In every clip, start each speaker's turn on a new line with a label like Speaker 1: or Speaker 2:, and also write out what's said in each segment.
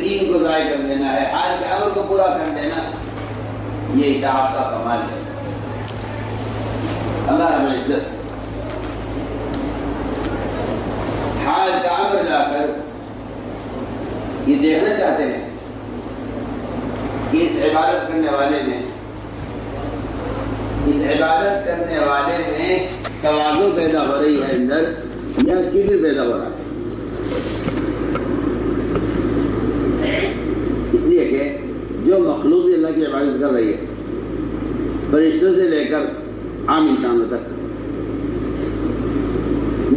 Speaker 1: دین کو ضائع کر دینا ہے، حال کے امر کو پورا کر دینا، یہ اطاعت کا کمال ہے۔ اللہ رب العزت حال کا امر لا کر یہ دیکھنا چاہتے ہیں کہ اس عبادت کرنے والے میں تواضع پیدا ہو رہی ہے اندر یا کبر پیدا ہو رہا ہے۔ اس لیے کہ جو مخلوق بھی اللہ کی عبادت کر رہی ہے، فرشتوں سے لے کر عام انسانوں تک،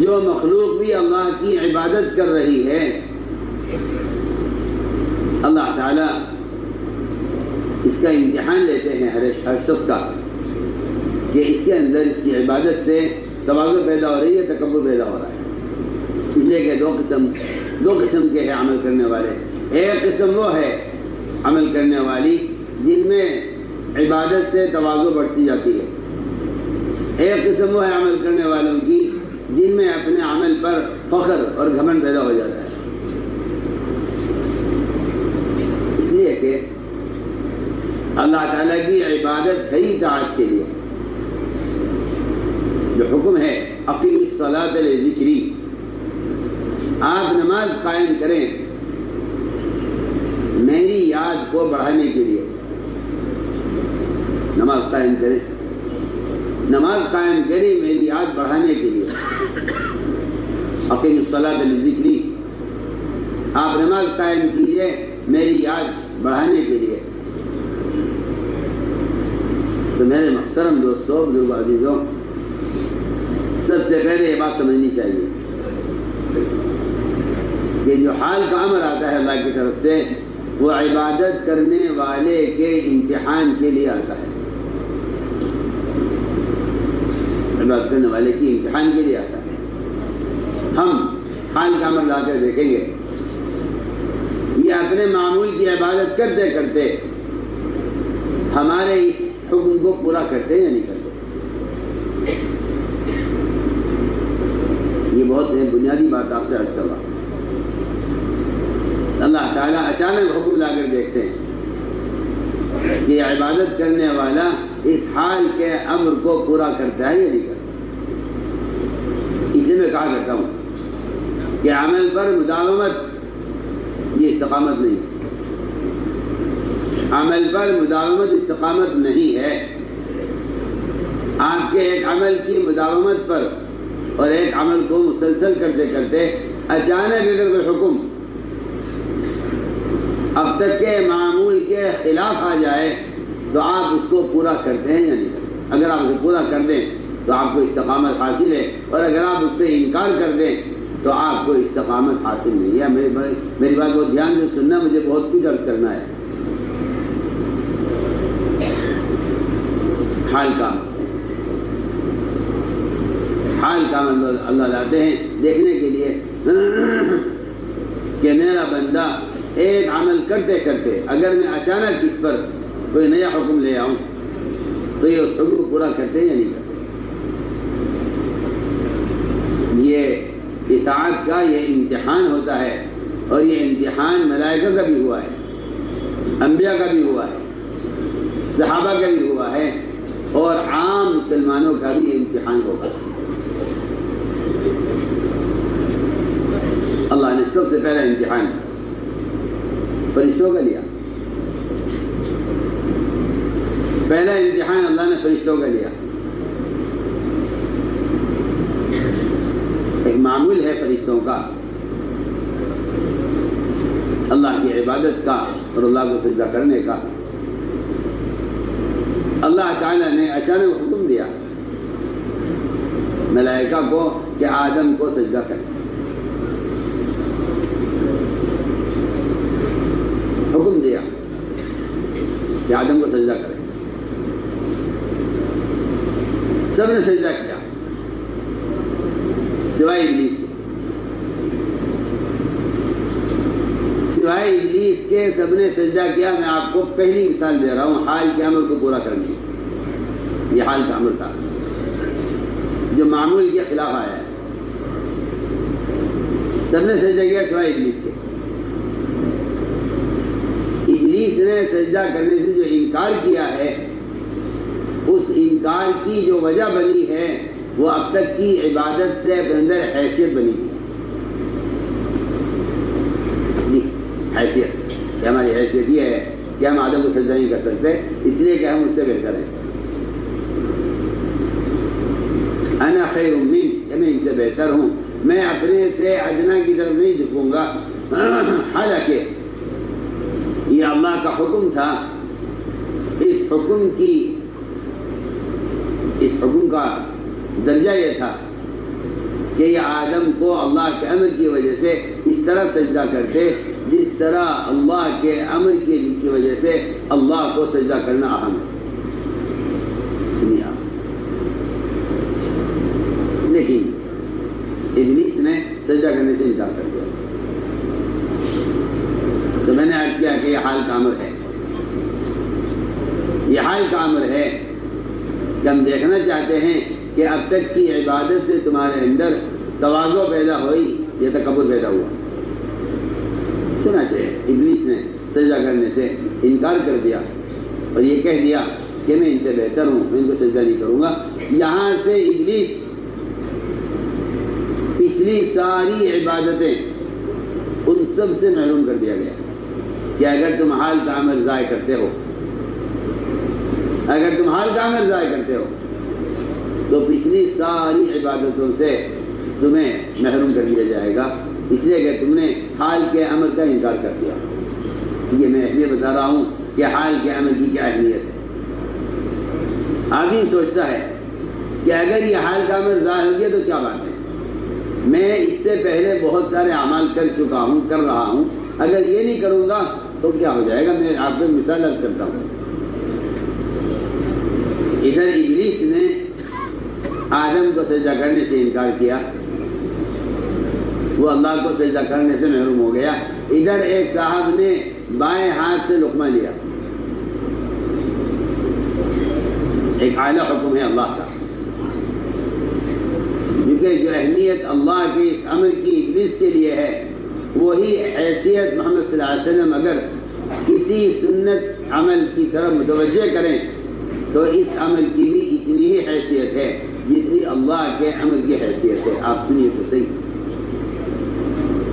Speaker 1: جو مخلوق بھی اللہ کی عبادت کر رہی ہے، اللہ تعالیٰ اس کا امتحان لیتے ہیں ہر شخص کا کہ اس کے اندر اس کی عبادت سے تواضع پیدا ہو رہی ہے، تکبر پیدا ہو رہا ہے۔ اس لیے کہ دو قسم کے ہیں عمل کرنے والے۔ ایک قسم وہ ہے عمل کرنے والی جن میں عبادت سے تواضع بڑھتی جاتی ہے، ایک قسم وہ ہے عمل کرنے والوں کی جن میں اپنے عمل پر فخر اور گھمنڈ پیدا ہو جاتا ہے۔ اس لیے کہ اللہ تعالیٰ کی عبادت ہے اطاعت کے لیے۔ جو حکم ہے اقیم الصلاۃ لذکری، آپ نماز قائم کریں میری یاد کو بڑھانے کے لیے۔ نماز قائم کریں میری یاد بڑھانے کے لیے۔ اقیم الصلاۃ لذکری، آپ نماز قائم کیجیے میری یاد بڑھانے کے لیے۔ تو میرے محترم دوستوں، بزرگ عزیزوں، سب سے پہلے یہ بات سمجھنی چاہیے کہ جو حال کا امر آتا ہے اللہ کی طرف سے، وہ عبادت کرنے والے کے امتحان کے لیے آتا ہے۔ عبادت کرنے والے کی امتحان کے لیے آتا ہے۔ ہم حال کا امر لا کر دیکھیں گے، یہ اپنے معمول کی عبادت کرتے کرتے ہمارے اس حکم کو پورا کرتے یا نہیں کرتے۔ یہ بہت بنیادی بات آپ سے عرض کر رہا ہوں۔ اللہ تعالیٰ اچانک حکم لا کر دیکھتے ہیں کہ عبادت کرنے والا اس حال کے امر کو پورا کرتا ہے یا نہیں کرتا۔ اس لیے میں کہا کرتا ہوں کہ عمل پر مداومت یہ استقامت نہیں ہے۔ عمل پر مداومت استقامت نہیں ہے۔ آپ کے ایک عمل کی مداومت پر اور ایک عمل کو مسلسل کرتے کرتے اچانک اگر کوئی حکم اب تک کے معمول کے خلاف آ جائے تو آپ اس کو پورا کرتے ہیں یا نہیں کرتے۔ اگر آپ اسے پورا کر دیں تو آپ کو استقامت حاصل ہے، اور اگر آپ اس سے انکار کر دیں تو آپ کو استقامت حاصل نہیں ہے۔ میری بات بہت دھیان سے سننا، مجھے بہت کچھ عرض کرنا ہے۔ حال کا اللہ لاتے ہیں دیکھنے کے لیے کہ میرا بندہ ایک عمل کرتے کرتے اگر میں اچانک اس پر کوئی نیا حکم لے آؤں تو یہ اس حکم کو پورا کرتے یا نہیں کرتے۔ یہ اطاعت کا یہ امتحان ہوتا ہے، اور یہ امتحان ملائکہ کا بھی ہوا ہے، انبیاء کا بھی ہوا ہے، صحابہ کا بھی ہوا ہے، اور عام مسلمانوں کا بھی یہ امتحان ہوگا۔ اللہ نے سب سے پہلا امتحان فرشتوں کا لیا۔ پہلا امتحان اللہ نے فرشتوں کا لیا۔ ایک معمول ہے فرشتوں کا اللہ کی عبادت کا اور اللہ کو سجدہ کرنے کا۔ اللہ تعالیٰ نے اچانک حکم دیا ملائکہ کو کہ آدم کو سجدہ کریں۔ حکم دیا کہ آدم کو سجدہ کریں۔ سب نے سجدہ کیا سوائے ابلیس کے۔ سوائے ابلیس کے سب نے سجدہ کیا۔ میں آپ کو پہلی مثال دے رہا ہوں حال کے عمل کو پورا کرنے کی۔ یہ حال کا عمل تھا جو معمول کے خلاف آیا ہے۔ سب نے سجدہ کیا سوائے ابلیس کے۔ نے سجدہ کرنے سے جو انکار کیا ہے، اس انکار کی جو وجہ بنی ہے وہ اب تک کی عبادت سے اپنے اندر حیثیت بنی تھی. جی حیثیت کہ ہماری حیثیت یہ ہے کہ ہم آدم کو سجدہ نہیں کر سکتے اس لیے کہ ہم اس سے بہتر ہیں. انا خیر منہ، کہ میں ان سے بہتر ہوں، میں اپنے سے ادنا کی طرف نہیں جھکوں گا. حالانکہ یہ اللہ کا حکم تھا. اس حکم کا درجہ یہ تھا کہ یہ آدم کو اللہ کے امر کی وجہ سے اس طرح سجدہ کرتے جس طرح اللہ کے امر کی وجہ سے اللہ کو سجدہ کرنا اہم ہے. لیکن ابلیس نے سجدہ کرنے سے انکار کر دیا. تو میں نے عرض کیا کہ یہ حال کا امر ہے. یہ حال کا امر ہے کہ ہم دیکھنا چاہتے ہیں کہ اب تک کی عبادت سے تمہارے اندر تواضع پیدا ہوئی یا تکبر پیدا ہوا. چنانچہ ابلیس نے سجدہ کرنے سے انکار کر دیا اور یہ کہہ دیا کہ میں ان سے بہتر ہوں، میں ان کو سجدہ نہیں کروں گا. یہاں سے ابلیس پچھلی ساری عبادتیں ان سب سے محروم کر دیا گیا کہ اگر تم حال کا عمل ضائع کرتے ہو، تو پچھلی ساری عبادتوں سے تمہیں محروم کر دیا جائے گا، اس لیے کہ تم نے حال کے عمل کا انکار کر دیا. یہ میں اہمیت بتا رہا ہوں کہ حال کے عمل کی کیا اہمیت ہے. آدمی سوچتا ہے کہ اگر یہ حال کا عمل ضائع ہو گیا تو کیا بات ہے، میں اس سے پہلے بہت سارے اعمال کر چکا ہوں، کر رہا ہوں، اگر یہ نہیں کروں گا تو کیا ہو جائے گا. میں آپ کو مثال عرض کرتا ہوں. ادھر ابلیس نے آدم کو سجدہ کرنے سے انکار کیا، وہ اللہ کو سجدہ کرنے سے محروم ہو گیا. ادھر ایک صاحب نے بائیں ہاتھ سے لقمہ لیا. ایک اعلیٰ حکم ہے اللہ کا، کیونکہ جو اہمیت اللہ کے اس امر کی ابلیس کے لیے ہے وہی حیثیت محمد صلی اللہ علیہ وسلم اگر کسی سنت عمل کی طرف متوجہ کریں تو اس عمل کی بھی اتنی ہی حیثیت ہے جتنی اللہ کے عمل کی حیثیت ہے. آپ سنیے تو صحیح،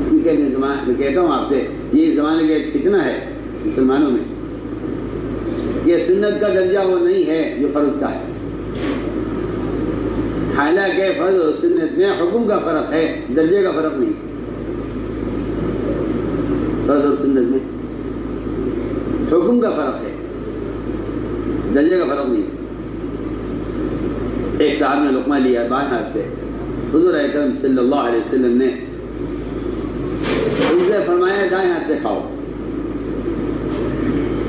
Speaker 1: کیونکہ میں کہتا ہوں آپ سے یہ زمانے کا ایک فتنہ ہے مسلمانوں میں. یہ سنت کا درجہ وہ نہیں ہے جو فرض کا ہے. حالانکہ فرض اور سنت میں حکم کا فرق ہے، درجے کا فرق نہیں. فرض اور سنت میں حکم کا فرق ہے، درجے کا فرق نہیں. ایک صاحب نے لقمہ لیا بائیں ہاتھ سے. حضور اکرم صلی اللہ علیہ وسلم نے ان سے فرمایا دائیں ہاتھ سے کھاؤ.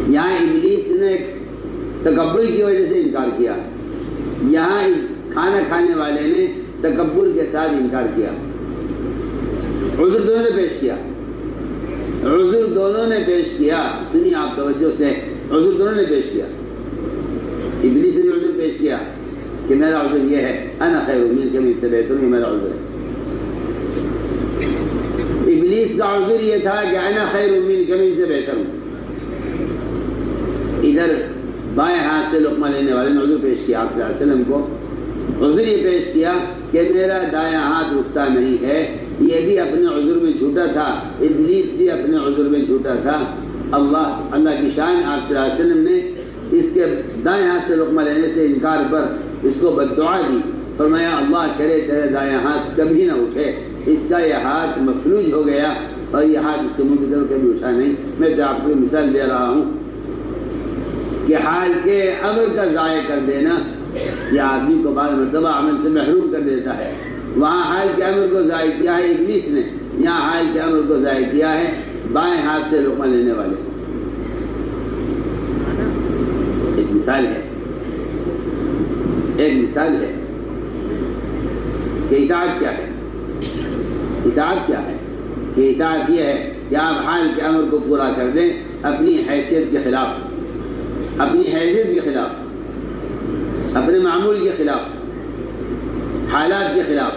Speaker 1: یہاں ابلیس نے تکبر کی وجہ سے انکار کیا، یہاں اس کھانا کھانے والے نے تکبر کے ساتھ انکار کیا. عذر دونوں نے پیش کیا، عذر دونوں نے پیش کیا. سنیے آپ توجہ سے، عذر دونوں نے پیش کیا. ابلیس نے عذر پیش کیا کہ میرا عذر یہ ہے، انا خیر منک، میں سے بہتر ہوں، میرا عذر ہے. ابلیس کا عذر یہ تھا کہ انا خیر منک، میں سے بہتر ہوں. ادھر بائیں ہاتھ سے لقمہ لینے والے نے عذر پیش کیا آپ صلی اللہ علیہ وسلم کو. عذر یہ پیش کیا کہ میرا دایاں ہاتھ رکتا نہیں ہے. یہ بھی اپنے عذر میں جھوٹا تھا، ابلیس بھی اپنے عذر میں جھوٹا تھا. اللہ کی شان آپ صلی اللہ علیہ وسلم نے اس کے دائیں ہاتھ سے لقمہ لینے سے انکار پر اس کو بددعا دی. فرمایا اللہ کرے تیرے دایاں ہاتھ کبھی نہ اٹھے. اس کا یہ ہاتھ مفلوج ہو گیا اور یہ ہاتھ اس کے منہ کی طرف کبھی اٹھا نہیں. میں تو آپ کو مثال دے رہا ہوں کہ حال کے امر کا ضائع کر دینا یہ آدمی کو بعض مرتبہ عمل سے محروم کر دیتا ہے. وہاں حال کے امر کو ضائع کیا ہے ابلیس نے، یہاں حال کے امر کو ضائع کیا ہے بائیں ہاتھ سے لقمہ لینے والے. ایک مثال ہے کہ اطاعت کیا ہے. اطاعت کیا ہے کہ اطاعت یہ ہے کہ آپ حال کے امر کو پورا کر دیں اپنی حیثیت کے خلاف، اپنے معمول کے خلاف، حالات کے خلاف.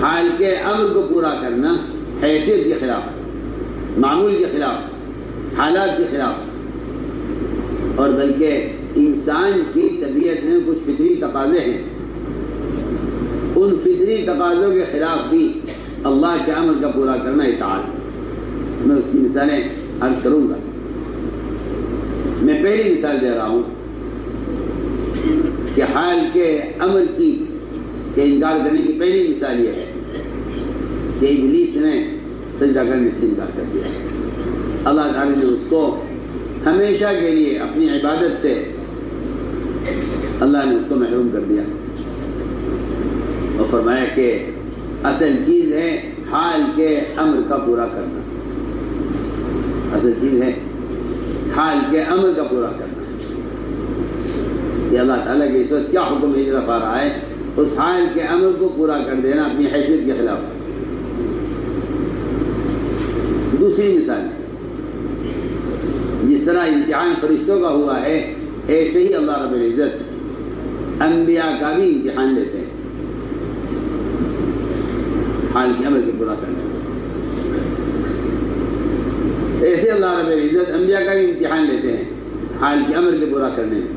Speaker 1: حال کے امر کو پورا کرنا حیثیت کے خلاف، معمول کے خلاف. حالات کے خلاف، اور بلکہ انسان کی طبیعت میں کچھ فطری تقاضے ہیں، ان فطری تقاضوں کے خلاف بھی اللہ کے امر کا پورا کرنا اطاعت۔ میں اس کی مثالیں عرض کروں گا۔ میں پہلی مثال دے رہا ہوں کہ حال کے امر کی کہ انکار کرنے کی پہلی مثال یہ ہے کہ ابلیس نے سجدہ کرنے سے انکار کر دیا۔ اللہ تعالیٰ نے اس کو ہمیشہ کے لیے اپنی عبادت سے اللہ نے اس کو محروم کر دیا، اور فرمایا کہ اصل چیز ہے حال کے امر کا پورا کرنا، اصل چیز ہے حال کے امر کا پورا کرنا۔ یہ اللہ تعالیٰ کے اس وقت کیا حکم بھیج رہا ہے، اس حال کے امر کو پورا کر دینا اپنی حیثیت کے خلاف۔ دوسری مثال، جس طرح امتحان فرشتوں کا ہوا ہے، ایسے ہی اللہ رب العزت انبیاء کا بھی امتحان لیتے ہیں حال کے امر کے پورا کرنے میں۔ ایسے اللہ رب العزت انبیاء کا بھی امتحان لیتے ہیں حال کے امر کے پورا کرنے میں،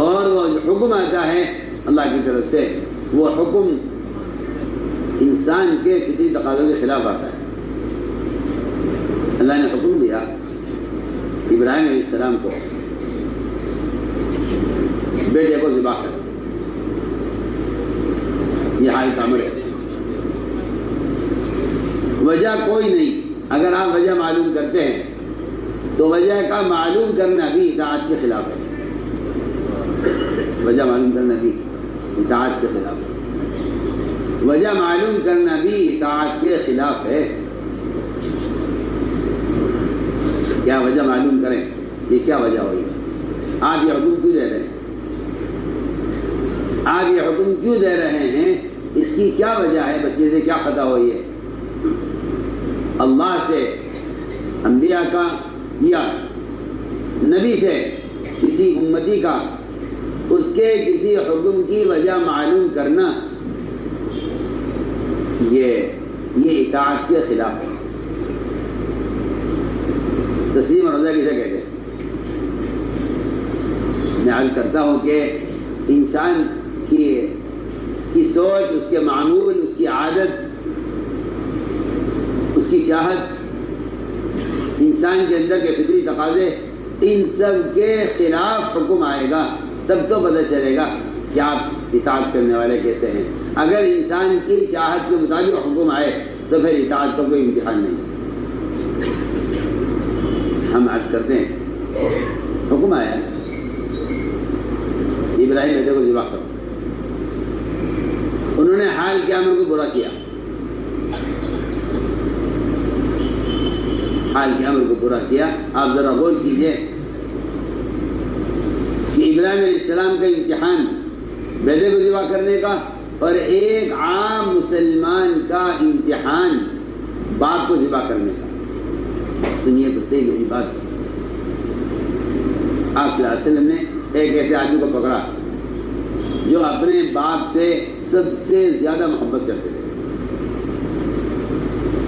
Speaker 1: اور وہ جو حکم آتا ہے اللہ کی طرف سے، وہ حکم انسان کے فطری تقاضوں کے خلاف آتا ہے۔ اللہ نے حکم دیا ابراہیم علیہ السلام کو بیٹے کو ذبح کر، یہ حال کا امر ہے، وجہ کوئی نہیں۔ اگر آپ وجہ معلوم کرتے ہیں تو وجہ کا معلوم کرنا بھی اطاعت کے خلاف ہے، وجہ معلوم کرنا بھی اطاعت کے خلاف ہے، وجہ معلوم کرنا بھی اطاعت کے خلاف ہے۔ کیا وجہ معلوم کریں، یہ کیا وجہ ہوئی، آپ یہ حکم کیوں دے رہے ہیں، آپ یہ حکم کیوں دے رہے ہیں، اس کی کیا وجہ ہے، بچے سے کیا خطا ہوئی ہے، اللہ سے، انبیاء کا یا نبی سے، کسی امتی کا، اس کے کسی حکم کی وجہ معلوم کرنا، یہ اطاعت کے خلاف ہے۔ تسلیم اور رضا کسے کہتے ہیں؟ میں عرض کرتا ہوں کہ انسان کی سوچ، اس کے معمول، اس کی عادت، اس کی چاہت، انسان کے اندر کے فطری تقاضے، ان سب کے خلاف حکم آئے گا، تب تو پتہ چلے گا کہ آپ اطاعت کرنے والے کیسے ہیں۔ اگر انسان کی چاہت کے مطابق حکم آئے تو پھر اطاعت کا کوئی امتحان نہیں۔ ہم عرض کرتے ہیں حکم آیا ابراہیم بیٹے کو ذبح کرو، انہوں نے حال کے امر کو برا کیا، حال کے امر کو پورا کیا۔ آپ ذرا غور کیجئے کہ ابراہیم علیہ السلام کا امتحان بیٹے کو ذبح کرنے کا، اور ایک عام مسلمان کا امتحان باپ کو ذبح کرنے کا۔ سنیے تو صحیح میری بات، آپ صلی اللہ علیہ وسلم نے ایک ایسے آدمی کو پکڑا جو اپنے باپ سے سب سے زیادہ محبت کرتے تھے۔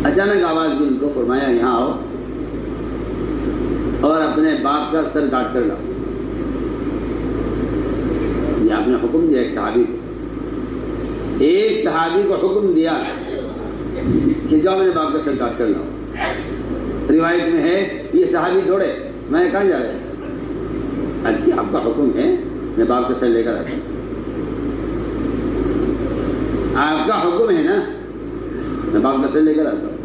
Speaker 1: اچانک آواز دی ان کو، فرمایا یہاں آؤ اور اپنے باپ کا سر کاٹ کر لاؤ۔ یہ آپ نے حکم دیا ایک صحابی کو حکم دیا کہ جاؤ میرے باپ کا سر کاٹ کر لاؤ۔ روایت میں ہے یہ صحابی دوڑے، میں کہاں جا رہا ہوں؟ آپ کا حکم ہے میں باپ کا سر لے کر آتا ہوں، آپ کا حکم ہے نا، میں باپ کا سر لے کر آتا ہوں۔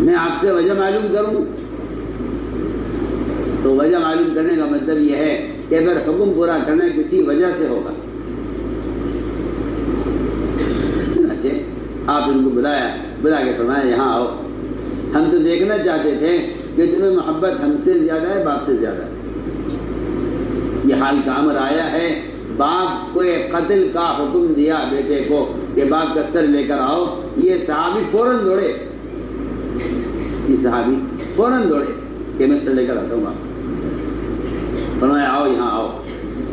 Speaker 1: میں آپ سے وجہ معلوم کروں تو وجہ معلوم کرنے کا مطلب یہ ہے کہ اگر حکم پورا کرنا کسی وجہ سے ہوگا، آپ ان کو بلا کے فرمایا یہاں آؤ، ہم تو دیکھنا چاہتے تھے کہ تمہیں محبت ہم سے زیادہ ہے باپ سے زیادہ ہے۔ یہ حال کا امر آیا ہے، باپ کو قتل کا حکم دیا بیٹے کو کہ باپ کا سر لے کر آؤ۔ یہ صحابی فوراً دوڑے، یہ صحابی فوراً دوڑے کہ میں سر لے کر آتا ہوں باپ۔ فرمایا آؤ یہاں آؤ،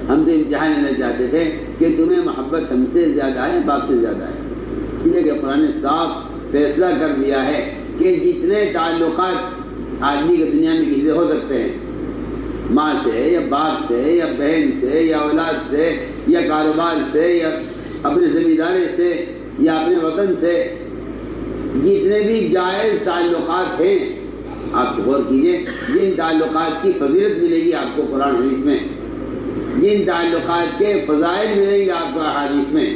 Speaker 1: ہم تو امتحان لینا چاہتے تھے کہ تمہیں محبت ہم سے زیادہ ہے باپ سے زیادہ ہے، اس لیے کہ قرآن نے صاف فیصلہ کر دیا ہے کہ جتنے تعلقات آدمی کے دنیا میں کسی سے ہو سکتے ہیں، ماں سے یا باپ سے یا بہن سے یا اولاد سے یا کاروبار سے یا اپنے زمینداری سے یا اپنے وطن سے، جتنے بھی جائز تعلقات ہیں آپ غور کیجئے، جن تعلقات کی فضیلت ملے گی آپ کو قرآن حدیث میں، جن تعلقات کے فضائل ملیں گے آپ کو احادیث میں،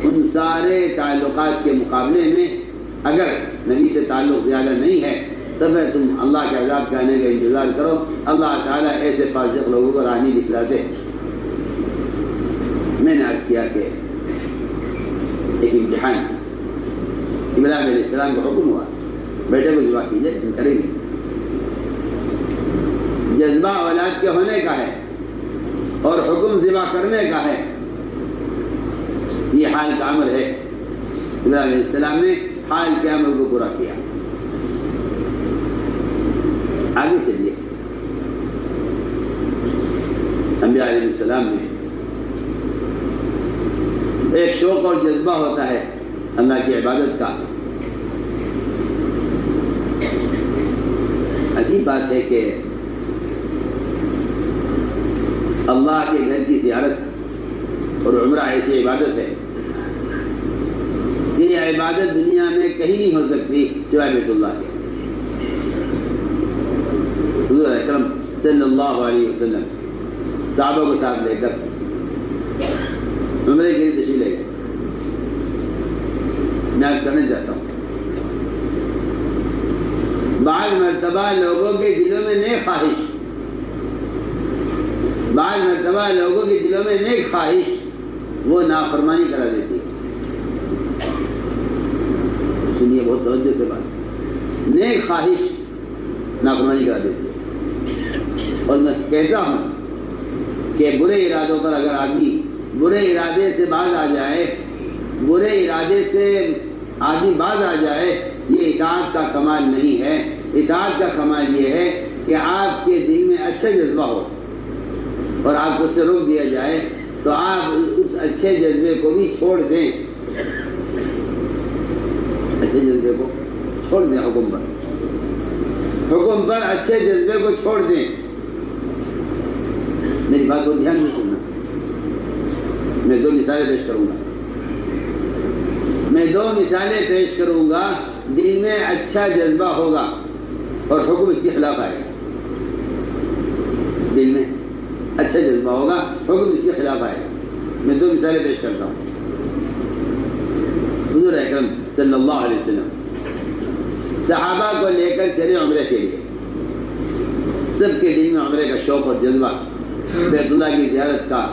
Speaker 1: ان سارے تعلقات کے مقابلے میں اگر نبی سے تعلق زیادہ نہیں ہے تو پھر تم اللہ کے عذاب کے آنے کا انتظار کرو۔ اللہ تعالیٰ ایسے فاسق لوگوں کو راہ نہیں دکھلاتے۔ میں نے عرض کیا کہ ایک امتحان، ابراہیم علیہ السلام کو حکم ہوا بیٹے کو ذبح کیجیے، تم کریں گے، جذبہ اولاد کے ہونے کا ہے اور حکم ذبح کرنے کا ہے، یہ حال کا امر ہے۔ ابراہیم علیہ السلام نے حال کے امر کو پورا کیا۔ آگے چلیے، انبیاء علیہ السلام میں ایک شوق اور جذبہ ہوتا ہے اللہ کی عبادت کا۔ عجیب بات ہے کہ اللہ کے گھر کی زیارت اور عمرہ ایسی عبادت ہے، یہ عبادت دنیا میں کہیں نہیں ہو سکتی سوائے بیت اللہ کے۔ حضور اکرم صلی اللہ علیہ وسلم صحابہ کو ساتھ لے کر عمرے کے لیے تشریف لے گئے۔ میں عرض کرنا چاہتا ہوں، بعض مرتبہ لوگوں کے دلوں میں نیک خواہش، بعض مرتبہ لوگوں کے دلوں میں نیک خواہش وہ نافرمانی کرا دیتی ہے۔ سنیے بہت توجہ سے بات، نیک خواہش نافرمانی کرا دیتی ہے۔ اور میں کہتا ہوں کہ برے ارادوں پر اگر آدمی برے ارادے سے باز آ جائے، برے ارادے سے آدمی باز آ جائے، یہ اطاعت کا کمال نہیں ہے۔ اطاعت کا کمال یہ ہے کہ آپ کے دل میں اچھا جذبہ ہو اور آپ کو اس سے روک دیا جائے تو آپ اس اچھے جذبے کو بھی چھوڑ دیں، اچھے جذبے کو چھوڑ دیں، حکم پر اچھے جذبے کو چھوڑ دیں۔ میری بات کو دھیان سے سننا، میں دو مثالیں پیش کروں گا، دل میں اچھا جذبہ ہوگا اور حکم اس کے خلاف آئے گا۔ دل میں اچھا جذبہ ہوگا، حکم اس کے خلاف آئے گا۔ میں دو مثالیں پیش کرتا ہوں۔ حضور اکرم صلی اللہ علیہ وسلم صحابہ کو لے کر چلے عمرے کے لیے، سب کے دل میں عمرے کا شوق اور جذبہ، بیت اللہ کی زیارت کا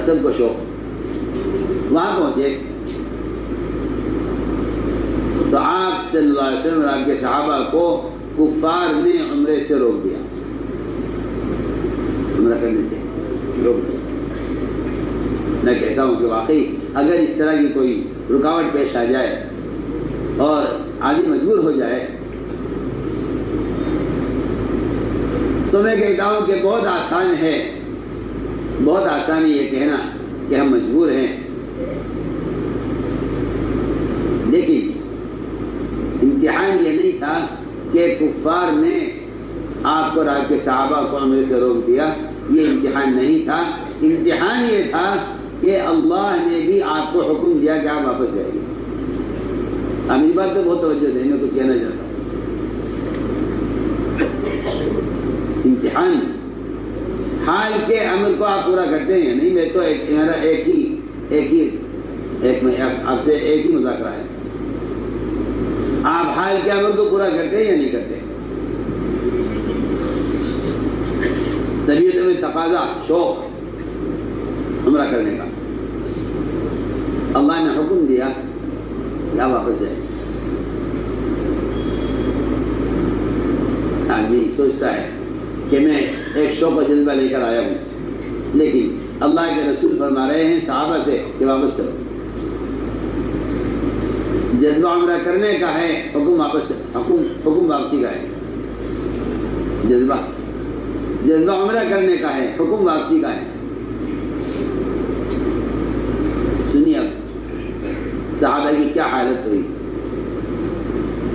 Speaker 1: سب کو شوق۔ وہاں پہنچے تو آپ صلی اللہ علیہ وسلم اور آپ کے صحابہ کو کفار نے عمرے سے روک دیا، عمرہ کرنے سے روک دیا۔ میں کہتا ہوں کہ واقعی اگر اس طرح کی کوئی رکاوٹ پیش آ جائے اور آدمی مجبور ہو جائے تو میں کہتا ہوں کہ بہت آسان ہے، بہت آسان ہے یہ کہنا کہ ہم مجبور ہیں، لیکن امتحان یہ نہیں تھا کہ کفار نے آپ کو اور آپ کے صحابہ کو عمرے سے روک دیا، یہ امتحان نہیں تھا۔ امتحان یہ تھا کہ اللہ نے بھی آپ کو حکم دیا کہ آپ واپس جائیے۔ اب میری بات تو بہت توجہ دیں، میں کچھ کہنا چاہتا ہوں۔ امتحان حال کے عمل کو آپ پورا کرتے ہیں یا نہیں؟ میں تو میرا آپ سے ایک ہی مذاکرہ ہے، آپ حال کے عمل کو پورا کرتے ہیں یا نہیں کرتے؟ طبیعت میں تقاضا، شوق عمرہ کرنے کا، اللہ نے حکم دیا یا واپس جائے۔ آدمی سوچتا ہے کہ میں ایک شوق و جذبہ لے کر آیا ہوں، لیکن اللہ کے رسول فرما رہے ہیں صحابہ سے کہ واپس چلو۔ جذبہ عمرہ کرنے کا ہے، حکم واپسی کا ہے۔ جذبہ عمرہ کرنے کا ہے، حکم واپسی کا ہے۔ سنیے اب صحابہ کی کیا حالت ہوئی۔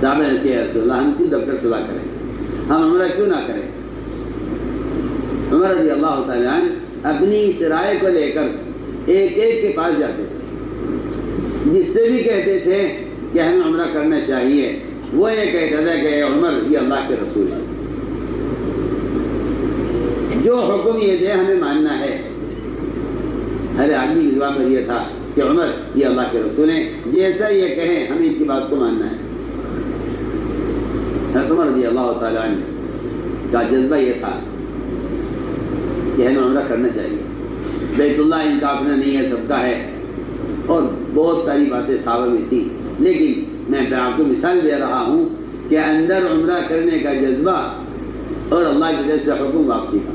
Speaker 1: صحابہ نے کہا رسول اللہ ہم کیوں دب کر صلاح کریں، ہم عمرہ کیوں نہ کریں؟ عمر رضی اللہ تعالیٰ عنہ اپنی اس رائے کو لے کر ایک ایک کے پاس جاتے تھے، جس سے بھی کہتے تھے کہ ہمیں عمرہ کرنا چاہیے، وہ یہ کہتا تھا کہ عمر یہ اللہ کے رسول ہے، جو حکم یہ دے ہمیں ماننا ہے۔ ہر آدمی کی زبان پر یہ تھا کہ عمر یہ اللہ کے رسول ہیں، جیسا یہ کہیں ہمیں ان کی بات کو ماننا ہے۔ حضرت عمر رضی اللہ تعالیٰ عنہ کا جذبہ یہ تھا کہ ہمیں عمرہ کرنا چاہیے، بیت اللہ ان کا اپنا نہیں ہے، سب کا ہے، اور بہت ساری باتیں صحابہ میں تھیں، لیکن میں آپ کو مثال دے رہا ہوں کہ اندر عمرہ کرنے کا جذبہ اور اللہ کی طرف سے حکم واپسی کا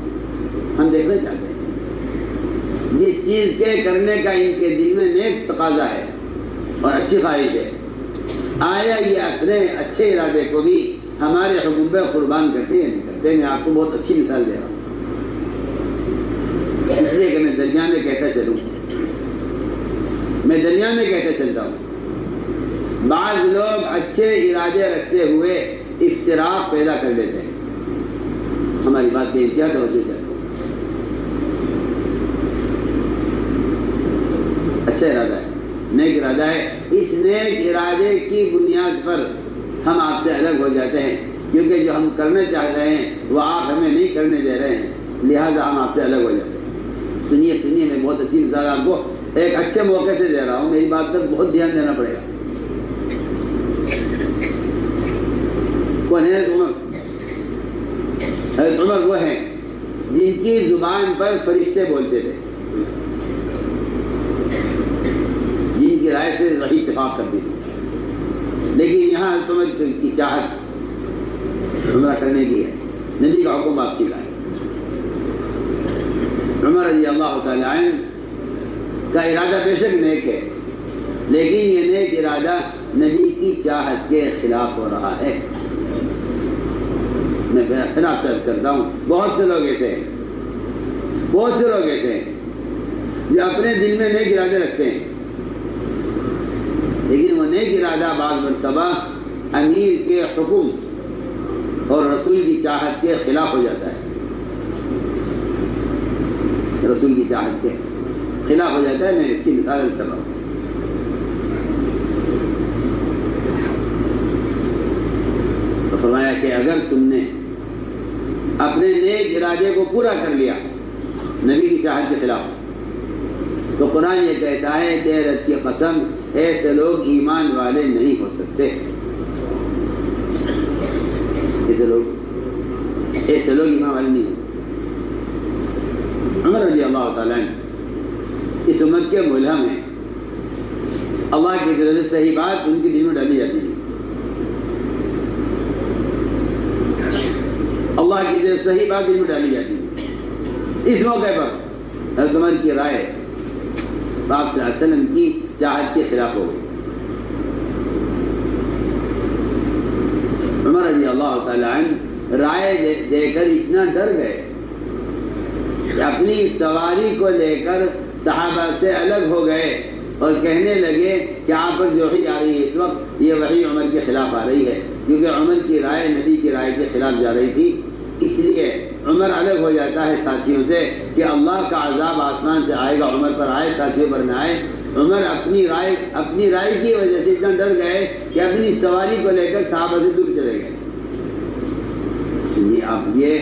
Speaker 1: ہم دیکھنا چاہتے ہیں۔ جس چیز کے کرنے کا ان کے دل میں نیک تقاضا ہے اور اچھی خواہش ہے، آیا یہ اپنے اچھے ارادے کو بھی ہمارے حکم پہ قربان کرتے یا نہیں کرتے؟ میں آپ کو بہت اچھی مثال دے رہا ہوں، اس لیے کہ میں درمیان میں کہتا چلوں، میں درمیان میں کہتا چلتا ہوں۔ بعض لوگ اچھے ارادے رکھتے ہوئے افتراق پیدا کر لیتے ہیں، ہماری بات پہ انتہا توجہ چاہتے ہیں۔ اچھا ارادہ ہے، نیک ارادہ ہے، اس نیک ارادے کی بنیاد پر ہم آپ سے الگ ہو جاتے ہیں، کیونکہ جو ہم کرنا چاہ رہے ہیں وہ آپ ہمیں نہیں کرنے دے رہے ہیں، لہذا ہم آپ سے الگ ہو جاتے ہیں۔ سنیے سنیے، میں بہت اچھی مثال آپ کو ایک اچھے موقع سے دے رہا ہوں، میری بات پر بہت دھیان دینا پڑے گا۔ کون ہے حضرت عمر؟ حضرت عمر وہ ہیں جن کی زبان پر فرشتے بولتے تھے، جن کی رائے سے وحی اتفاق کرتی تھی، لیکن یہاں حضرت عمر کی چاہت عمرہ کرنے کی ہے، نبی کا حکم واپسی کا ہے۔ عمر رضی اللہ تعالیٰ عنہ کا ارادہ بے شک نیک ہے، لیکن یہ نیک ارادہ نبی کی چاہت کے خلاف ہو رہا ہے۔ میں پھر آپ سے عرض کرتا ہوں، بہت سے لوگ ایسے ہیں جو اپنے دل میں نیک ارادے رکھتے ہیں، لیکن وہ نیک ارادہ بعض مرتبہ امیر کے حکم اور رسول کی چاہت کے خلاف ہو جاتا ہے، رسول کی چاہت کے خلاف ہو جاتا ہے۔ میں اس کی مثال عرض کر رہا ہوں۔ تو فرمایا کہ اگر تم نے اپنے نیک ارادے کو پورا کر لیا نبی کی چاہت کے خلاف، تو قرآن یہ کہتا ہے کہ رب کی قسم ایسے لوگ ایمان والے نہیں ہو سکتے، ایسے لوگ ایمان والے نہیں ہو سکتے۔ عمر رضی اللہ تعالیٰ عنہ اس امت کے ملہم ہیں، اللہ کی طرف سے صحیح بات ان کے دل میں ڈالی جاتی تھی، اللہ کی طرف صحیح بات دل میں ڈالی جاتی تھی۔ اس موقع پر حضرت عمر کی رائے آپ صلی اللہ علیہ وسلم کی چاہت کے خلاف ہو گئی۔ عمر رضی اللہ تعالیٰ عنہ رائے دے کر اتنا ڈر گئے کہ اپنی سواری کو لے کر صحابہ سے الگ ہو گئے اور کہنے لگے کہ آپ پر جو وحی آ رہی ہے اس وقت، یہ وحی عمر کے خلاف آ رہی ہے، کیونکہ عمر کی رائے نبی کی رائے کے خلاف جا رہی تھی۔ اس لیے عمر الگ ہو جاتا ہے ساتھیوں سے کہ اللہ کا عذاب آسمان سے آئے گا، عمر پر آئے، ساتھیوں پر نہ آئے۔ عمر اپنی رائے کی وجہ سے اتنا ڈر گئے کہ اپنی سواری کو لے کر صحابہ سے دور چلے گئے۔ اب یہ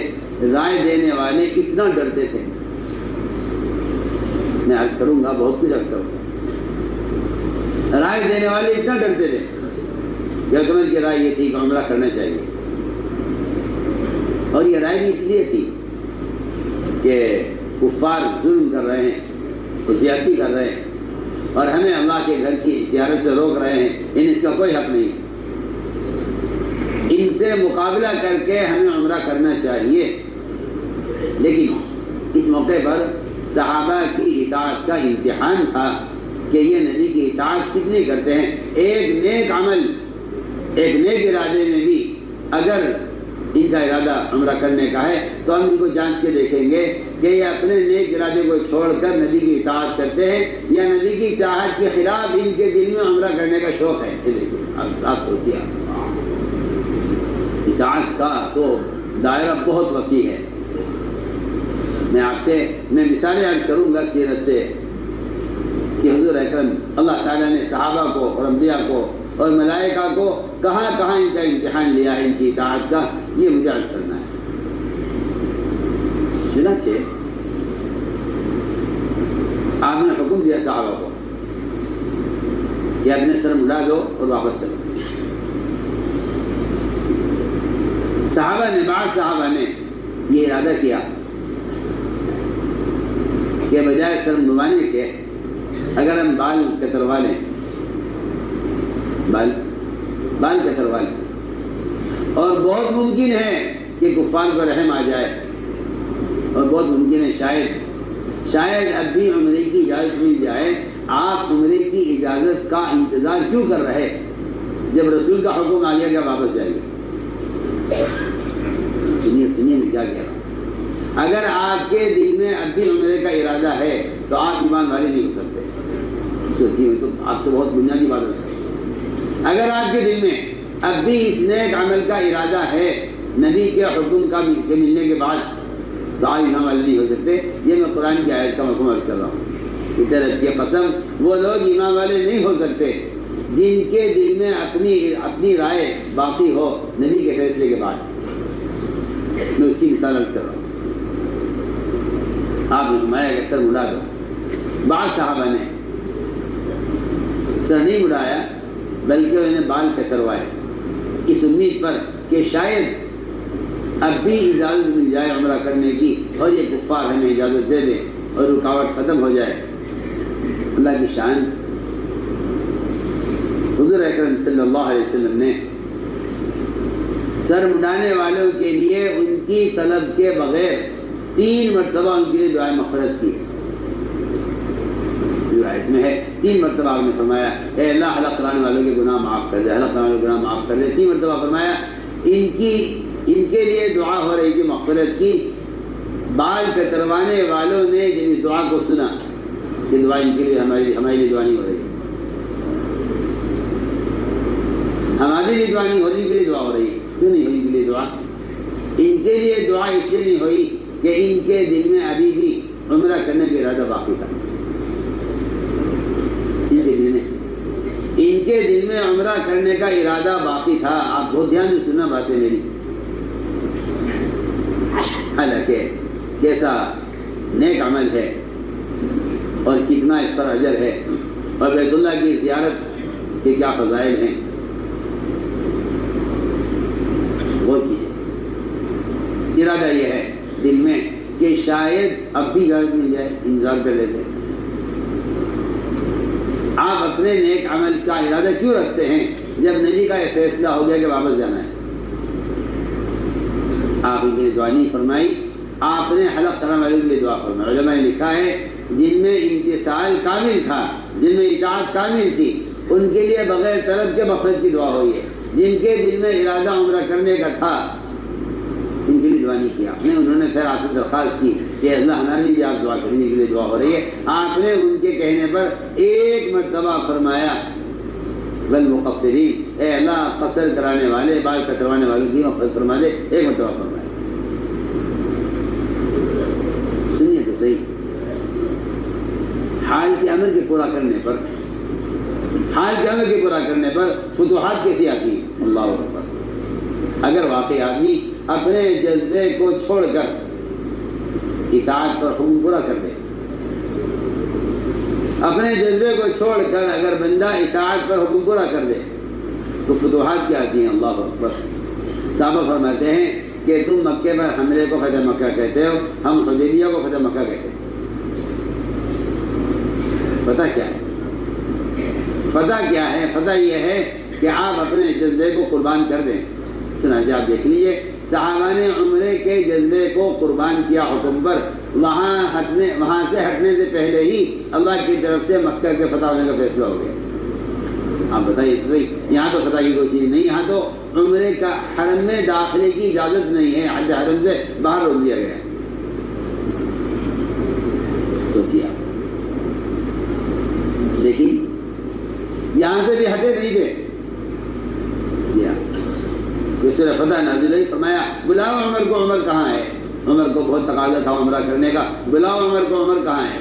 Speaker 1: رائے دینے والے اتنا ڈرتے تھے، میں عرض کروں گا، بہت کچھ عرض کروں گا۔ رائے دینے والے اتنا ڈرتے تھے کہ عمر کی رائے یہ تھی کہ عمرہ کرنا چاہیے، اور یہ رائے بھی اس لیے تھی کہ کفار ظلم کر رہے ہیں، زیادتی کر رہے ہیں، اور ہمیں اللہ کے گھر کی زیارت سے روک رہے ہیں، اس کا کوئی حق نہیں، ان سے مقابلہ کر کے ہمیں عمرہ کرنا چاہیے۔ لیکن اس موقع پر صحابہ کی اطاعت کا امتحان تھا کہ یہ نبی کی اطاعت کتنی کرتے ہیں۔ ایک نیک عمل، ایک نیک ارادے میں بھی اگر ان کا ارادہ عمرہ کرنے کا ہے تو ہم ان کو جانچ کے دیکھیں گے کہ یہ اپنے نیک ارادے کو چھوڑ کر نبی کی اطاعت کرتے ہیں یا نبی کی چاہت کے خلاف ان کے دل میں عمرہ کرنے کا شوق ہے. یہ دیکھیے آپ سوچیے، اطاعت کا تو دائرہ بہت وسیع ہے. میں مثالیں عرض کروں گا سیرت سے کہ حضور اکرم اللہ تعالیٰ نے صحابہ کو اور انبیاء کو اور ملائکہ کو کہاں کہاں ان کا امتحان لیا ہے ان کی اطاعت کا، یہ مجھے عرض کرنا ہے. چنانچہ آپ نے حکم دیا صحابہ کو کہ اپنے سر مڑا دو اور واپس چلو. بعض صحابہ نے یہ ارادہ کیا کہ بجائے سر منڈوانے کے اگر ہم بال کتروا لیں، بال کتروا لیں، اور بہت ممکن ہے کہ کفار کو رحم آ جائے، اور بہت ممکن ہے شاید اب بھی عمرے کی اجازت مل جائے. آپ عمرے کی اجازت کا انتظار کیوں کر رہے جب رسول کا حکم آ گیا کہ واپس جائیے؟ سنیے میں کیا کہہ رہا ہوں. اگر آپ کے دل میں اب بھی عمرے کا ارادہ ہے تو آپ ایمان والے نہیں ہو سکتے. سوچیے، تو آپ سے بہت بنیادی بات ہے. اگر آپ کے دل میں اب بھی اس نیک عمل کا ارادہ ہے نبی کے حکم کا ملنے کے بعد، تو آپ ایمان والے نہیں ہو سکتے. یہ میں قرآن کی آیت کا مفہوم عرض کر رہا ہوں. فطرت کی قسم، وہ لوگ ایمان والے نہیں ہو سکتے جن کے دل میں اپنی رائے باقی ہو نبی کے فیصلے کے بعد. میں اس کی مثال عرض کر رہا ہوں. آپ نے فرمایا کہ سر مڑا دو. بعض صحابہ نے سر نہیں مڑایا بلکہ انہیں بال کتروائے اس امید پر کہ شاید اب بھی اجازت مل جائے عمرہ کرنے کی اور یہ کفار ہمیں اجازت دے دیں اور رکاوٹ ختم ہو جائے. اللہ کی شان. حضور اکرم صلی اللہ علیہ وسلم نے سر مڈانے والوں کے لیے ان کی طلب کے بغیر 3 مرتبہ ان کے لیے دعائیں مغفرت کی. روایت میں ہے 3 مرتبہ آپ نے فرمایا اے اللہ حلق کرانے والوں کے گناہ معاف کر دے، حلق کرانے والوں کے گناہ معاف کر دے. 3 مرتبہ فرمایا. ان کے لیے دعا ہو رہی تھی مغفرت کی. بال کتروانے والوں نے جب اس دعا کو سنا کہ دعا ان کے لیے ہمارے لیے دعا نہیں ہو رہی، ہمارے لیے دعا نہیں ہو رہی، ان کے لیے دعا ہو رہی ہے. کیوں نہیں ہوئی ان کے لیے دعا؟ ان کے لیے دعا اس لیے نہیں ہوئی کہ ان کے دل میں ابھی بھی عمرہ کرنے کا ارادہ باقی تھا. ان کے دل میں عمرہ کرنے کا ارادہ باقی تھا. آپ بہت دھیان سے سننا باتیں میری. حالانکہ کیسا نیک عمل ہے اور کتنا اس پر اجر ہے، اور بیت اللہ کی زیارت کے کیا فضائل ہیں. غور کیجیے. ارادہ یہ ہے دل میں کہ شاید اب بھی اجازت مل جائے، انتظار کر لیتے. آپ اپنے نیک عمل کا ارادہ کیوں رکھتے ہیں جب نبی کا یہ فیصلہ ہو گیا کہ واپس جانا ہے؟ آپ ان کے لیے دعا نہیں فرمائی، آپ نے حلق کرانے والوں کے لیے دعا فرمائی. علماء نے لکھا ہے جن میں امتثال کامل تھا، جن میں اطاعت کامل تھی، ان کے لیے بغیر طلب کے مغفرت کی دعا ہوئی ہے. جن کے دل میں ارادہ عمرہ کرنے کا تھا ان کے لیے دعا نہیں کیا. انہوں نے پھر آپ سے درخواست کی کہ اللہ ہمارے لیے بھی آپ دعا کرنے کے لیے دعا ہو رہی ہے. آپ نے ان کے کہنے پر 1 مرتبہ فرمایا والمقصرین، اے اللہ قصر کرانے والے، بال کتروانے والوں کی مغفرت فرما دے. 1 مرتبہ فرمایا. سنیے تو صحیح. حال کے عمل کے پورا کرنے پر فتوحات کیسی آتی ہیں؟ اللہ اکبر. اگر واقعی آدمی اپنے جذبے کو چھوڑ کر اطاعت پر حکم پورا کر دے، اپنے جذبے کو چھوڑ کر اگر بندہ اطاعت پر حکم پورا کر دے تو فتوحات کیا آتی ہیں؟ اللہ اکبر. صحابہ فرماتے ہیں کہ تم مکے پر حملے کو فتح مکہ کہتے ہو، ہم حدیبیہ کو فتح مکہ کہتے ہیں. فتح کیا ہے؟ فتح یہ ہے کہ آپ اپنے جذبے کو قربان کر دیں. چنانچہ آپ دیکھ لیجیے صحابہ نے عمرے کے جذبے کو قربان کیا حکم پر. وہاں سے ہٹنے سے پہلے ہی اللہ کی طرف سے مکہ کے فتح ہونے کا فیصلہ ہو گیا. آپ بتائیے تو صحیح. یہاں تو فتح کی کوئی چیز نہیں، یہاں تو عمرے کا حرم میں داخلے کی اجازت نہیں ہے، حد حرم سے باہر روک دیا گیا. یہاں سے بھی ہٹے نہیں تھے. سورہ فتح نازل ہوئی، فرمایا بلاؤ عمر کو. عمر کہاں ہے؟ عمر کو بہت تقاضا تھا عمرہ کرنے کا، بلاؤ عمر کو. عمر کہاں ہے؟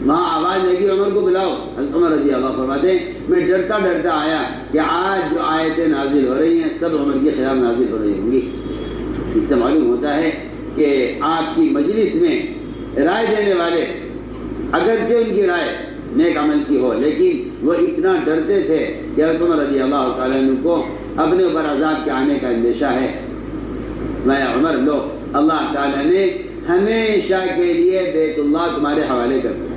Speaker 1: وہاں آواز لگی عمر کو بلاؤ. عمر رضی اللہ فرماتے ہیں میں ڈرتا ڈرتا آیا کہ آج جو آیتیں نازل ہو رہی ہیں سب عمر کے خلاف نازل ہو رہی ہوں گی. اس سے معلوم ہوتا ہے کہ آپ کی مجلس میں رائے دینے والے اگرچہ ان کی رائے نیک عمل کی ہو، لیکن وہ اتنا ڈرتے تھے کہ عمر رضی اللہ تعالیٰ عنہ کو اپنے اوپر عذاب کے آنے کا اندیشہ ہے. میں عمر لو، اللہ تعالیٰ نے ہمیشہ کے لیے بیت اللہ تمہارے حوالے کر دیا.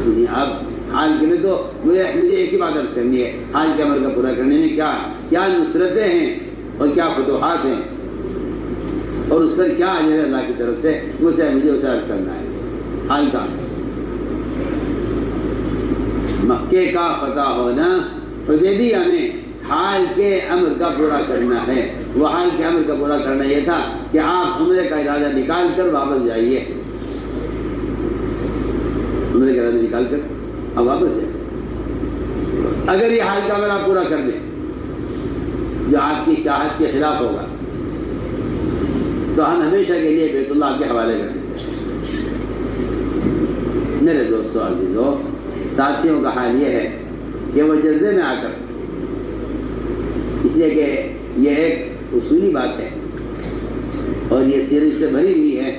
Speaker 1: سنیے اب حال کے میں تو مجھے ایک ہی بات عرض کرنی ہے، حال کے عمر کا پورا کرنے میں کیا نصرتیں ہیں اور کیا فتوحات ہیں اور اس پر کیا اجر اللہ کی طرف سے مجھے اسے عرض کرنا ہے. حال کا مکے کا فتح ہونا حدیبیہ میں حال کے امر کا پورا کرنا ہے. وہ حال کے امر کا پورا کرنا یہ تھا کہ آپ عمرے کا ارادہ نکال کر واپس جائیے. عمرے کا ارادہ نکال کر اب واپس جائیں. اگر یہ حال کا امر آپ پورا کر دیں جو آپ کی چاہت کے خلاف ہوگا تو ہم ہمیشہ کے لیے بیت اللہ آپ کے حوالے کر دیں. میرے دوستو عزیزو، ساتھیوں کا حال یہ ہے کہ وہ جذبے میں آ کر، اس لیے کہ یہ ایک اصولی بات ہے اور یہ سیرت سے بھری ہوئی ہے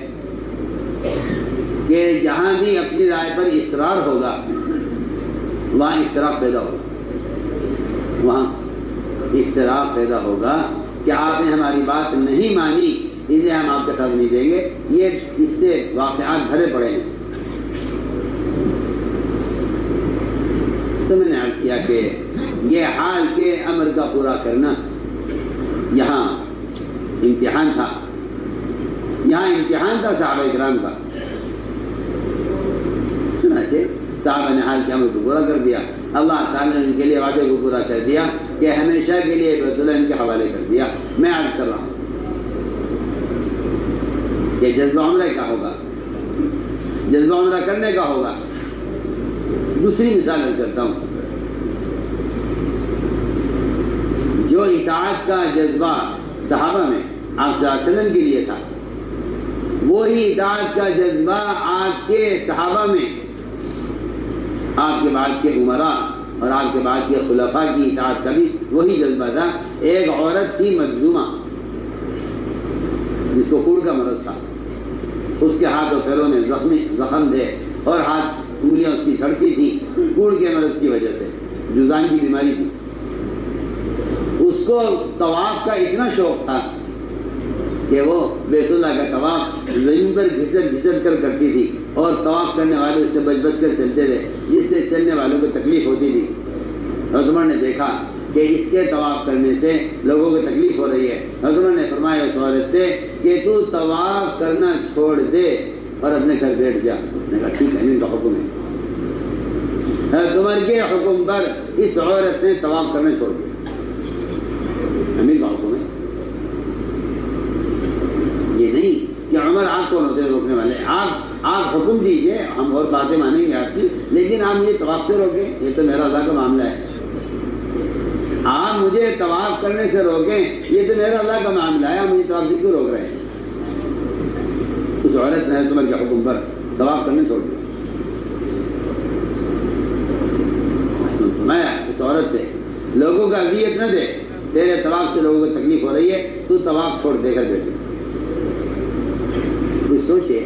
Speaker 1: کہ جہاں بھی اپنی رائے پر اصرار ہوگا وہاں اختلاف پیدا ہوگا. وہاں اختلاف پیدا ہوگا کہ آپ نے ہماری بات نہیں مانی اس لیے ہم آپ کے ساتھ نہیں دیں گے. یہ اس سے واقعات بھرے پڑے ہیں. تو میں نے عرض کیا کہ یہ حال کے امر کا پورا کرنا یہاں امتحان تھا. یہاں امتحان تھا صحابہ اکرام کا. چنانچہ صحابہ نے حال کے امر کو پورا کر دیا. اللہ تعالیٰ نے ان کے لیے وعدے کو پورا کر دیا کہ ہمیشہ کے لیے بیت اللہ ان کے حوالے کر دیا. میں عرض کر رہا ہوں کہ جذبہ عمرہ کا ہوگا، جذبہ عمرہ کرنے کا ہوگا. دوسری مثال عرض کرتا ہوں. جو اطاعت کا جذبہ صحابہ میں آپ صلی اللہ علیہ وسلم کے لیے تھا، وہی اطاعت کا جذبہ آپ کے صحابہ میں، آپ کے بعد کے عمراء اور آپ کے بعد کے خلفاء کی اطاعت کا بھی وہی جذبہ تھا. ایک عورت تھی مجزومہ جس کو کوڑ کا مرض تھا. اس کے ہاتھ اور پیروں میں زخم تھے اور ہاتھ انگلیاں اس کی سڑتی تھی کوڑ کے مرض کی وجہ سے. جزام کی بیماری تھی. اس کو طواف کا اتنا شوق تھا کہ وہ بیت اللہ کا طواف زمین پر گھسٹ کر کرتی تھی اور طواف کرنے والے اس سے بچ بچ کر چلتے تھے جس سے چلنے والوں کو تکلیف ہوتی تھی. حضرت عمر نے دیکھا کہ اس کے طواف کرنے سے لوگوں کو تکلیف ہو رہی ہے. حضرت عمر نے فرمایا اس عورت سے کہ تو طواف کرنا چھوڑ دے اور اپنے گھر بیٹھ جا. اس نے کہا ٹھیک ہے، امیر کا حکم ہے. حضرت عمر کے حکم پر اس عورت نے طواف کرنا چھوڑ دیا. امیر کا حکم ہے. یہ نہیں کہ عمر آپ کون ہوتے ہیں روکنے والے. آپ حکم دیجئے، ہم اور باتیں مانیں گے آپ کی، لیکن آپ مجھے طواف سے روکیں. یہ تو میرا اللہ کا معاملہ ہے. آپ مجھے طواف کرنے سے روکیں، یہ تو میرا اللہ کا معاملہ ہے. آپ مجھے طواف سے کیوں روک رہے ہیں؟ اس عورت نے عمر کے حکم پر طواف کرنے چھوڑ دیا. میں اس عورت سے لوگوں کا اذیت نہ دے، تیرے طواف سے لوگوں کو تکلیف ہو رہی ہے، تو طواف چھوڑ دے کر بیٹھے. کچھ سوچے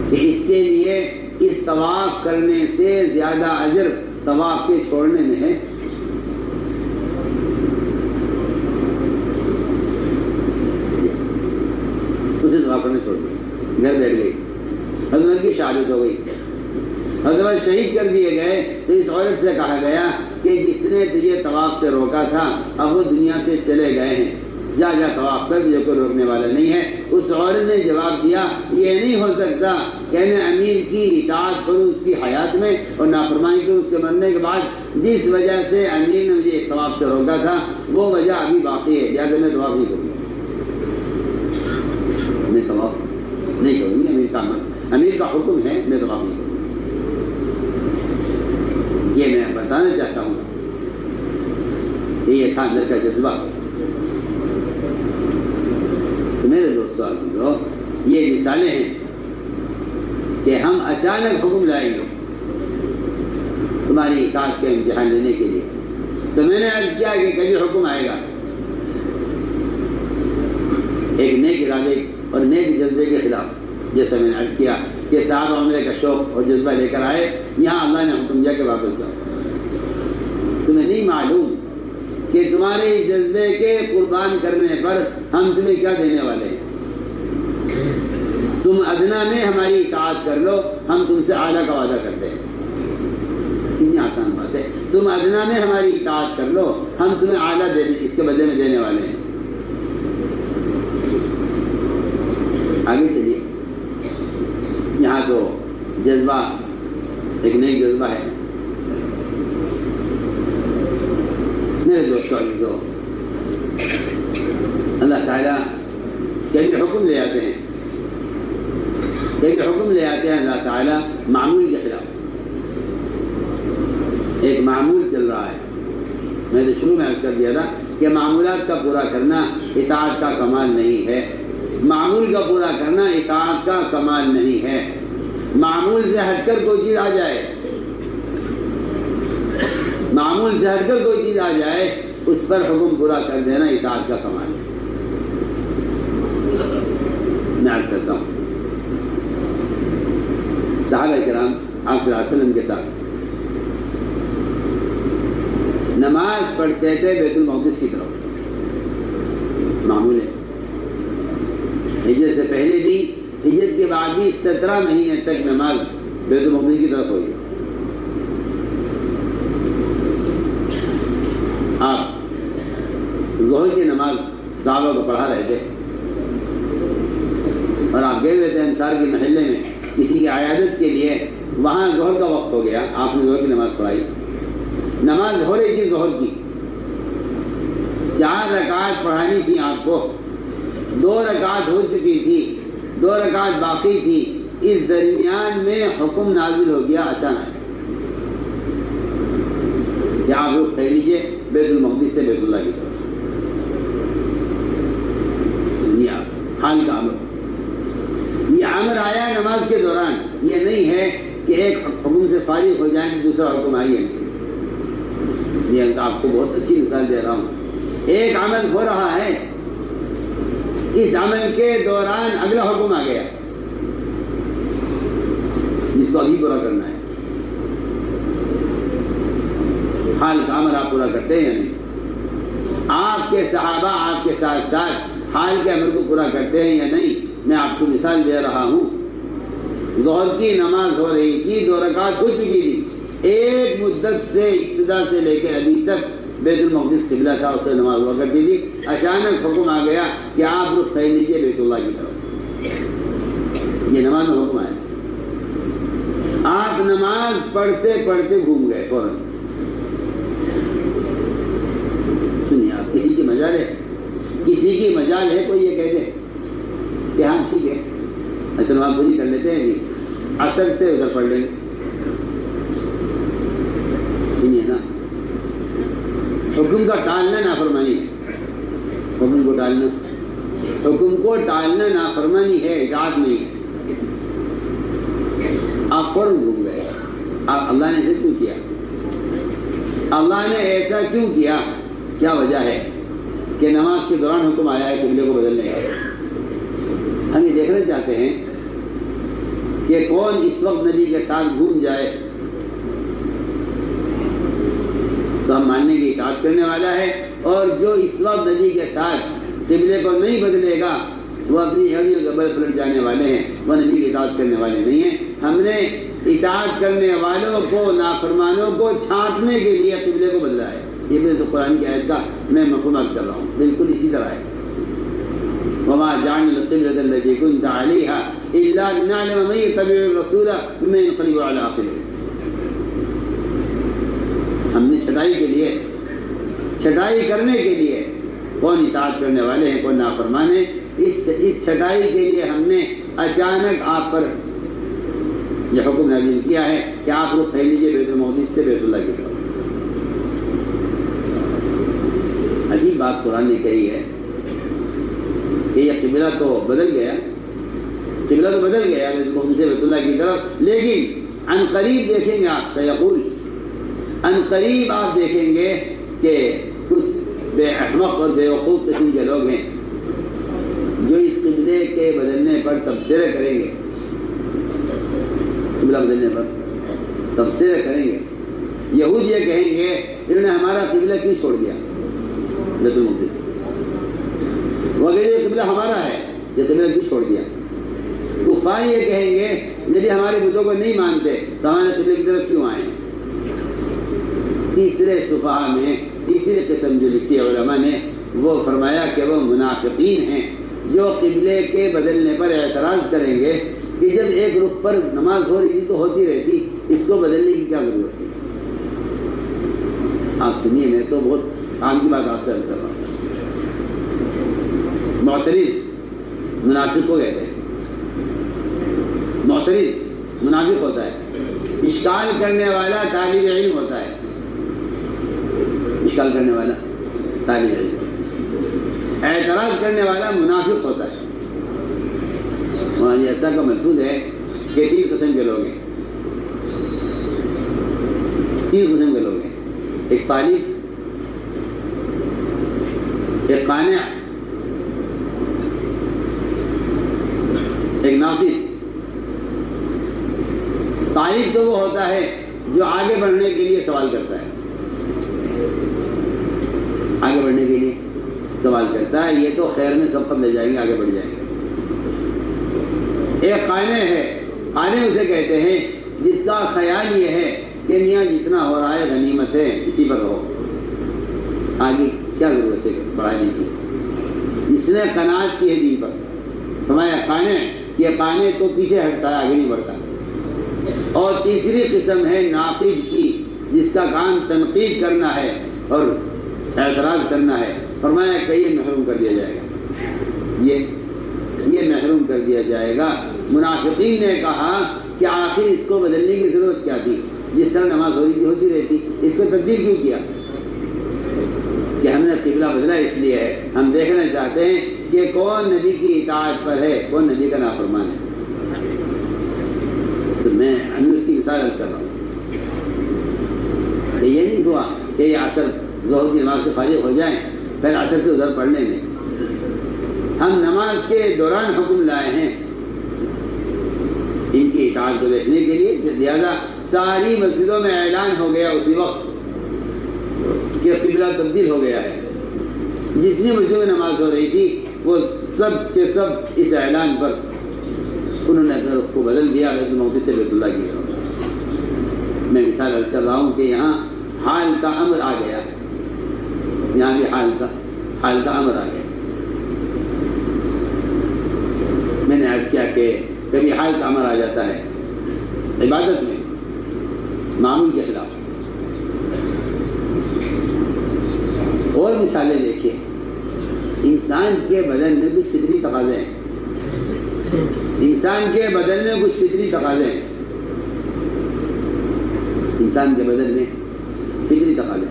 Speaker 1: کہ اس کے لیے اس طواف کرنے سے زیادہ اجر طواف کے چھوڑنے میں ہے. اسے طواف کرنے چھوڑ دیا، گھر بیٹھ گئی. حضرت کی شہادت ہو گئی، حضرت شہید کر دیے گئے. تو اس عورت سے کہا گیا کہ جس نے تجھے طواف سے روکا تھا اب وہ دنیا سے چلے گئے ہیں، جا جا طواف کر، جو کوئی روکنے والا نہیں ہے. اس عورت نے جواب دیا یہ نہیں ہو سکتا کہ میں امیر کی اطاعت کروں اس کی حیات میں اور نافرمانی کروں اس کے مرنے کے بعد. جس وجہ سے امیر نے مجھے طواف سے روکا تھا وہ وجہ ابھی باقی ہے، لہٰذا میں طواف نہیں کروں گا. میں طواف نہیں کروں گی. امیر کا حکم ہے، میں طواف نہیں کروں گا. یہ میں بتانا چاہتا ہوں کہ یہ تھا اندر کا جذبہ. تو میرے دوستوں عزیزو، یہ مثالیں ہیں کہ ہم اچانک حکم لائیں گے تمہاری اطاعت کے امتحان لینے کے لیے. تو میں نے عرض کیا کہ کبھی حکم آئے گا ایک نیک ارادے اور نیک جذبے کے خلاف، جیسا میں نے عرض کیا کہ صحابہ عمرے کا شوق اور جذبہ لے کر آئے، یہاں اللہ نے حکم دیا کہ واپس جاؤ. تمہیں نہیں معلوم کہ تمہارے اس جذبے کے قربان کرنے پر ہم تمہیں کیا دینے والے ہیں. تم ادنا میں ہماری اطاعت کر لو، ہم تم سے اعلیٰ کا وعدہ کرتے ہیں. کتنی آسان بات ہے. تم ادنا میں ہماری اطاعت کر لو، ہم تمہیں اعلیٰ اس کے بدلے میں دینے والے ہیں. آگے چلیے. یہاں تو جذبہ ایک نیک جذبہ ہے. میرے دوستوں عزیزو، اللہ تعالیٰ کئی حکم لے آتے ہیں، کئی حکم لے آتے ہیں اللہ تعالیٰ معمول کے خلاف. ایک معمول چل رہا ہے. میں نے شروع میں عرض کر دیا تھا کہ معمولات کا پورا کرنا اطاعت کا کمال نہیں ہے. معمول کا پورا کرنا اطاعت کا کمال نہیں ہے. معمول سے ہٹ کر کوئی چیز آ جائے، معمول سے ہٹ کر کوئی چیز آ جائے، اس پر حکم پورا کر دینا اطاعت کا کمال ہے. میں عرض کرتا ہوں صحابہ کرام آپ صلی اللہ علیہ وسلم کے ساتھ نماز پڑھتے تھے بیت المقدس کی طرف. معمول ہے. ہجرت سے پہلے بھی، ہجرت کے بعد بھی 17 مہینے تک نماز بیت المقدس کی طرف ہوئی. آپ ظہر کی نماز صحابہ کو پڑھا رہے تھے اور آپ گئے ہوئے تھے انصار کے محلے میں کسی کی عیادت کے لیے. وہاں ظہر کا وقت ہو گیا، آپ نے ظہر کی نماز پڑھائی. نماز ہو رہی تھی ظہر کی، 4 رکعات پڑھانی تھی آپ کو. 2 رکعات ہو چکی تھی، 2 رکعات باقی تھی. اس درمیان میں حکم نازل ہو گیا اچانک کہ آپ رخ پھیر لیجیے بیت المقدس سے بیت اللہ کی طرف. حال کا امر، یہ امر آیا نماز کے دوران. یہ نہیں ہے کہ ایک حکم سے فارغ ہو جائیں کہ دوسرا حکم آئیے. یہ آپ کو بہت اچھی مثال دے رہا ہوں. ایک عمل ہو رہا ہے، اس عمل کے دوران اگلا حکم آ گیا جس کو ابھی پورا کرنا ہے. حال کا امر آپ پورا کرتے ہیں یا نہیں؟ آپ کے صحابہ آپ کے ساتھ ساتھ حال کے امر کو پورا کرتے ہیں یا نہیں؟ میں آپ کو مثال دے رہا ہوں. ظہر کی نماز ہو رہی تھی، 2 رکعت ہو چکی تھی. ایک مدت سے ابتدا سے لے کے ابھی تک بیت المقدس قبلہ تھا، اس سے نماز ہوا کرتی تھی. اچانک حکم آ گیا کہ آپ رخ پھیر لیجیے بیت اللہ کی طرف. یہ نماز میں حکم آیا. آپ نماز پڑھتے پڑھتے گھوم گئے فوراً. سنیے، آپ کسی کی مجال ہے، کسی کی مجال ہے کوئی یہ کہہ دے کہ ہاں ٹھیک ہے نماز پوری کر لیتے ہیں، اثر سے ادھر پڑھ لیں گے. سنیے نا، حکم کا ٹالنا نافرمانی ہے. حکم کو ٹالنا، حکم کو ٹالنا نافرمانی ہے، اطاعت نہیں ہے. آپ فوراً گھوم گئے. آپ اللہ نے ایسے کیوں کیا؟ اللہ نے ایسا کیوں کیا؟ کیا وجہ ہے کہ نماز کے دوران حکم آیا ہے قبلے کو بدلنے کا؟ ہم یہ دیکھنا چاہتے ہیں کہ کون اس وقت نبی کے ساتھ گھوم جائے تو ہم ماننے کی اطاعت کرنے والا ہے، اور جو اس وقت نبی کے ساتھ قبلے کو نہیں بدلے گا وہ اپنی ہڈیوں کے بل پلٹ جانے والے ہیں، وہ نبی کی اطاعت کرنے والے نہیں ہیں. ہم نے اطاعت کرنے والوں کو، نافرمانوں کو چھانٹنے کے لیے قبلے کو بدلا ہے. یہ میں تو قرآن کی آیت کا میں مفہوم کر رہا ہوں. بالکل اسی طرح ہے. وما جعلنا القبلة التي كنت عليها إلا لنعلم من يتبع الرسول ثم ينقلب على عقبيه. ہم نے چھٹائی کے لیے، چھٹائی کرنے کے لیے کون اطاعت کرنے والے ہیں کون نافرمان ہیں، اس چھٹائی کے لیے ہم نے اچانک آپ پر یہ حکم نازل کیا ہے کہ آپ رخ پھیر لیجیے بیت المقدس سے بیت اللہ کی طرف۔ عجیب بات قرآن نے کہی ہے کہ یہ قبلہ تو بدل گیا، قبلہ تو بدل گیا بیت المقدس سے بیت اللہ کی طرف، لیکن عن قریب دیکھیں گے آپ، سیقول عن قریب آپ دیکھیں گے کہ کچھ بے احمق اور بے وقوف قسم کے لوگ ہیں جو اس قبلے کے بدلنے پر تبصرے کریں گے، قبلہ بدلنے پر تبصرے کریں گے۔ یہود یہ کہیں گے انہوں نے ہمارا قبلہ کیوں چھوڑ دیا بیت المقدس، وہ کہیں یہ قبلہ ہمارا ہے، یہ قبلہ کیوں چھوڑ دیا۔ کفار یہ کہیں گے جب ہمارے بتوں کو نہیں مانتے تو ہمارے قبلے کی طرف کیوں آئے۔ تیسرے صفحہ میں تیسری قسم جو لکھی ہے علماء نے، وہ فرمایا کہ وہ منافقین ہیں جو قبلے کے بدلنے پر اعتراض کریں گے کہ جب ایک رخ پر نماز ہو رہی تھی تو ہوتی رہتی، اس کو بدلنے کی کیا ضرورت تھی۔ آپ سنیے، میں تو بہت کام کی بات آپ سے عرض کر رہا ہوں۔ معترض منافق کو کہتے ہیں، معترض منافق ہوتا ہے، اشکال کرنے والا طالب علم ہوتا ہے، اشکال کرنے والا طالب علم، اعتراض کرنے والا منافق ہوتا ہے۔ وہاں یہ ایسا کا محفوظ ہے کہ تین قسم کے لوگ ہیں، تین قسم کے لوگ ہیں، ایک طالب، ایک قانع، ایک نافذ۔ طالب تو وہ ہوتا ہے جو آگے بڑھنے کے لیے سوال کرتا ہے، آگے بڑھنے کے لیے سوال کرتا ہے، یہ تو خیر میں سبقت لے جائیں گے، آگے بڑھ جائیں گے۔ ایک قانع ہے، قانع اسے کہتے ہیں جس کا خیال یہ ہے کہ میاں جتنا ہو رہا ہے غنیمت ہے، اسی پر رہو، آگے کیا ضرورت ہے بڑھانے کی۔ جس نے قناعت کی ہے دین پر، فرمایا قانع، یہ قانع تو پیچھے ہٹتا ہے، آگے نہیں بڑھتا۔ اور تیسری قسم ہے ناقد کی، جس کا کام تنقید کرنا ہے اور اعتراض کرنا ہے، فرمایا کہ یہ محروم کر دیا جائے گا، یہ محروم کر دیا جائے گا۔ منافقین نے کہا کہ آخر اس کو بدلنے کی ضرورت کیا تھی، جس طرح نماز ہوتی رہتی، اس کو تبدیل کیوں کیا؟ کہ ہم نے قبلہ بدلا اس لیے ہے، ہم دیکھنا چاہتے ہیں کہ کون نبی کی اطاعت پر ہے، کون نبی کا نافرمان ہے۔ تو میں اس کی مثال عرض کر رہا ہوں کہ یہ نہیں ہوا کہ یہ عصر ظہر کی نماز سے فارغ ہو جائیں پھر عصر سے ادھر پڑھ لیں گے۔ ہم نماز کے دوران حکم لائے ہیں ان کی اطاعت کو دیکھنے کے لیے، لہٰذا ساری مسجدوں میں اعلان ہو گیا اسی وقت کہ قبلہ تبدیل ہو گیا ہے۔ جتنی مسجدوں میں نماز ہو رہی تھی وہ سب کے سب اس اعلان پر انہوں نے اپنے رخ کو بدل دیا، بیت المقدس سے بیت اللہ کی طرف۔ میں مثال عرض کر رہا ہوں کہ یہاں حال کا امر آ گیا، یہاں بھی حال کا امر آ گیا۔ میں نے عرض کیا کہ کبھی حال کا امر آ جاتا ہے عبادت میں معمول کے خلاف۔ اور مثالیں دیکھیے، انسان کے بدن میں کچھ فطری تقاضے ہیں، انسان کے بدن میں کچھ فطری تقاضے ہیں، انسان کے بدن میں فطری تقاضے،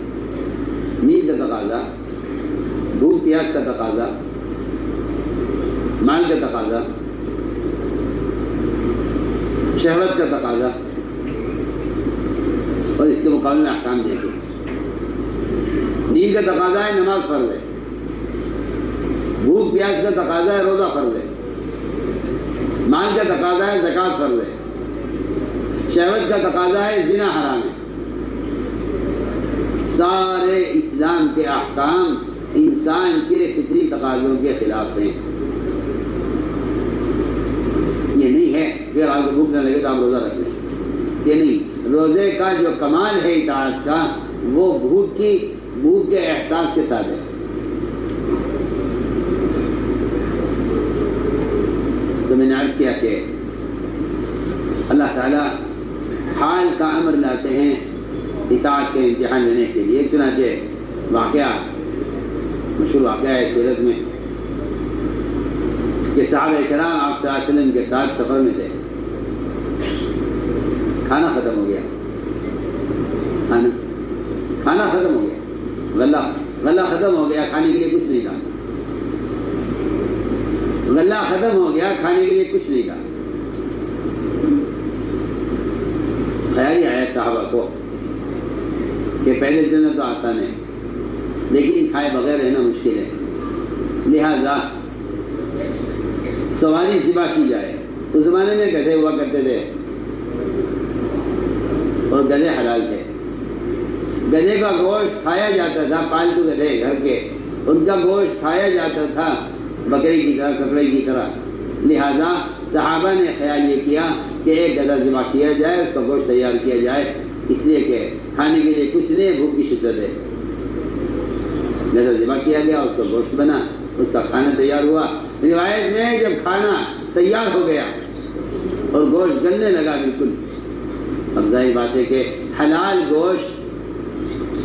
Speaker 1: نیند کا تقاضا، بھوک پیاس کا تقاضا، مال کا تقاضا، شہوت کا تقاضا، اور اس کے مقابلے میں احکام دیکھیں۔ نیند کا تقاضا ہے نماز فرض ہے، بھوک پیاس کا تقاضا ہے روزہ فرض ہے، مال کا تقاضا ہے زکوٰۃ فرض ہے، شہوت کا تقاضا ہے زنا حرام ہے۔ سارے اسلام کے احکام انسان کے فطری تقاضوں کے خلاف ہیں۔ یہ نہیں ہے کہ آپ کو بھوک نہ لگے تو آپ روزہ رکھ لیں، یہ نہیں۔ روزے کا جو کمال ہے اطاعت کا، وہ بھوک کے احساس کے ساتھ ہے۔ تو میں نے عرض کیا کہ اللہ تعالیٰ حال کا امر لاتے ہیں اطاعت کے امتحان لینے کے لیے۔ چنانچہ واقعہ، مشہور واقعہ ہے سیرت میں کہ صحابہ کرام آپ صلی اللہ علیہ وسلم کے ساتھ سفر میں تھے، کھانا ختم ہو گیا، کھانا ختم ہو گیا، غلہ ختم ہو گیا، کھانے کے لیے کچھ نہیں تھا، غلہ ختم ہو گیا، کھانے کے لیے کچھ نہیں تھا۔ خیال ہی آیا صحابہ کو کہ پہلے دن تو آسان ہے لیکن کھائے بغیر رہنا مشکل ہے، لہذا سواری ذبح کی جائے۔ اس زمانے میں گدھے ہوا کرتے تھے اور گدھے حلال تھے، گدھے کا گوشت کھایا جاتا تھا، پالتو گدھے گھر کے، ان کا گوشت کھایا جاتا تھا بکری کی طرح، ککڑے کی طرح۔ لہذا صحابہ نے خیال یہ کیا کہ ایک گدھا ذبح کیا جائے، اس کا گوشت تیار کیا جائے، اس لیے کہ کھانے کے لیے کچھ نہیں، بھوک کی شدت ہے۔ گدھا ذبح کیا گیا، اس کا گوشت بنا، اس کا کھانا تیار ہوا۔ روایت میں جب کھانا تیار ہو گیا اور گوشت گلنے لگا بالکل، اب ظاہر بات ہے کہ حلال گوشت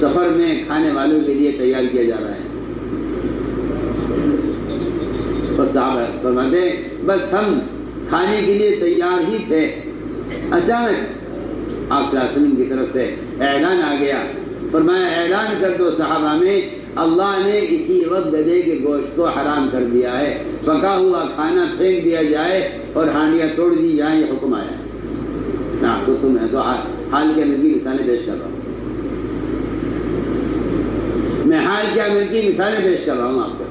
Speaker 1: سفر میں کھانے والوں کے لیے تیار کیا جا رہا ہے۔ اور صحابہ فرماتے بس ہم کھانے کے لیے تیار ہی تھے، اچانک آپ صلی اللہ علیہ وسلم کی طرف سے اعلان آ گیا، فرمایا اعلان کر دو صحابہ میں، اللہ نے اسی وقت گدھے کے گوشت کو حرام کر دیا ہے، پکا ہوا کھانا پھینک دیا جائے اور ہانڈیاں توڑ دی جائیں، یہ حکم آیا ہے۔ آپ کو تمہیں تو حال کے امر کی مثالیں پیش کر رہا ہوں، میں حال کے امر کی مثالیں پیش کر رہا ہوں آپ کو،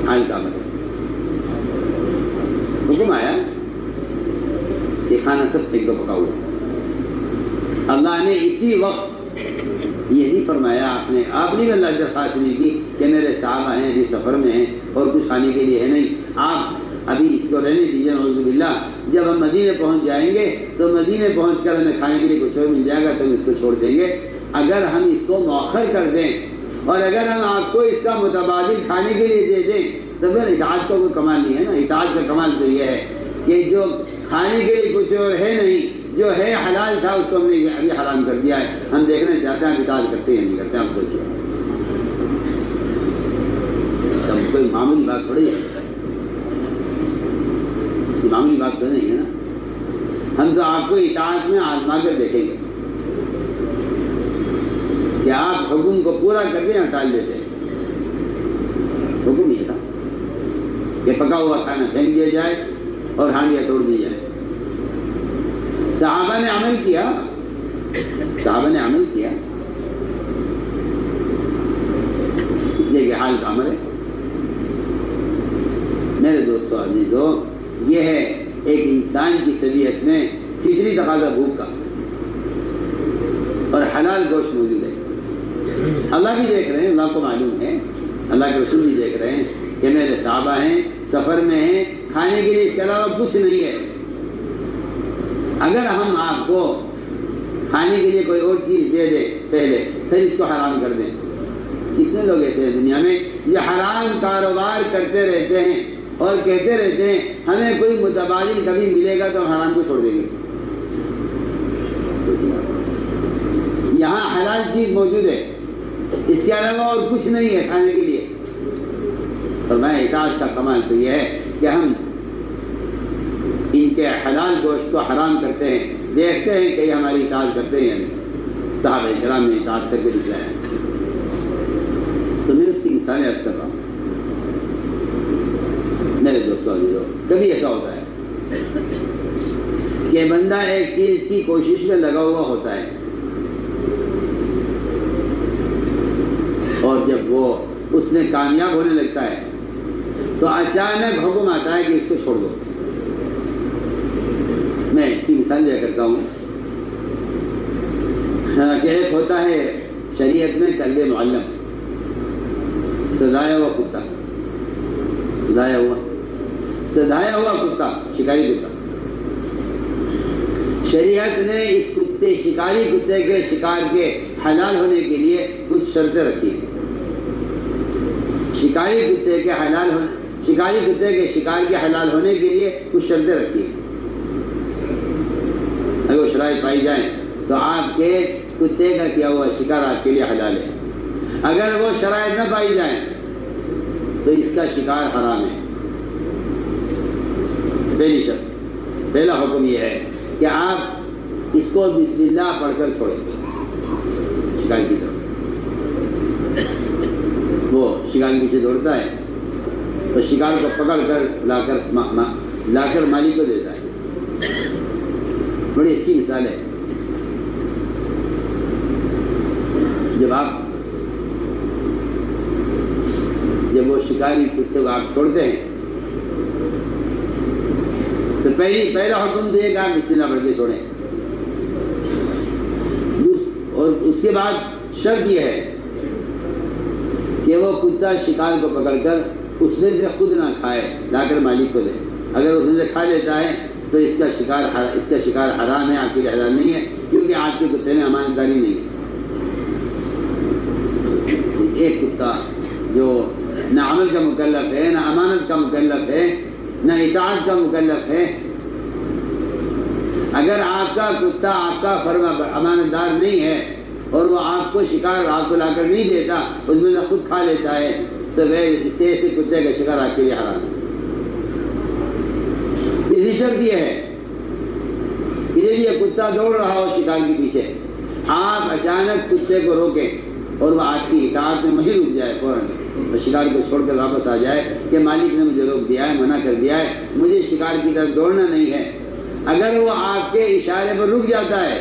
Speaker 1: حال کا امر حکم آیا کہ کھانا سب پھینک دو پکا ہوا۔ اللہ نے اسی وقت یہ نہیں فرمایا، آپ نے اللہ درخواست نہیں کی کہ میرے صحابہ ہیں ابھی سفر میں ہیں اور کچھ کھانے کے لیے ہے نہیں، آپ ابھی اس کو رہنے دیجیے، نعوذ باللہ جب ہم مدینے پہنچ جائیں گے تو مدینے پہنچ کر ہمیں کھانے کے لیے کچھ اور مل جائے گا تو ہم اس کو چھوڑ دیں گے۔ اگر ہم اس کو مؤخر کر دیں اور اگر ہم آپ کو اس کا متبادل کھانے کے لیے دے دیں تو پھر اطاعت کا کوئی کمال نہیں ہے نا۔ اطاعت کا کمال تو یہ ہے کہ جو کھانے کے لیے کچھ اور ہے نہیں، جو ہے حلال تھا اس کو ہم نے ابھی حرام کر دیا ہے، ہم دیکھنا چاہتے ہیں اطاعت کرتے ہیں نہیں کرتے، آپ سوچیے، کوئی معمولی بات تھوڑی ہے، معمولی بات تو نہیں ہے نا۔ ہم تو آپ کو اطاعت میں آزما کر دیکھیں گے کہ آپ حکم کو پورا کر کے ٹال دیتے ہیں۔ حکم یہ تھا کہ پکا ہوا کھانا پھینک دیا جائے اور ہانڈیاں توڑ دی جائے۔ صحابہ نے عمل کیا، صحابہ نے عمل کیا، اس لیے کہ حال کا عمل ہے۔ میرے دوستو عزیزو، یہ ہے ایک انسان کی طبیعت میں فطری تقاضا بھوک کا، اور حلال گوشت موجود ہے۔ اللہ بھی دیکھ رہے ہیں، اللہ کو معلوم ہے، اللہ کے رسول بھی دیکھ رہے ہیں کہ میرے صحابہ ہیں، سفر میں ہیں، کھانے کے لیے اس کے علاوہ کچھ نہیں ہے۔ اگر ہم آپ کو کھانے کے لیے کوئی اور چیز دے دیں پہلے، پھر اس کو حرام کر دیں، کتنے لوگ ایسے ہیں دنیا میں یہ حرام کاروبار کرتے رہتے ہیں اور کہتے رہتے ہیں ہمیں کوئی متبادل کبھی ملے گا تو ہم حرام کو چھوڑ دیں گے۔ یہاں حلال چیز موجود ہے، اس کے علاوہ اور کچھ نہیں ہے کھانے کے لیے۔ فرمایا اطاعت کا کمال تو یہ ہے کہ ہم ان کے حلال گوشت کو حرام کرتے ہیں، دیکھتے ہیں کہ یہ ہماری اطاعت کرتے ہیں یا نہیں۔ صحابہ کرام نے اطاعت کر کے دکھلایا، تو میں اس کی مثالیں عرض کر رہا ہوں۔ میرے دوستوں کبھی ایسا ہوتا ہے کہ بندہ ایک چیز کی کوشش میں لگا ہوا ہوتا ہے اور جب وہ اس میں کامیاب ہونے لگتا ہے تو اچانک حکم آتا ہے کہ اس کو چھوڑ دو۔ میں اس کی مثال دیا کرتا ہوں کہ ایک ہوتا ہے شریعت میں کلب معلم، سزایا ہوا کتا، سزایا ہوا کتا، شکاری کتا۔ شریعت نے اس کتے، شکاری کتے کے شکار کے حلال ہونے کے لیے کچھ شرطیں رکھی ہیں۔ شکاری کتے کے شکار کے حلال ہونے کے لیے کچھ شرطیں رکھی ہیں۔ اگر وہ شرائط پائی جائیں تو آپ کے کتے کا کیا ہوا شکار آپ کے لیے حلال ہے۔ اگر وہ شرائط نہ پائی جائیں تو اس کا شکار حرام ہے۔ پہلی شرط پہلا حکم یہ ہے کہ آپ اس کو بسم اللہ پڑھ کر چھوڑیں شکار کی طرف. وہ شکار کے پیچھے دوڑتا ہے تو شکار کو پکڑ کر لا کر مالک کو دیتا ہے. بڑی اچھی مثال ہے. جب وہ شکاری کتے کو آپ چھوڑتے ہیں تو پہلا حکم تو یہ کہ آپ بسم اللہ پڑھ کے چھوڑیں. اور اس کے بعد شرط یہ ہے کہ وہ کتا شکار کو پکڑ کر اس میں سے خود نہ کھائے، لا کر مالک کو دے. اگر اس میں سے کھا لیتا ہے تو اس کا شکار حرام ہے، آپ کے لیے حلال نہیں ہے، کیونکہ آپ کے کتے میں امانت داری نہیں ہے. ایک کتا جو نہ عمل کا مکلف ہے، نہ امانت کا مکلف ہے، نہ اطاعت کا مکلف ہے، اگر آپ کا کتا آپ کا فرما امانت دار نہیں ہے اور وہ آپ کو شکار آپ کو لا کر نہیں دیتا، اس میں سے خود کھا لیتا ہے، تو وہ ایسے کتے کا شکار آپ کے لیے حرام ہے. اسی شرط یہ ہے کہ یہ کتا دوڑ رہا ہو شکار کے پیچھے، آپ اچانک کتے کو روکیں اور وہ آپ کی اطاعت میں وہیں رک جائے فوراً، اور شکار کو چھوڑ کر واپس آ جائے کہ مالک نے مجھے روک دیا ہے، منع کر دیا ہے، مجھے شکار کی طرف دوڑنا نہیں ہے. اگر وہ آپ کے اشارے پر رک جاتا ہے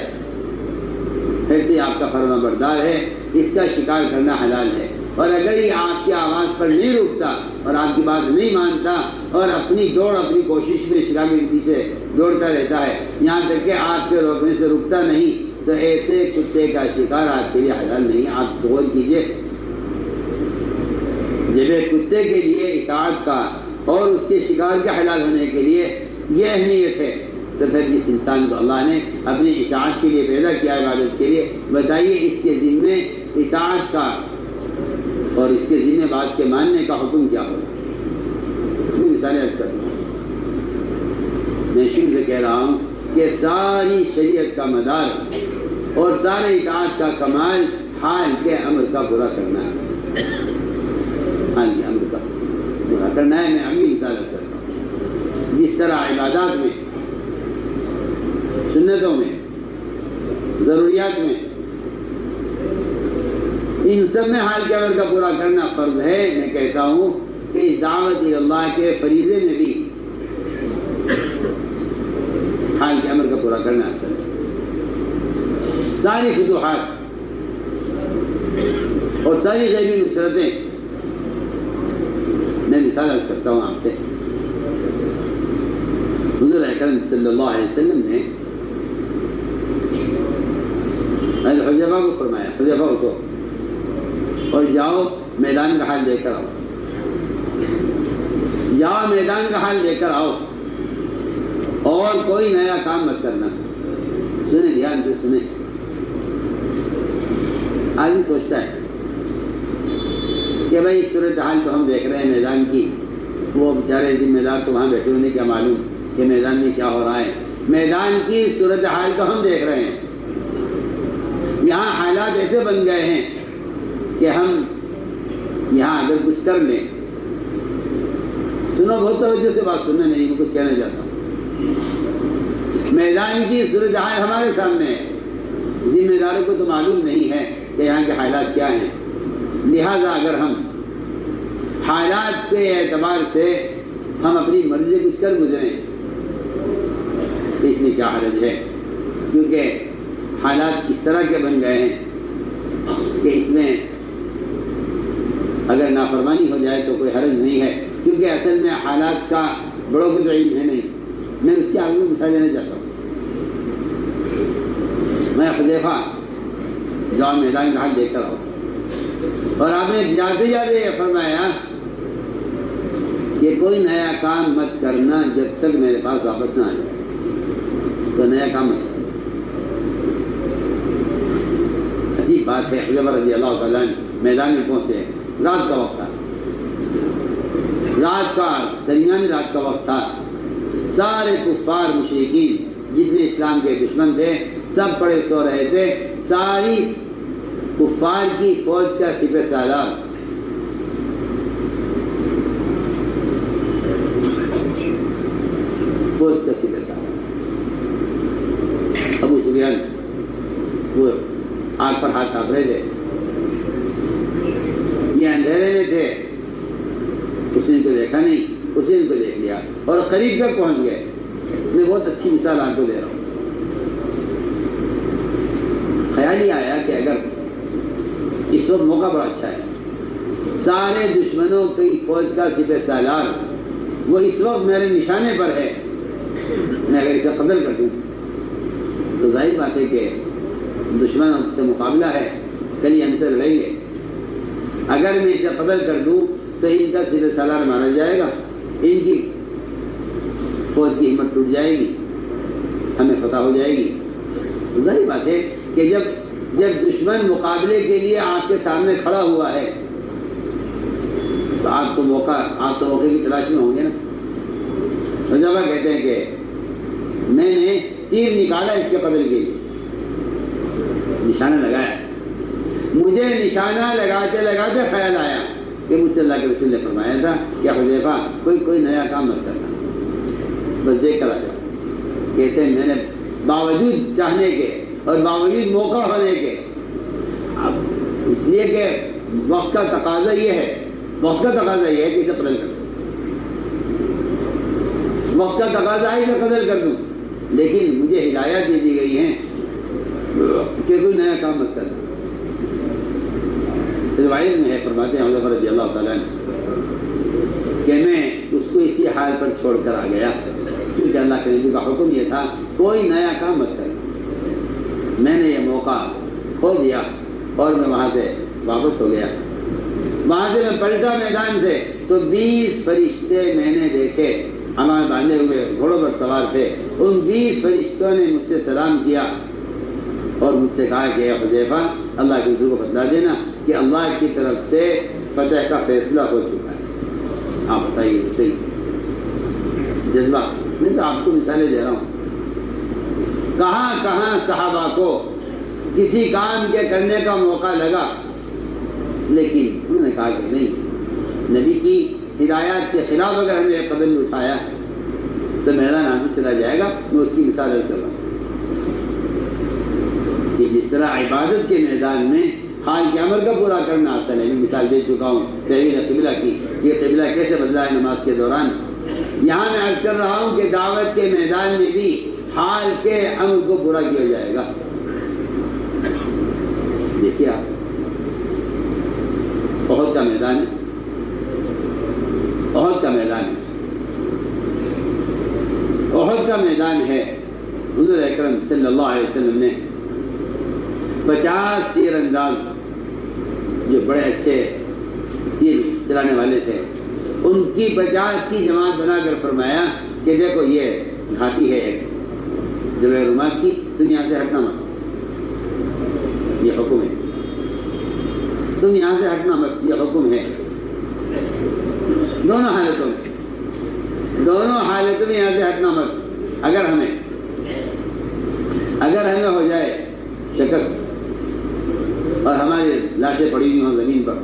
Speaker 1: پھر تو آپ کا فرما بردار ہے، اس کا شکار کرنا حلال ہے. اور اگر یہ آپ کی آواز پر نہیں رکتا اور آپ کی بات نہیں مانتا اور اپنی کوشش میں شکار کے پیچھے دوڑتا رہتا ہے یہاں تک کہ آپ کے روکنے سے رکتا نہیں، تو ایسے کتے کا شکار آپ کے لیے حلال نہیں. آپ غور کیجئے، جب ایک کتے کے لیے اطاعت کا اور اس کے شکار کے حلال ہونے کے لیے یہ اہمیت ہے، تو پھر جس انسان کو اللہ نے اپنی اطاعت کے لیے پیدا کیا، عبادت کے لیے، بتائیے اس کے ذمے اطاعت کا اور اس کے ذمے بات کے ماننے کا حکم کیا ہوگا. میں مثالیں عرض کرتا ہوں. میں شروع سے کہہ رہا ہوں کہ ساری شریعت کا مدار اور سارے اطاعت کا کمال حال کے امر کا برا کرنا ہے. حال کے امر کا برا کرنا ہے. میں اگلی مثال عرض کرتا ہوں. جس طرح عبادات میں، سنتوں میں، ضروریات میں، ان سب میں حال کے امر کا پورا کرنا فرض ہے، میں کہتا ہوں کہ اس دعوت اللہ کے فریضے میں بھی حال کے امر کا پورا کرنا اصل ہے. ساری فتوحات اور ساری غیبی نصرتیں، میں مثال عرض کرتا ہوں آپ سے. حضور اکرم صلی اللہ علیہ وسلم نے حذیفہ کو فرمایا، حذیفہ اٹھو اور جاؤ میدان کا حال لے کر آؤ. جاؤ میدان کا حال لے کر آؤ اور کوئی نیا کام مت کرنا. سنیں، دھیان سے سنیں. آدمی سوچتا ہے کہ بھائی اس صورتحال تو ہم دیکھ رہے ہیں میدان کی، وہ بیچارے ذمہ دار تو وہاں بیٹھے ہونے کیا معلوم کہ میدان میں کیا ہو رہا ہے. میدان کی صورتحال تو ہم دیکھ رہے ہیں. یہاں حالات ایسے بن گئے ہیں کہ ہم یہاں اگر کچھ کر لیں، سنو بہت توجہ سے بات سننا، میں کچھ کہنا چاہتا ہوں. میدان کی صورتحال ہمارے سامنے ہے، ذمہ داروں کو تو معلوم نہیں ہے کہ یہاں کے حالات کیا ہیں. لہذا اگر ہم حالات کے اعتبار سے ہم اپنی مرضی سے کچھ کر گزریں تو اس میں کیا حرج ہے، کیونکہ حالات اس طرح کے بن گئے ہیں کہ اس میں اگر نافرمانی ہو جائے تو کوئی حرج نہیں ہے، کیونکہ اصل میں حالات کا بڑوں کو تو علم ہے نہیں. میں اس کے آگے میں مثال دینا چاہتا ہوں. میں حذیفہ جاؤ میدان کا حال دیکھ کر آؤ، اور آپ نے جاتے جاتے یہ فرمایا کہ کوئی نیا کام مت کرنا جب تک میرے پاس واپس نہ آ جائے. تو نیا کام مت کرنا. عجیب بات ہے. حذیفہ رضی اللہ تعالیٰ عنہ میدان میں پہنچے، رات کا وقت تھا، رات کا درمیانی رات کا وقت تھا. سارے کفار مشرکین جتنے اسلام کے دشمن تھے سب پڑے سو رہے تھے. ساری کفار کی فوج کا سپہ سالار فوج کا سپہ سالار وہ آگ پر ہاتھ تھاپ رہے تھے، یہ اندھیرے میں تھے، اس نے ان کو دیکھا نہیں، اس نے ان کو دیکھ لیا اور قریب تک پہنچ گئے۔ میں بہت اچھی مثال آپ کو دے رہا ہوں۔ خیال ہی آیا کہ اگر اس وقت موقع بڑا اچھا ہے، سارے دشمنوں کی فوج کا سپہ سالار وہ اس وقت میرے نشانے پر ہے، میں اگر اسے قتل کر دوں تو ظاہر بات ہے کہ دشمن سے مقابلہ ہے، کل یہ ہم سے لڑیں گے۔ اگر میں اسے قتل کر دوں تو ان کا سپہ سالار مارا جائے گا، ان کی فوج کی ہمت ٹوٹ جائے گی، ہمیں فتح ہو جائے گی۔ ظاہر بات ہے کہ جب دشمن مقابلے کے لیے آپ کے سامنے کھڑا ہوا ہے تو آپ تو موقع کی تلاش میں ہوں گے نا۔ رجابہ کہتے ہیں کہ میں نے تیر نکالا اس کے قتل کے لیے، نشانہ لگایا، مجھے نشانہ لگاتے لگاتے خیال آیا کہ مجھ سے اللہ کے رسول نے فرمایا تھا کہ حذیفہ کوئی نیا کام مت کرنا، بس دیکھ کر آ جاؤ۔ کہتے ہیں میں نے باوجود چاہنے کے اور باوجود موقع ہونے کے، اب اس لیے کہ وقت کا تقاضا یہ ہے کہ اسے قتل کر دوں، وقت کا تقاضا ہے اسے قتل کر دوں، لیکن مجھے ہدایات دے دی گئی ہیں کہ کوئی نیا کام مت کرنا۔ روایت میں ہے، فرماتے ہیں حضرت رضی اللہ تعالیٰ کہ میں اس کو اسی حال پر چھوڑ کر آ گیا، کیونکہ اللہ کے نبی کا حکم یہ تھا کوئی نیا کام مت کرنا۔ میں نے یہ موقع کھو دیا اور میں وہاں سے واپس ہو گیا۔ وہاں سے میں پلٹا میدان سے تو 20 فرشتے میں نے دیکھے، ہمارے باندھے ہوئے گھوڑوں پر سوار تھے۔ ان 20 فرشتوں نے مجھ سے سلام کیا اور مجھ سے کہا کہ اے حذیفہ اللہ کے رسول کو بتلا دینا کہ اللہ کی طرف سے فتح کا فیصلہ ہو چکا ہے۔ آپ بتائیے صحیح جذبہ، میں تو آپ کو مثالیں دے رہا ہوں۔ کہاں صحابہ کو کسی کام کے کرنے کا موقع لگا، لیکن انہوں نے کہا کہ نہیں، نبی کی ہدایات کے خلاف اگر ہم نے ایک قدم اٹھایا تو میدان حاصل چلا جائے گا۔ میں اس کی مثال کر رہا ہوں کہ جس طرح عبادت کے میدان میں حال کے عمل کا پورا کرنا آسان ہے، میں مثال دے چکا ہوں تحویل قبلہ کی، یہ قبلہ کیسے بدلا ہے نماز کے دوران۔ یہاں میں عرض کر رہا ہوں کہ دعوت کے میدان میں بھی حال کے عمل کو پورا کیا جائے گا۔ دیکھیے آپ احد کا میدان ہے، احد کا میدان ہے، احد کا میدان ہے۔ حضور اکرم صلی اللہ علیہ وسلم نے 50 تیر انداز جو بڑے اچھے تیر چلانے والے تھے، ان کی 50 کی جماعت بنا کر فرمایا کہ دیکھو یہ گھاٹی ہے ایک جبل رومات کی، تم یہاں سے ہٹنا مت، یہ حکم ہے، تم یہاں سے ہٹنا مت، یہ حکم ہے۔ دونوں حالتوں میں یہاں سے ہٹنا مت۔ اگر ہمیں ہو جائے شکست اور ہماری لاشیں پڑی ہوئی ہوں زمین پر،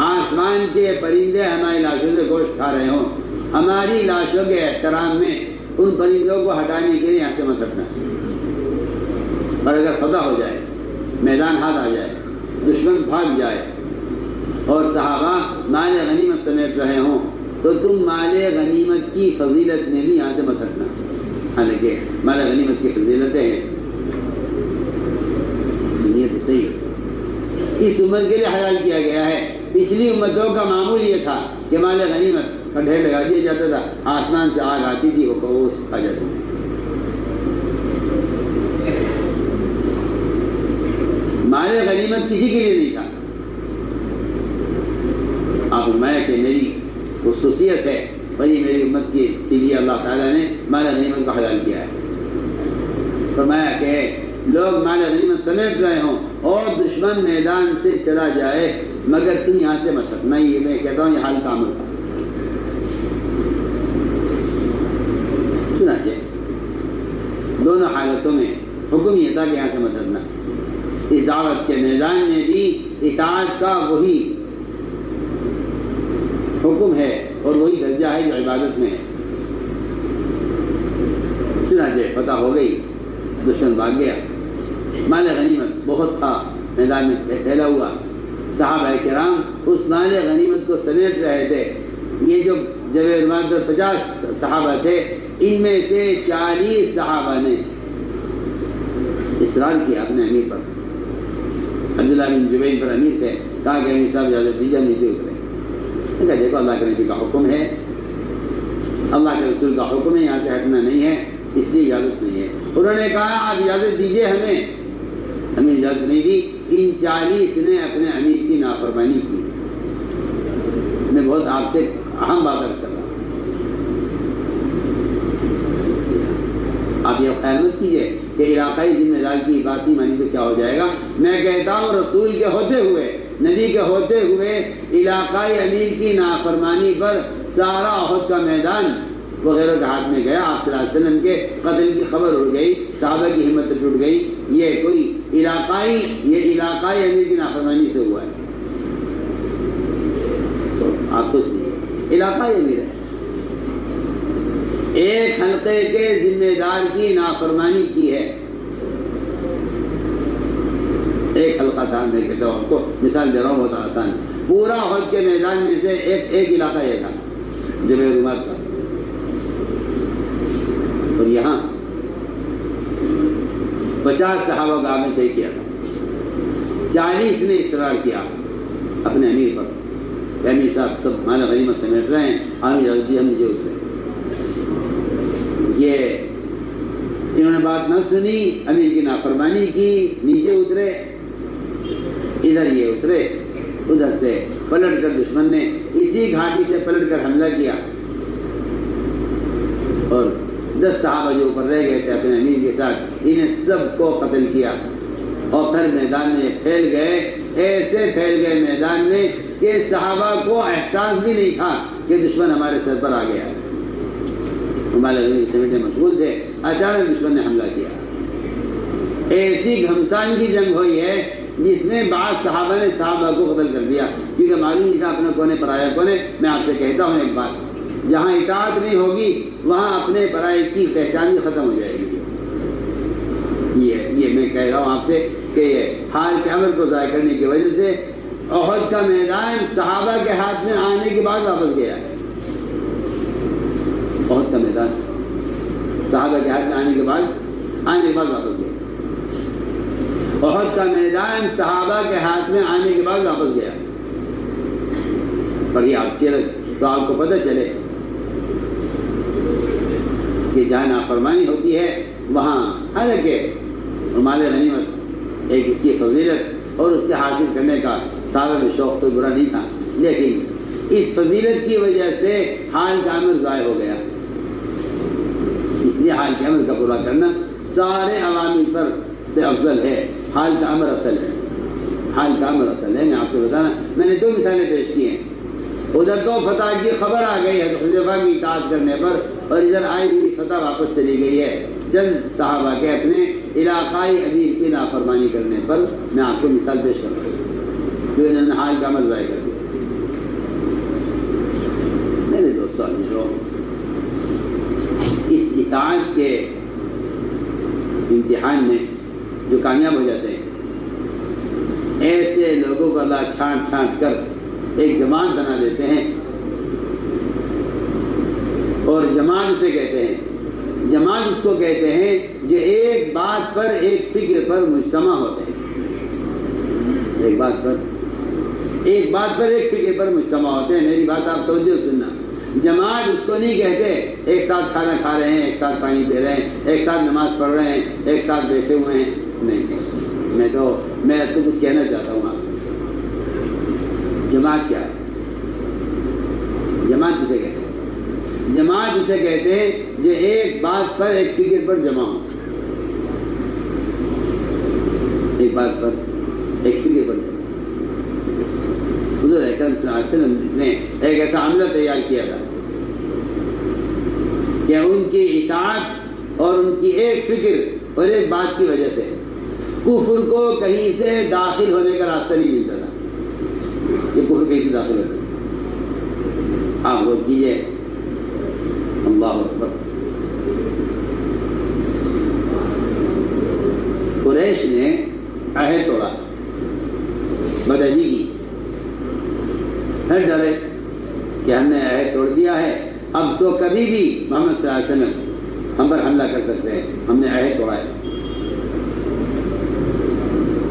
Speaker 1: آسمان کے پرندے ہماری لاشوں سے گوشت کھا رہے ہوں، ہماری لاشوں کے احترام میں ان پرندوں کو ہٹانے کے لیے یہاں سے مت ہٹنا۔ اور اگر فتح ہو جائے، میدان ہاتھ آ جائے، دشمن بھاگ جائے اور صحابہ مال غنیمت سمیٹ رہے ہوں تو تم مال غنیمت کی فضیلت میں بھی یہاں سے مت ہٹنا۔ حالانکہ مال غنیمت کی فضیلتیں ہیں، دنیا تو صحیح ہے، اس امت کے لیے حلال کیا گیا ہے۔ پچھلی امتوں کا معمول یہ تھا کہ مال غنیمت کا ڈھیر لگا دیا جاتا تھا، آسمان سے آگ آتی تھی، وہ کھا جاتی تھی۔ مال غنیمت کسی کے لیے نہیں تھا۔ آپ فرمایا کہ میری خصوصیت ہے اور یہ میری امت کے لیے اللہ تعالیٰ نے مال غنیمت کو حلال کیا ہے۔ فرمایا کہ لوگ مال غنیمت سمیٹ رہے ہوں اور دشمن میدان سے چلا جائے مگر تم یہاں سے مت ہٹنا۔ یہ میں کہتا ہوں یہ حال کا عمل تھا۔ چنانچہ دونوں حالتوں میں حکم یہ تھا کہ یہاں سے مت ہٹنا۔ اس دعوت کے میدان میں بھی اطاعت کا وہی حکم ہے اور وہی درجہ ہے جو عبادت میں ہے۔ چنانچہ فتح ہو گئی، دشمن بھاگ گیا، مال غنیمت بہت تھا میدان میں پھیلا ہوا، صحابہ کرام اس مال غنیمت کو سمیٹ رہے تھے۔ یہ جو جب 50 صحابہ تھے، ان میں سے 40 صحابہ نے اصرار کیا اپنے امیر پر۔ عبداللہ بن جبیر پر امیر تھے، کہا کہ امیر صاحب اجازت دیجیے ہم نیچے اترے۔ اچھا دیکھو اللہ کے نبی کا حکم ہے، اللہ کے رسول کا حکم ہے، یہاں سے ہٹنا نہیں ہے، اس لیے اجازت نہیں ہے۔ انہوں نے کہا آپ اجازت دیجیے ہمیں اجازت نہیں دی۔ ان 40 نے اپنے امیر کی نافرمانی کی۔ میں بہت آپ سے اہم بات عرض کر رہا ہوں، آپ یہ خیال مت کیجیے کہ علاقائی ذمہ دار کی بات نہیں مانی تو کیا ہو جائے گا۔ میں کہتا ہوں رسول کے ہوتے ہوئے، نبی کے ہوتے ہوئے علاقائی امیر کی نافرمانی پر سارا احد کا میدان وغیرہ کے ہاتھ میں گیا۔ آپ صلی اللہ علیہ وسلم کے قتل کی خبر اڑ گئی، صحابہ کی ہمت ٹوٹ گئی۔ یہ کوئی علاقائی امیر کی نافرمانی سے ہوا ہے؟ تو آپ سوچ لیجیے، علاقائی امیر ہے، ایک حلقے کے ذمہ دار کی نافرمانی کی ہے۔ ایک حلقہ تھا، میں کہتا ہوں آپ کو مثال دے رہا ہوں، بہت آسان ہے۔ پورا احد کے میدان میں سے ایک علاقہ یہ تھا جبل رومات کا، اور یہاں 50 صحابہ کا آپ نے طے کیا تھا، 40 نے اصرار کیا اپنے امیر پر کہ امیر صاحب سب مال غنیمت سمیٹ رہے ہیں، امیر جلدی ہم نیچے اترے۔ یہ انہوں نے بات نہ سنی، امیر کی نافرمانی کی، نیچے اترے، ادھر یہ اترے، ادھر سے پلٹ کر دشمن نے اسی گھاٹی سے پلٹ کر حملہ کیا اور 10 صحابہ جو اوپر رہ گئے تھے اپنے امیر کے ساتھ، انہیں سب کو قتل کیا اور پھر میدان میں پھیل گئے، ایسے پھیل گئے میدان میں کہ صحابہ کو احساس بھی نہیں تھا کہ دشمن ہمارے سر پر آ گیا۔ ہمارے سمیٹے مشغول تھے، اچانک دشمن نے حملہ کیا۔ ایسی گھمسان کی جنگ ہوئی ہے جس میں بعض صحابہ نے صحابہ کو قتل کر دیا، کیونکہ معلوم نہیں تھا اپنا کونے پرایا کونے۔ میں آپ سے کہتا ہوں ایک بات، جہاں اطاعت نہیں ہوگی وہاں اپنے پرائے کی پہچان بھی ختم ہو جائے گی۔ یہ میں کہہ رہا ہوں آپ سے کہ یہ حال کے عمل کو ضائع کرنے کی وجہ سے احد کا میدان صحابہ کے ہاتھ میں آنے کے بعد واپس گیا ہے۔ احد کا میدان صحابہ کے ہاتھ میں آنے کے بعد واپس گیا۔ احد کا میدان صحابہ کے ہاتھ میں آنے کے بعد واپس گیا۔ پڑھیے آپ سیرت تو آپ کو پتہ چلے کہ جہاں نافرمانی ہوتی ہے وہاں حالانکہ مال غنیمت ایک اس کی فضیلت اور اس کے حاصل کرنے کا سارا بھی شوق تو برا نہیں تھا، لیکن اس فضیلت کی وجہ سے حال کا عمل ضائع ہو گیا۔ اس لیے حال کے عمل کا پورا کرنا سارے عوامل پر سے افضل ہے۔ حال کا عمل اصل ہے، حال کا عمل اصل ہے۔ میں آپ سے بتانا، میں نے 2 مثالیں پیش کی ہیں۔ ادھر تو فتح کی خبر آ گئی ہے حذیفہ کی اطاعت کرنے پر، اور ادھر آئی ہوئی فتح واپس چلی گئی ہے چند صحابہ کے اپنے علاقائی امیر کی نافرمانی کرنے پر۔ میں آپ کو مثال پیش کر رہا ہوں جو انہوں نے حال کا عمل ضائع کر دیا۔ میرے دوستوں جو اس اطاعت کے امتحان میں جو کامیاب ہو جاتے ہیں، ایسے لوگوں کو اللہ چھانٹ چھانٹ کر ایک جماعت بنا دیتے ہیں، اور جماعت اسے کہتے ہیں، جماعت اس کو کہتے ہیں جو ایک بات پر ایک فکر پر مجتمع ہوتے ہیں۔ ایک بات پر ایک فکر پر مجتمع ہوتے ہیں۔ میری بات آپ توجہ سننا، جماعت اس کو نہیں کہتے ایک ساتھ کھانا کھا رہے ہیں، ایک ساتھ پانی پی رہے ہیں، ایک ساتھ نماز پڑھ رہے ہیں، ایک ساتھ بیٹھے ہوئے ہیں، نہیں۔ میں تو کچھ کہنا چاہتا ہوں آپ سے، جماعت کیا ہے؟ جماعت کسے کہتے ہیں؟ جماعت اسے کہتے ہیں جو ایک بات پر ایک فکر پر جمع ہو، ایک بات پر ایک فکر پر جمع۔ حضور اکرم صلی اللہ علیہ وسلم نے ایک ایسا عملہ تیار کیا تھا کہ ان کی اطاعت اور ان کی ایک فکر اور ایک بات کی وجہ سے کفر کو کہیں سے داخل ہونے کا راستہ نہیں ملتا تھا۔ یہ کفر کہیں سے داخل ہو سکتا۔ آپ غور کیجیے، اللہ اکبر۔ قریش نے عہد توڑا، بدعہدی کی، پھر ڈرے کہ ہم نے عہد توڑ دیا ہے، اب تو کبھی بھی محمد صلی اللہ علیہ وسلم ہم پر حملہ کر سکتے ہیں، ہم نے عہد توڑا ہے۔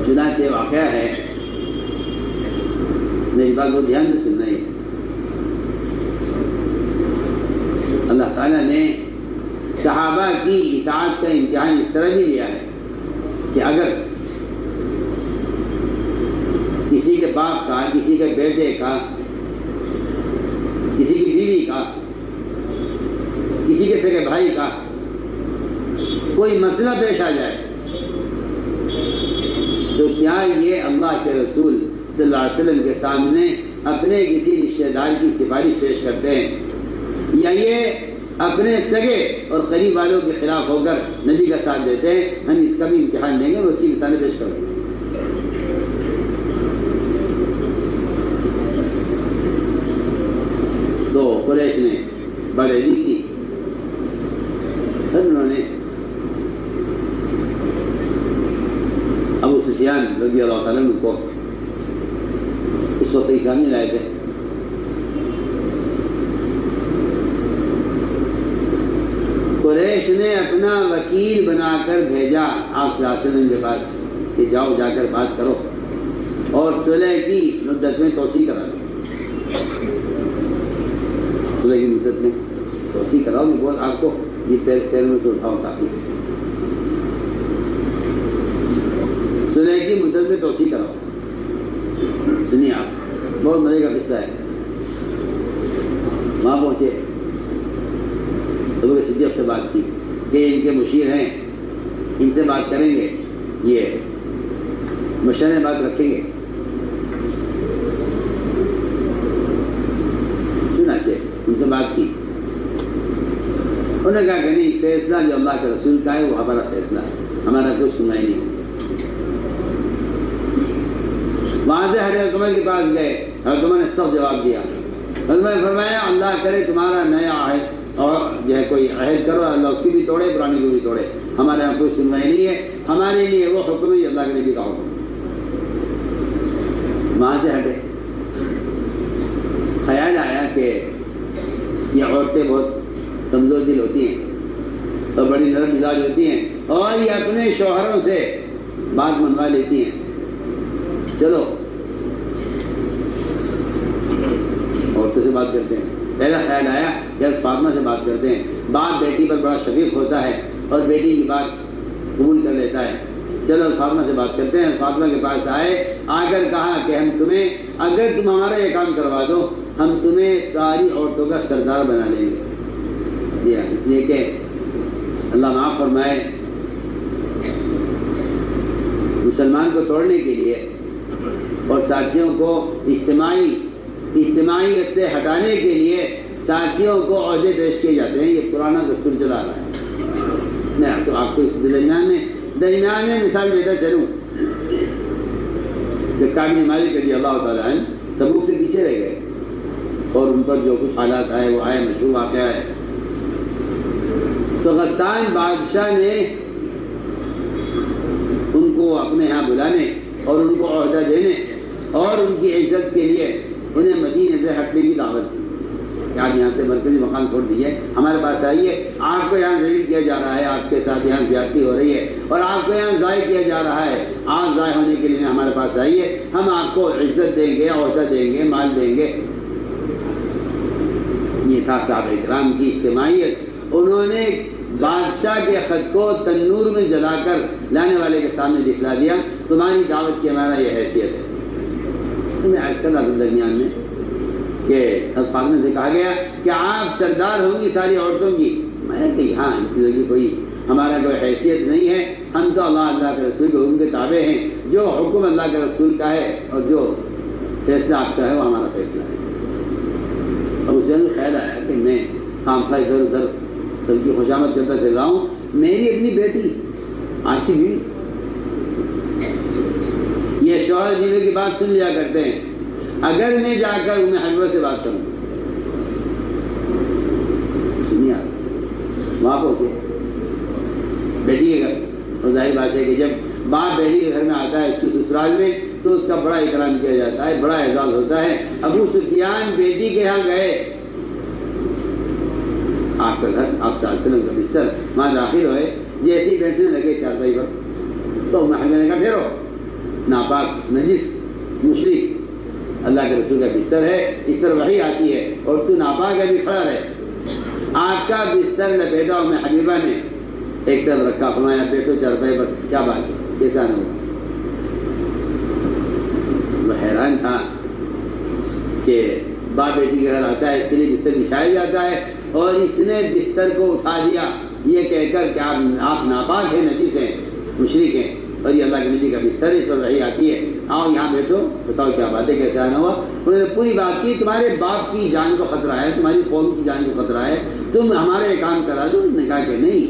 Speaker 1: چنانچہ واقعہ ہے، میری بات کو دھیان سے سننا ہے، اللہ تعالیٰ نے صحابہ کی اطاعت کا امتحان اس طرح بھی لیا ہے کہ اگر کسی کے باپ کا، کسی کے بیٹے کا، کسی کی بیوی کا، کسی کے سگے بھائی کا کوئی مسئلہ پیش آ جائے تو کیا یہ اللہ کے رسول صلی اللہ علیہ وسلم کے سامنے اپنے کسی رشتہ دار کی سفارش پیش کرتے ہیں، یا یہ اپنے سگے اور قریب والوں کے خلاف ہو کر نبی کا ساتھ دیتے ہیں؟ ہم اس کا بھی امتحان لیں گے اور اس کی مثالیں پیش کریں گے۔ تو قریش نے بدعہدی کی، پھر انہوں نے ابو سفیان رضی اللہ تعالیٰ عنہ کو اس وقت اسلام نہیں لائے تھے، قریش نے اپنا وکیل بنا کر بھیجا آپ صلی اللہ علیہ وسلم کے پاس کہ جاؤ، جا کر بات کرو اور صلح کی مدت میں توسیع کرا دو، صلح کی مدت میں توسیع کراؤ، یہ بول آپ کو یہ پیر میں سے اٹھاؤ کافی، صلح کی مدت میں توسیع کراؤ۔ سنیے آپ، بہت مزے کا قصہ ہے۔ وہاں پہنچے، ابو بکر صدیق سے بات کی کہ ان کے مشیر ہیں، ان سے بات کریں گے، یہ مشورے بات رکھیں گے۔ چنانچہ ان سے بات کی، انہوں نے کہا کہ نہیں، فیصلہ جو اللہ کے رسول کا ہے وہ ہمارا فیصلہ ہے، ہمارا کوئی سنائی نہیں۔ وہاں سے حضرت عمر کے پاس گئے، حضرت عمر نے سخت جواب دیا، حضرت عمر نے فرمایا اللہ کرے تمہارا نیا عہد اور جو ہے کوئی عہد کرو، اللہ اس کی بھی توڑے، پرانے کو بھی توڑے، ہمارے یہاں کوئی سنوائی نہیں ہے، ہمارے لیے وہ حکم ہے اللہ کے نبی کا حکم۔ وہاں سے ہٹے، خیال آیا کہ یہ عورتیں بہت کمزور دل ہوتی ہیں اور بڑی نرم مزاج ہوتی ہیں اور یہ اپنے شوہروں سے بات منوا لیتی ہیں، چلو عورتوں سے بات کرتے ہیں۔ پہلا خیال آیا کہ فاطمہ سے بات کرتے ہیں، باپ بیٹی پر بڑا شفیق ہوتا ہے اور بیٹی کی بات قبول کر لیتا ہے، چلو فاطمہ سے بات کرتے ہیں۔ فاطمہ کے پاس آئے، آ کر کہا کہ ہم تمہیں، اگر تم ہمارا یہ کام کروا دو، ہم تمہیں ساری عورتوں کا سردار بنا لیں گے۔ جی ہاں، اس لیے کہ اللہ معاف فرمائے، مسلمان کو توڑنے کے لیے اور ساتھیوں کو اجتماعیت سے ہٹانے کے لیے ساتھیوں کو عہدے پیش کیے جاتے ہیں، یہ پرانا دستور چلا رہا ہے۔ میں تو آپ کو اس درمیان میں مثال دیتا چلوں کہ کعب بن مالک رضی اللہ تعالیٰ عنہ تبوک سے پیچھے رہ گئے اور ان پر جو کچھ حالات آئے وہ آئے، مشہور واقعہ ہے۔ تو غسان بادشاہ نے ان کو اپنے یہاں بلانے اور ان کو عہدہ دینے اور ان کی عزت کے لیے انہیں مدینے سے ہٹنے کی دعوت دی کہ آپ یہاں سے مرکزی مقام چھوڑ دیجیے، ہمارے پاس آئیے، آپ کو یہاں ذلیل کیا جا رہا ہے، آپ کے ساتھ یہاں زیادتی ہو رہی ہے اور آپ کو یہاں ضائع کیا جا رہا ہے، آپ ضائع ہونے کے لیے ہمارے پاس آئیے، ہم آپ کو عزت دیں گے، عہدہ دیں گے، مال دیں گے۔ یہ تھا صحابہ کرام کی اجتماعیت۔ انہوں نے بادشاہ کے خط کو تنور میں جلا کر لانے والے کے سامنے دکھلا دیا، تمہاری دعوت کی ہمارا یہ حیثیت ہے۔ تمہیں آج کل درمیان میں کہ فاطمہ سے کہا گیا کہ آپ سردار ہوں گی ساری عورتوں کی، میں کہ ہاں ان چیزوں کی کوئی ہمارا کوئی حیثیت نہیں ہے، ہم تو اللہ کے رسول کے حکم کے تابع ہیں، جو حکم اللہ کے رسول کا ہے اور جو فیصلہ آپ کا ہے وہ ہمارا فیصلہ ہے۔ اب اسے خیال آیا کہ میں خامخواہ ادھر ادھر سب کی خوشامد کرتا پھر رہا ہوں، میری اپنی بیٹی آپ کی بیوی، یہ شوہر جینے کی بات سن لیا کرتے ہیں، اگر میں جا کر انہیں حلوہ سے بات کروں، سنیے آپ وہاں پہنچے بیٹی کے گھر، اور ظاہر بات ہے کہ جب باپ بیٹی کے گھر میں آتا ہے اس کے سسرال میں تو اس کا بڑا اکرام کیا جاتا ہے، بڑا اعزاز ہوتا ہے۔ ابو سفیان بیٹی کے یہاں گئے، آپ کا گھر، آپ صلی اللہ علیہ وسلم کا بستر، وہاں داخل ہوئے، جیسے ہی بیٹھنے لگے چارپائی پر تو محمد نے کہا ٹھہرو، ناپاک، نجس، مشرک، اللہ کے رسول کا بستر ہے، اس پر وحی آتی ہے اور تو ناپاک ہے، بھی کھڑا رہے۔ آپ کا بستر لپیٹا میں حبیبہ نے ایک طرف رکھا، فرمایا بیٹھو چارپائی پر، کیا بات ہے، کیسا نہ ہوا؟ وہ حیران تھا کہ باپ بیٹی کے گھر آتا ہے، اس کے لیے بستر بچھایا جاتا ہے اور اس نے بستر کو اٹھا دیا یہ کہہ کر کہ آپ ناپاک ہیں، نجس ہیں، مشرک ہیں، اور یہ اللہ کے نبی کا بستر ہے، اس پر وحی آتی ہے، آؤ یہاں بیٹھو، بتاؤ کیا بات ہے، کیسے آنا ہوا؟ انہوں نے پوری بات کی، تمہارے باپ کی جان کو خطرہ ہے، تمہاری قوم کی جان کو خطرہ ہے، تم ہمارا یہ کام کرا دو۔ نے کہا کہ نہیں،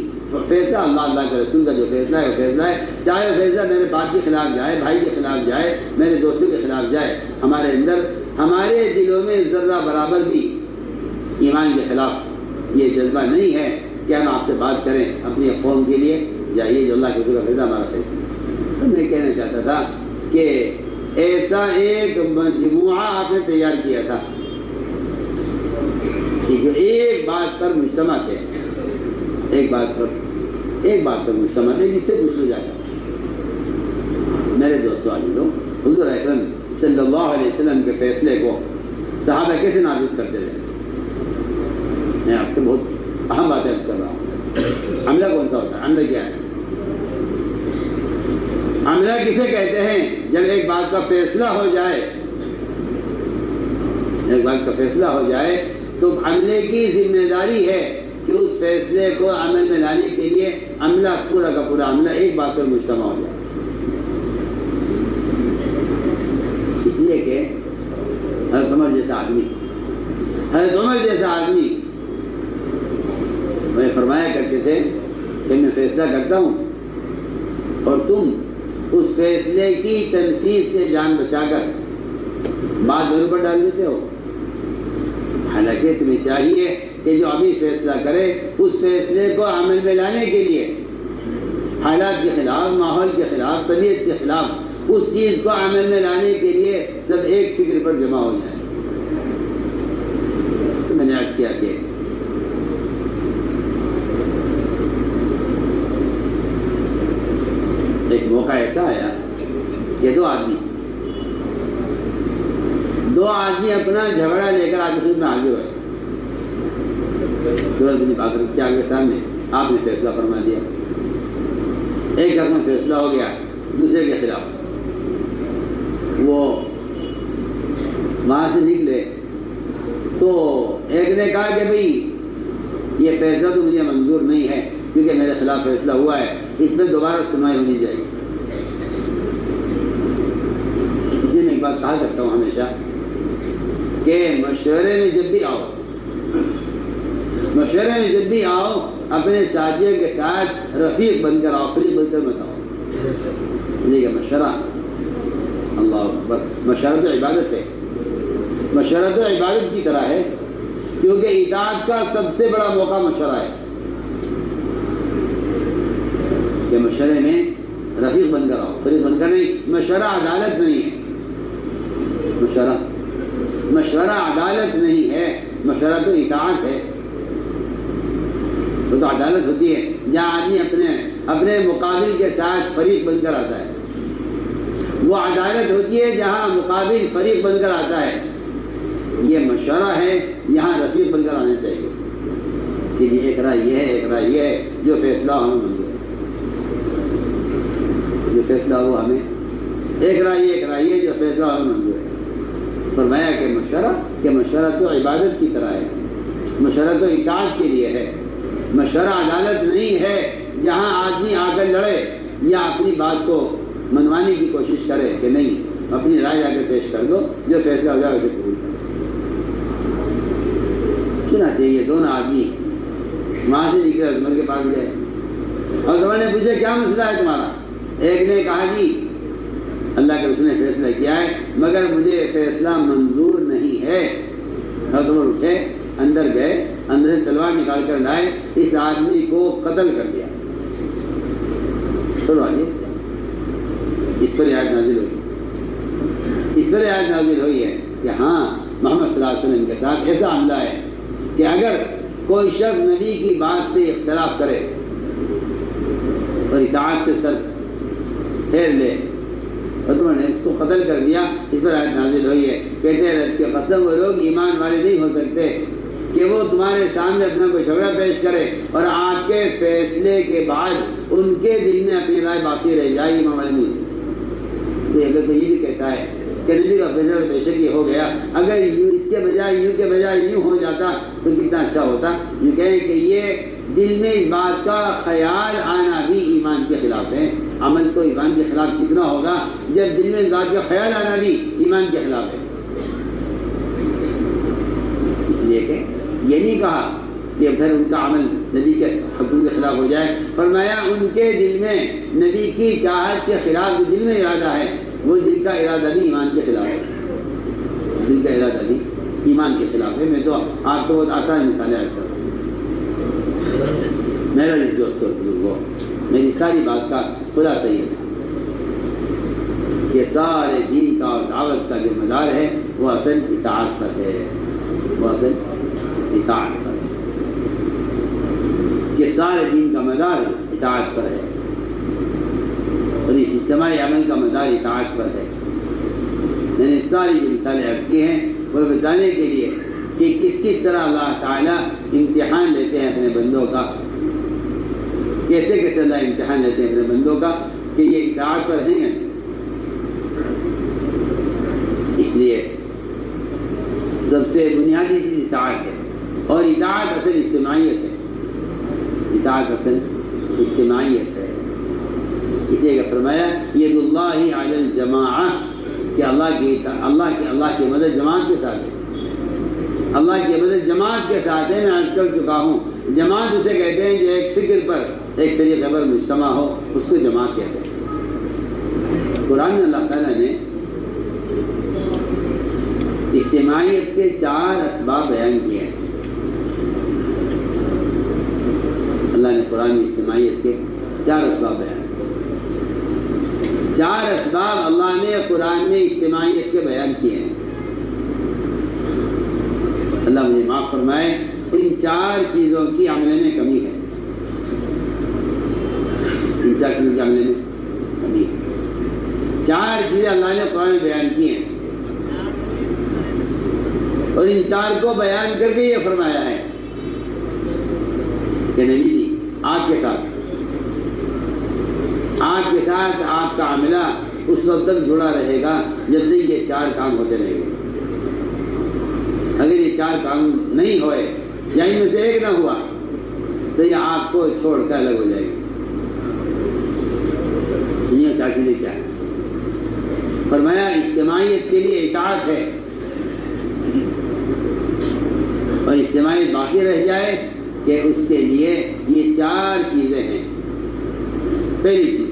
Speaker 1: فیصلہ اللہ کے رسول کا جو فیصلہ ہے وہ فیصلہ ہے، چاہے وہ فیصلہ میرے باپ کے خلاف جائے، بھائی کے خلاف جائے، میرے دوستوں کے خلاف جائے، ہمارے اندر، ہمارے دلوں میں ذرہ برابر بھی ایمان کے خلاف یہ جذبہ نہیں ہے کہ ہم آپ سے بات کریں اپنی قوم کے لیے، جائیے جو اللہ کے رسول کا فیصلہ ہمارا فیصلہ۔ تو میں کہنا چاہتا تھا کہ ایسا ایک مجموعہ آپ نے تیار کیا تھا کہ جو ایک بات پر مجتمع تھے، ایک بات پر مجتمع تھے، جس سے پوچھ لو جاتا۔ میرے دوستو عزیزو، حضور اکرم صلی اللہ علیہ وسلم کے فیصلے کو صحابہ کیسے نافذ کرتے تھے؟ میں آپ سے بہت اہم بات عرض کر رہا ہوں۔ حملہ کون سا ہوتا ہے؟ حملہ کیا ہے؟ حملہ کسے کہتے ہیں؟ جب ایک بات کا فیصلہ ہو جائے، ایک بات کا فیصلہ ہو جائے تو عملے کی ذمہ داری ہے کہ اس فیصلے کو عمل میں لانے کے لیے عملہ، پورا کا پورا عملہ ایک بات پر مجتمع ہو جائے۔ اس لیے کہ حضرت عمر جیسا آدمی میں فرمایا کرتے تھے کہ میں فیصلہ کرتا ہوں اور تم اس فیصلے کی تنفیذ سے جان بچا کر بات دور پر ڈال دیتے ہو۔ حالانکہ تمہیں چاہیے کہ جو ابھی فیصلہ کرے اس فیصلے کو عمل میں لانے کے لیے حالات کے خلاف، ماحول کے خلاف، طبیعت کے خلاف اس چیز کو عمل میں لانے کے لیے سب ایک فکر پر جمع ہو جائے۔ تو میں نے عرض کیا کہ ایک موقع ایسا آیا کہ دو آدمی اپنا جھگڑا لے کر آپ کے میں حاضر ہوئے۔ سورج بن باقر کے آگے سامنے آپ نے فیصلہ فرما دیا، ایک اپنا فیصلہ ہو گیا دوسرے کے خلاف۔ وہ وہاں سے نکلے تو ایک نے کہا کہ بھئی یہ فیصلہ تو مجھے منظور نہیں ہے کیونکہ میرے خلاف فیصلہ ہوا ہے، اس میں دوبارہ سنوائی ہونی چاہیے۔ اس لیے میں ایک بات کہا کرتا ہوں ہمیشہ کہ مشورے میں جب بھی آؤ اپنے ساتھیوں کے ساتھ رفیق بن کر آؤ، فریق بن کر مت آؤ۔ یہ مشورہ، اللہ اکبر، مشورہ تو عبادت ہے، مشورہ تو عبادت کی طرح ہے، کیونکہ اطاعت کا سب سے بڑا موقع مشورہ ہے۔ کہ مشورے میں رفیق بن کر آؤ، فریق بن کر نہیں۔ مشورہ عدالت نہیں ہے، مشورہ عدالت نہیں ہے، مشورہ تو اطاعت ہے۔ وہ تو عدالت ہوتی ہے جہاں آدمی اپنے مقابل کے ساتھ فریق بن کر آتا ہے، وہ عدالت ہوتی ہے جہاں مقابل فریق بن کر آتا ہے۔ یہ مشورہ ہے، یہاں رفیق بن کر آنا چاہیے کہ ایک رائے یہ ہے، ایک رائے یہ ہے، جو فیصلہ ہمیں منظور ہے، جو فیصلہ ہو ہمیں، ایک رائے یہ، جو فیصلہ ہمیں منظور ہے۔ فرمایا کہ مشورہ تو عبادت کی طرح ہے، مشورہ تو اطاعت کے لیے ہے، مشورہ عدالت نہیں ہے جہاں آدمی آ کر لڑے یا اپنی بات کو منوانے کی کوشش کرے کہ نہیں اپنی رائے جا کے پیش کر دو، جو فیصلہ ہو جائے اسے قبول کرو۔ چنانچہ یہ دونوں آدمی وہاں سے نکلے، عمر کے پاس گئے اور عمر نے پوچھا کیا مسئلہ ہے تمہارا؟ ایک نے کہا جی اللہ کے رسول نے فیصلہ کیا ہے مگر مجھے فیصلہ منظور نہیں ہے۔ حضرت عمر اٹھے، اندر گئے، اندر سے تلوار نکال کر لائے، اس آدمی کو قتل کر دیا۔ اس پر آیت نازل ہوئی، اس پر آیت نازل ہوئی ہے کہ ہاں محمد صلی اللہ علیہ وسلم کے ساتھ ایسا عملہ ہے کہ اگر کوئی شخص نبی کی بات سے اختلاف کرے اور اطاعت سے سر پھیر لے اور تم نے اس کو قتل کر دیا، اس پر آیت نازل ہوئی ہے، کہتے ہیں رب کی قسم وہ لوگ ایمان والے نہیں ہو سکتے کہ وہ تمہارے سامنے اپنا کوئی جھگڑا پیش کرے اور آپ کے فیصلے کے بعد ان کے دل میں اپنی رائے باقی رہ جائے، ایمان والے نہیں ہو سکتے۔ اگر کوئی یہ بھی کہتا ہے کہ نبی کا فیصلہ بے شک یہ ہو گیا، اگر اس کے بجائے یوں کے بجائے یوں ہو جاتا تو کتنا اچھا ہوتا، یہ کہیں کہ یہ دل میں اس بات کا خیال آنا بھی ایمان کے خلاف ہے۔ عمل تو ایمان کے خلاف کتنا ہوگا جب دل میں اس بات کا خیال آنا بھی ایمان کے خلاف ہے۔ اس لیے کہ یہ نہیں کہا کہ پھر ان کا عمل نبی کے حکم کے خلاف ہو جائے، فرمایا ان کے دل میں نبی کی چاہت کے خلاف جو دل میں ارادہ ہے وہ دل کا ارادہ بھی ایمان کے خلاف ہے، دل کا ارادہ بھی ایمان کے خلاف ہے۔ میں تو آپ کو بہت آسان مثالیں عرض کرتا ہوں۔ میرا اس دوستوں بزرگوں، میری ساری بات کا خلاصہ یہ ہے کہ سارے دین کا اور دعوت کا جو مدار ہے وہ اصل اطاعت پر ہے، وہ اصل اطاعت پر ہے، کہ سارے دین کا مدار اطاعت پر ہے اور اس اجتماعی عمل کا مدار اطاعت پر ہے۔ میں نے ساری جو مثالیں عرض کی ہیں وہ بتانے کے لیے کہ کس طرح اللہ تعالیٰ امتحان لیتے ہیں اپنے بندوں کا، کیسے کیسے اللہ امتحان لیتے ہیں اپنے بندوں کا کہ یہ اطاعت پر ہیں یا نہیں۔ اس لیے سب سے بنیادی چیز اطاعت ہے، اور اطاعت اصل اجتماعیت ہے، اطاعت اصل اجتماعیت ہے۔ اس لیے کہ فرمایا ید اللہ علی الجماعہ کہ اللہ کی مدد جماعت کے ساتھ ہے، اللہ کی مدد جماعت کے ساتھ ہے۔ میں عرض کر چکا ہوں جماعت اسے کہتے ہیں جو ایک فکر پر ایک طریقے پر مجتمع ہو، اس کو جماعت کہتے ہیں۔ قرآن میں اللہ تعالیٰ نے اجتماعیت کے 4 اسباب بیان کیے ہیں۔ اللہ نے قرآن میں اجتماعیت کے 4 اسباب بیان کیے، 4 اسباب اللہ نے قرآن میں اجتماعیت کے بیان کیے ہیں۔ اللہ مجھے معاف فرمائے، ان 4 چیزوں کی عمل میں کمی ہے، ان 4 چیزوں کے عمل میں کمی ہے۔ 4 چیزیں اللہ نے قرآن میں بیان کی ہیں اور ان 4 کو بیان کر کے یہ فرمایا ہے کہ نبی جی آپ کے ساتھ آپ کا عملہ اس وقت تک جڑا رہے گا جب تک یہ 4 کام ہوتے رہیں گے۔ اگر یہ 4 کام نہیں ہوئے یا ان میں سے ایک نہ ہوا تو یہ آپ کو چھوڑ کر الگ ہو جائے گی۔ یہ 4 چیزیں کیا ہے؟ فرمایا اجتماعیت کے لیے اطاعت ہے، اور اجتماعیت باقی رہ جائے کہ اس کے لیے یہ 4 چیزیں ہیں۔ پہلی چیز،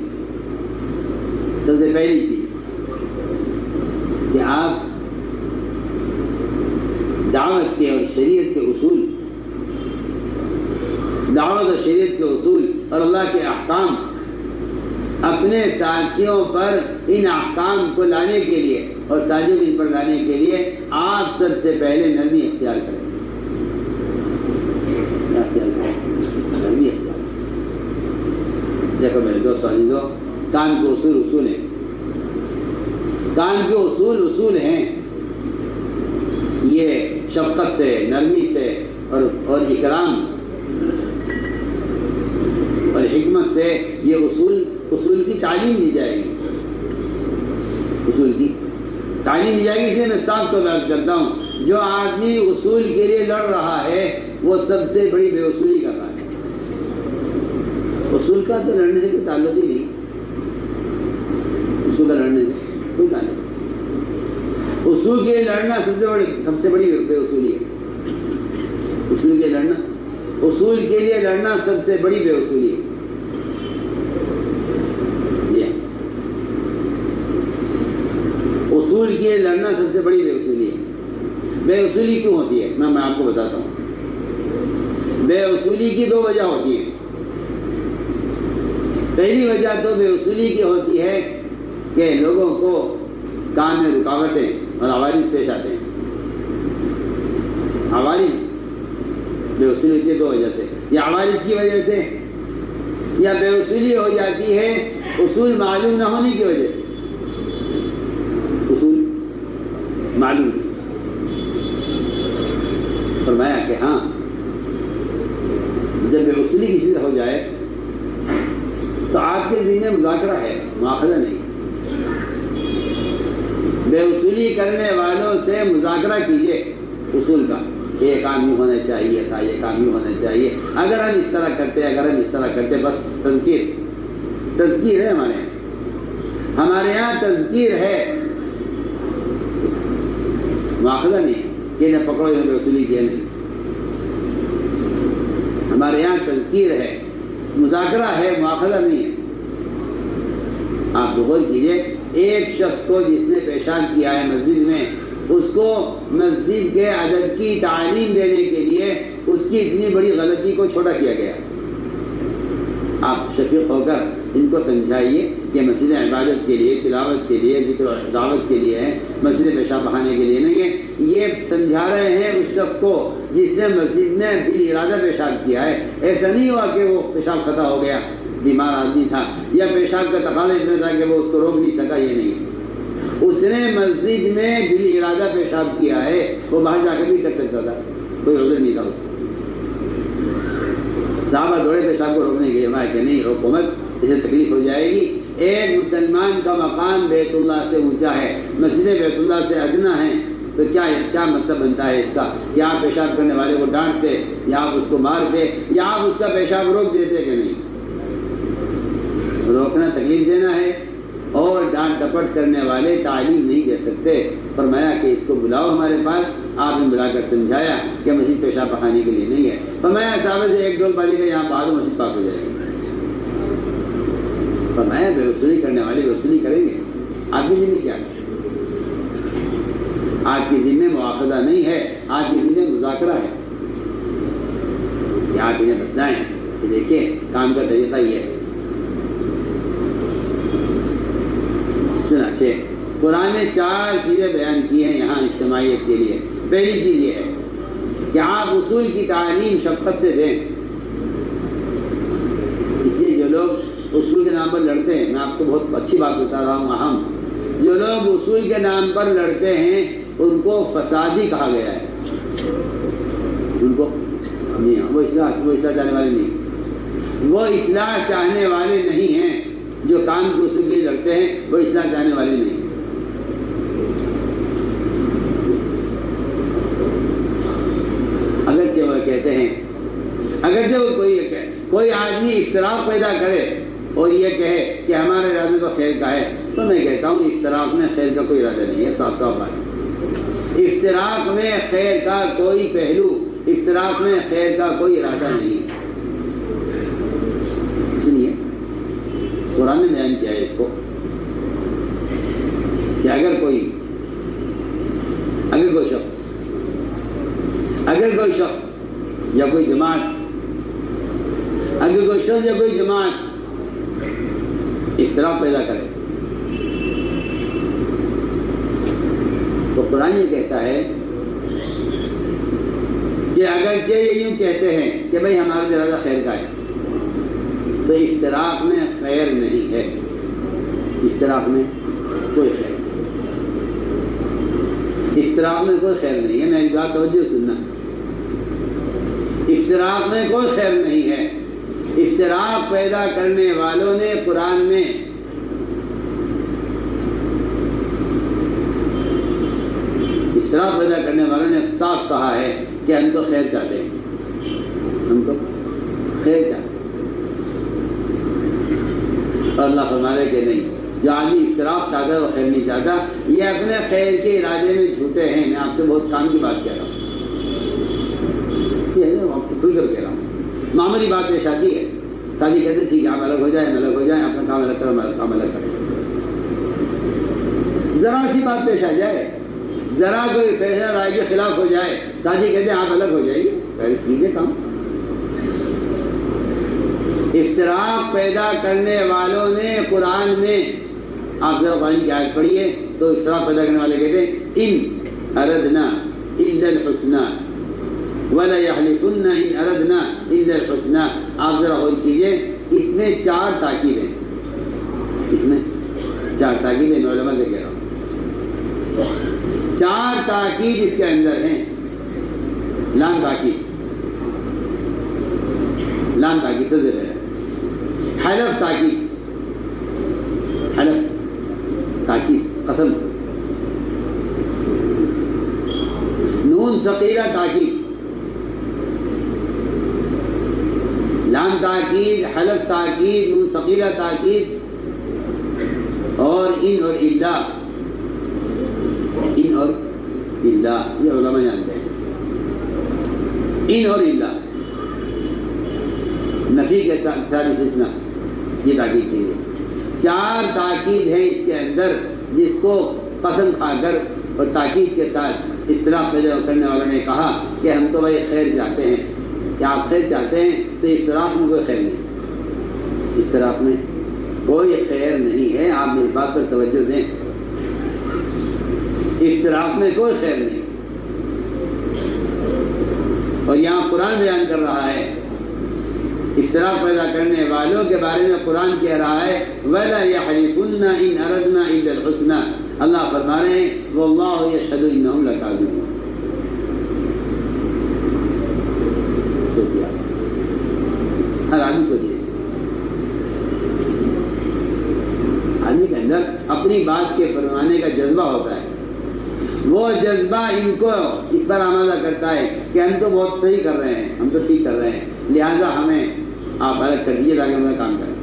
Speaker 1: سب سے پہلی چیز کہ آپ دعوت کے اور شریعت کے اصول، دعوت اور شریعت کے اصول اور اللہ کے احکام اپنے ساتھیوں پر ان احکام کو لانے کے لیے اور ساتھیوں ان پر لانے کے لیے آپ سب سے پہلے نرمی اختیار کریں۔ نرمی اختیار، دیکھو میرے دوست عزیزو، کام کے اصول ہیں، کام کے اصول ہیں۔ یہ شفقت سے، نرمی سے اور اکرام اور حکمت سے یہ اصول کی تعلیم دی جائے گی، اصول کی تعلیم دی جائے گی۔ اس لیے میں صاف طور پر عرض کرتا ہوں جو آدمی اصول کے لیے لڑ رہا ہے وہ سب سے بڑی بے اصولی کر رہا ہے۔ اصول کا تو لڑنے سے کوئی تعلق ہی نہیں، اصول کا لڑنے سے کوئی تعلق نہیں۔ اصول کے لیے لڑنا سب سے بڑی بے اصولی ہے۔ اصول کے لیے لڑنا سب سے بڑی بے اصولی ہے۔ اصول کے لیے لڑنا سب سے بڑی بے اصولی ہے۔ بے اصولی کیوں ہوتی ہے میں آپ کو بتاتا ہوں۔ بے اصولی کی 2 وجہ ہوتی ہیں۔ پہلی وجہ تو بے اصولی کی ہوتی ہے کہ لوگوں کو کام میں رکاوٹیں اور عوارض پیش آتے ہیں. عوارض بے اصولی کی دو وجہ سے، یا عوارض کی وجہ سے، یا بے اصولی ہو جاتی ہے اصول معلوم نہ ہونے کی وجہ سے. اصول معلوم فرمایا کہ ہاں جب بے اصولی کی چیز ہو جائے تو آپ کے ذہن میں مذاکرہ ہے، مواخذہ نہیں. بے اصولی کرنے والوں سے مذاکرہ کیجئے اصول کا، یہ کام یوں ہونا چاہیے تھا، یہ کام یوں ہونا چاہیے، اگر ہم اس طرح کرتے، اگر ہم اس طرح کرتے. بس تذکیر ہے ہمارے یہاں تذکیر ہے، مواخذہ نہیں کہ نہ پکڑو انہوں بے اصولی کیا نہیں. ہمارے یہاں تذکیر ہے، مذاکرہ ہے، مواخذہ نہیں ہے. آپ غور کیجئے، ایک شخص کو جس نے پیشاب کیا ہے مسجد میں، اس کو مسجد کے ادب کی تعلیم دینے کے لیے اس کی اتنی بڑی غلطی کو چھوٹا کیا گیا. آپ شفیق ہو کر ان کو سمجھائیے کہ مسجد عبادت کے لیے، تلاوت کے لیے، ذکر و دعوت کے لیے ہے، مسجد پیشاب بہانے کے لیے نہیں ہے. یہ سمجھا رہے ہیں اس شخص کو جس نے مسجد میں بال ارادہ پیشاب کیا ہے. ایسا نہیں ہوا کہ وہ پیشاب خطا ہو گیا، بیمار آدمی تھا، یا پیشاب کا تقاضا اتنا تھا کہ وہ اس کو روک نہیں سکا. یہ نہیں، اس نے مسجد میں بال ارادہ پیشاب کیا ہے، وہ باہر جا کے بھی کر سکتا تھا، کوئی عذر نہیں تھا اس کو. صحابہ دوڑے پیشاب کو روکنے کے لیے، کہ نہیں روکو مت، اسے تکلیف ہو جائے گی. ایک مسلمان کا مقام بیت اللہ سے اونچا ہے، مسجد بیت اللہ سے ادنا ہے، تو کیا مطلب بنتا ہے اس کا کہ آپ پیشاب کرنے والے کو ڈانٹتے، یا آپ اس کو مارتے، یا آپ اس کا پیشاب روک دیتے کہ نہیں. روکنا تکلیف دینا ہے، اور ڈانٹ ڈپٹ کرنے والے تعلیم نہیں دے سکتے. فرمایا کہ اس کو بلاؤ ہمارے پاس. آپ نے بلا کر سمجھایا کہ مسجد پیشاب بہانے کے لیے نہیں ہے. فرمایا صحابہ سے ایک ڈول پانی کا یہاں بہا دو، مسجد پاک ہو جائے گی. فرمایا بے وصولی کرنے والے بے وصولی کریں گے. آپ کی ذمہ کیا ہے؟ آپ کی ذمہ مواخذہ نہیں ہے، آپ کی ذمہ مذاکرہ ہے. کہ آپ انہیں بتلائیں کہ دیکھیں کام کا طریقہ یہ ہے. چنانچہ قرآن نے 4 چیزیں بیان کی ہیں یہاں اجتماعیت کے لیے. پہلی چیز یہ ہے کہ آپ اصول کی تعلیم شفقت سے دیں. اس لیے جو لوگ اصول کے نام پر لڑتے ہیں، میں آپ کو بہت اچھی بات بتا رہا ہوں، اہم، جو لوگ اصول کے نام پر لڑتے ہیں ان کو فسادی کہا گیا ہے. ان کو نہیں، وہ اصلاح چاہنے والے نہیں، وہ اصلاح چاہنے والے نہیں ہیں. جو کام کے اصول کے لیے لڑتے ہیں وہ اصلاح چاہنے والے نہیں. اگرچہ وہ کہتے ہیں، اگرچہ وہ کوئی آدمی اختلاف پیدا کرے اور یہ کہے کہ ہمارے ارادے تو خیر کا ہے، تو میں کہتا ہوں اختلاف میں خیر کا کوئی ارادہ نہیں ہے. صاف صاف بات، اختلاف میں خیر کا کوئی پہلو، اختلاف میں خیر کا کوئی ارادہ نہیں ہے. سنیے، قرآن نے بیان کیا ہے اس کو کہ اگر کوئی شخص یا کوئی جماعت، اگر کوئی شخص یا کوئی جماعت اختلاف پیدا کرے تو قرآن یہ کہتا ہے کہ اگرچہ یہ یوں کہتے ہیں کہ بھئی ہمارا ارادہ خیر کا ہے، تو اختلاف میں خیر نہیں ہے. اختلاف میں کوئی خیر نہیں، اختلاف میں کوئی خیر نہیں ہے. میں ایک بات توجہ سننا، اختلاف میں کوئی خیر نہیں ہے. اختلاف پیدا کرنے والوں نے قرآن میں اختلاف پیدا کرنے والوں نے صاف کہا ہے کہ ہم تو خیر چاہتے ہیں، ہم تو خیر چاہتے ہیں. اللہ فرمانے کے نہیں، جو آدمی اختلاف چاہتا ہے وہ خیر نہیں چاہتا. یہ اپنے خیر کے ارادے میں جھوٹے ہیں. میں آپ سے بہت کام کی بات کہہ رہا ہوں، آپ سے کھل کر کہہ رہا ہوں. معمولی بات پیش آتی ہے، شادی کہتے ٹھیک ہے آپ الگ ہو جائیں، اپنا کام الگ کرو، میرا کام الگ کرو. ذرا سی بات پیش آ جائے، ذرا کوئی فیصلہ رائے کے خلاف ہو جائے، شادی کہتے ہیں آپ الگ ہو جائیے، ٹھیک ہے کام. اختلاف پیدا کرنے والوں نے قرآن میں آپ ذرا قرآن کی آیت پڑھیے تو اختلاف پیدا کرنے والے کہتے ہیں ان اردنا الا الحسنى ولا يحلفن ان اردنا الا الحسنى. آپ ذرا غور کیجیے، اس میں 4 تاکید ہیں، اس میں 4 تاکید ہیں، میں علماء سے کہہ رہا ہوں 4 تاکید اس کے اندر ہیں. لام تاکید، لام تاکید سے زیر ہے. حلف تاکید، حلف تاکید قسم. نون ثقیلہ تاکید، لام تاکید، حلف تاکید، نون ثقیلہ تاکید، اور ان اور الا. ان اور الا یہ علماء جانتے ہیں. ان اور الا نفی کے ساتھ استثناء، یہ تاکید تھی. 4 تاکید ہیں اس کے اندر، جس کو قسم کھا کر اور تاکید کے ساتھ اختلاف پیدا کرنے والوں نے کہا کہ ہم تو بھائی خیر چاہتے ہیں. کہ آپ خیر چاہتے ہیں تو اختلاف میں کوئی خیر نہیں، اختلاف میں کوئی خیر نہیں ہے. آپ میری بات پر توجہ دیں، اختلاف میں کوئی خیر نہیں. اور یہاں قرآن بیان کر رہا ہے اختلاف پیدا کرنے والوں کے بارے میں. قرآن کہہ رہا ہے وَلَا يَحْلِفُنَّ إِنْ أَرَدْنَا إِلَّا الْحُسْنَى. اللہ فرما رہے ہیں وَاللَّهُ يَشْهَدُ إِنَّهُمْ لَكَاذِبُونَ. سوچیے، ہر آدمی سوچیے، آدمی کے اندر اپنی بات کے فرمانے کا جذبہ ہوتا ہے. وہ جذبہ ان کو اس پر آمادہ کرتا ہے کہ ہم تو بہت صحیح کر رہے ہیں، ہم تو ٹھیک کر رہے ہیں، لہٰذا ہمیں آپ الگ کر دیجیے تاکہ ہمیں کام کریں.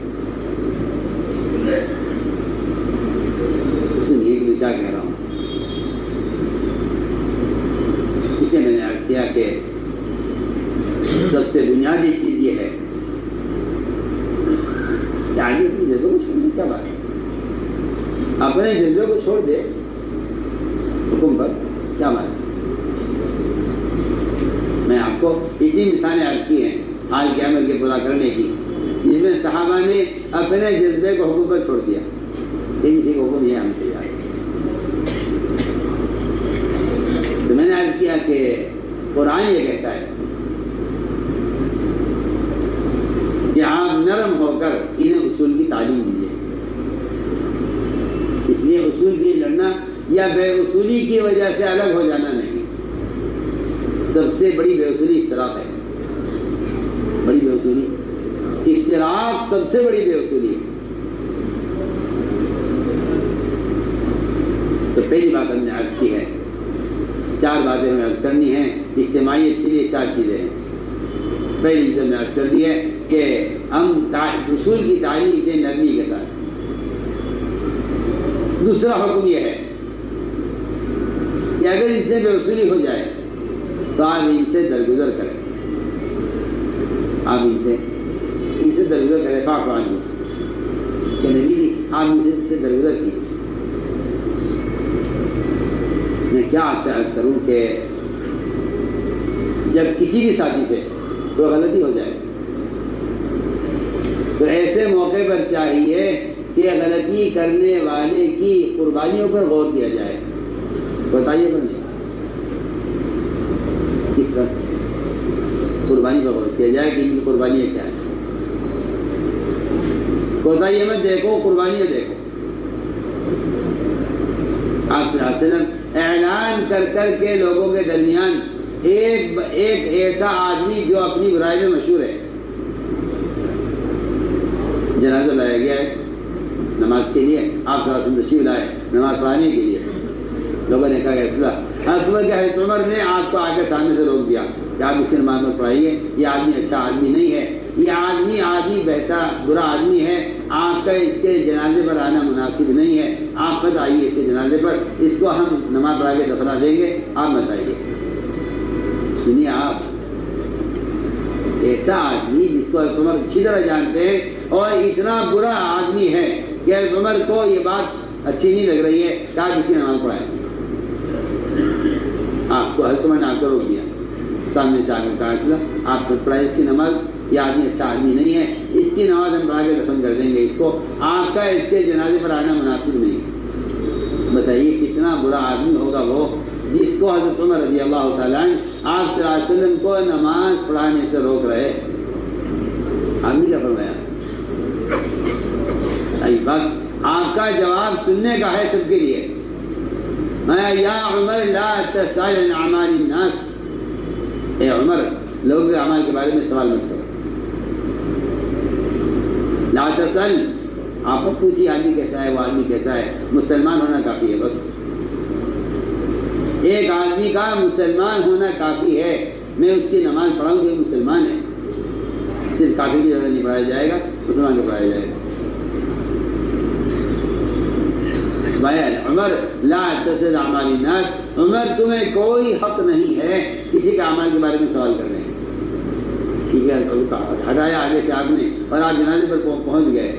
Speaker 1: سنیے کہ میں کیا کہہ رہا ہوں. اس لیے میں نے عرض کیا کہ سب سے بنیادی چیز یہ ہے کہ آگے اپنے جذبے کو چھوڑنے کیا بات ہے. اپنے جذبے کو چھوڑ دے حکم پر کیا بات ہے. میں آپ کو اتنی مثالیں عرض کی ہیں حال کے عمل کے پورا کرنے کی، جس میں صحابہ نے اپنے جذبے کو حکم پر چھوڑ دیا. کسی کو حکم یہ ہم تیار. تو میں نے عرض کیا کہ قرآن یہ کہتا ہے کہ آپ نرم ہو کر انہیں اصول کی تعلیم دیجیے. اس لیے اصول کی لڑنا یا بے اصولی کی وجہ سے الگ ہو جانا نہیں. سب سے بڑی بے اصولی اختلاف ہے. بڑی بے اصولی اختلاف سب سے بڑی بے اصولی ہے. تو پہلی بات ہم نے عرض کی ہے، 4 باتیں ہمیں عرض کرنی ہیں. اجتماعیت کے لیے 4 چیزیں ہیں. پہلی چیز ہم نے عرض کر دی ہے کہ ہم اصول کی تعلیم دیں نرمی کے ساتھ. دوسرا حکم یہ ہے کہ اگر ان سے بے اصولی ہو جائے تو آپ ان سے درگزر کریں. آپ ان سے درگزر کریں. فاعف عنہم کہ نبی جی آپ ان سے درگزر کیجیے. میں کیا آپ سے عرض کروں کہ جب کسی بھی ساتھی سے کوئی غلطی ہو جائے تو ایسے موقع پر چاہیے کہ غلطی کرنے والے کی قربانیوں پر غور کیا جائے. بتائیے بندے کس پر قربانی پر غور کیا جائے کہ ان کی قربانیاں کیا ہیں. بتائیے مت دیکھو، قربانیاں دیکھو. آپ صلی اللہ علیہ وسلم اعلان کر کر کے لوگوں کے درمیان ایک ایسا آدمی جو اپنی برائی میں مشہور ہے، جنازہ لایا گیا ہے نماز کے لیے. آپ صلی اللہ علیہ وسلم تشریف لائے نماز پڑھانے کے لیے. لوگوں نے کہا کہ حضرت عمر نے آپ کو آگے سامنے سے روک دیا کہ آپ اس کی نماز میں پڑھائیے. یہ آدمی اچھا آدمی نہیں ہے، یہ آدمی بہتر برا آدمی ہے. آپ کا اس کے جنازے پر آنا مناسب نہیں ہے. آپ مت آئیے اس کے جنازے پر، اس کو ہم نماز پڑھا کے دفنا دیں گے، آپ مت آئیے. سنیے، آپ ایسا آدمی جس کو حضرت عمر اچھی طرح جانتے ہیں اور اتنا برا آدمی ہے کہ حضرت عمر کو یہ بات اچھی نہیں لگ رہی ہے کہ آپ اس کی نماز پڑھائیں. آپ کو حضرت عمر نے آپ کو روک دیا. سامنے سے آ کر کہا آپ پڑھائے اس کی نماز. یہ آدمی اچھا آدمی نہیں ہے، اس کی نماز ہم پڑھا کے دفن کر دیں گے، اس کو آپ کا اس کے جنازے پر آنا مناسب نہیں۔ بتائیے کتنا برا آدمی ہوگا وہ جس کو حضرت عمر رضی اللہ تعالیٰ عنہ آپ صلی اللہ علیہ وسلم کو نماز پڑھانے سے روک رہے۔ آدمی کیا فرمایا؟ وقت آپ کا جواب سننے کا ہے سب کے لیے۔ میں یا عمر لا تسأل عن اعمال الناس، اے عمر لوگوں کے اعمال کے بارے میں سوال مت کرو۔ لا تسأل، آپ کو پوچھیے آدمی کیسا ہے، وہ آدمی کیسا ہے، مسلمان ہونا کافی ہے بس۔ ایک آدمی کا مسلمان ہونا کافی ہے، میں اس کی نماز پڑھاؤں کہ مسلمان ہے، صرف کافی کی جگہ نہیں پڑھایا جائے گا، مسلمان کو پڑھایا جائے گا۔ عمر لا تسأل عن اعمال الناس، عمر تمہیں کوئی حق نہیں ہے کسی کے اعمال کے بارے میں سوال کرنے کا۔ ٹھیک ہے، ہٹایا آگے سے آپ نے، اور آپ جنازے پر پہنچ گئے۔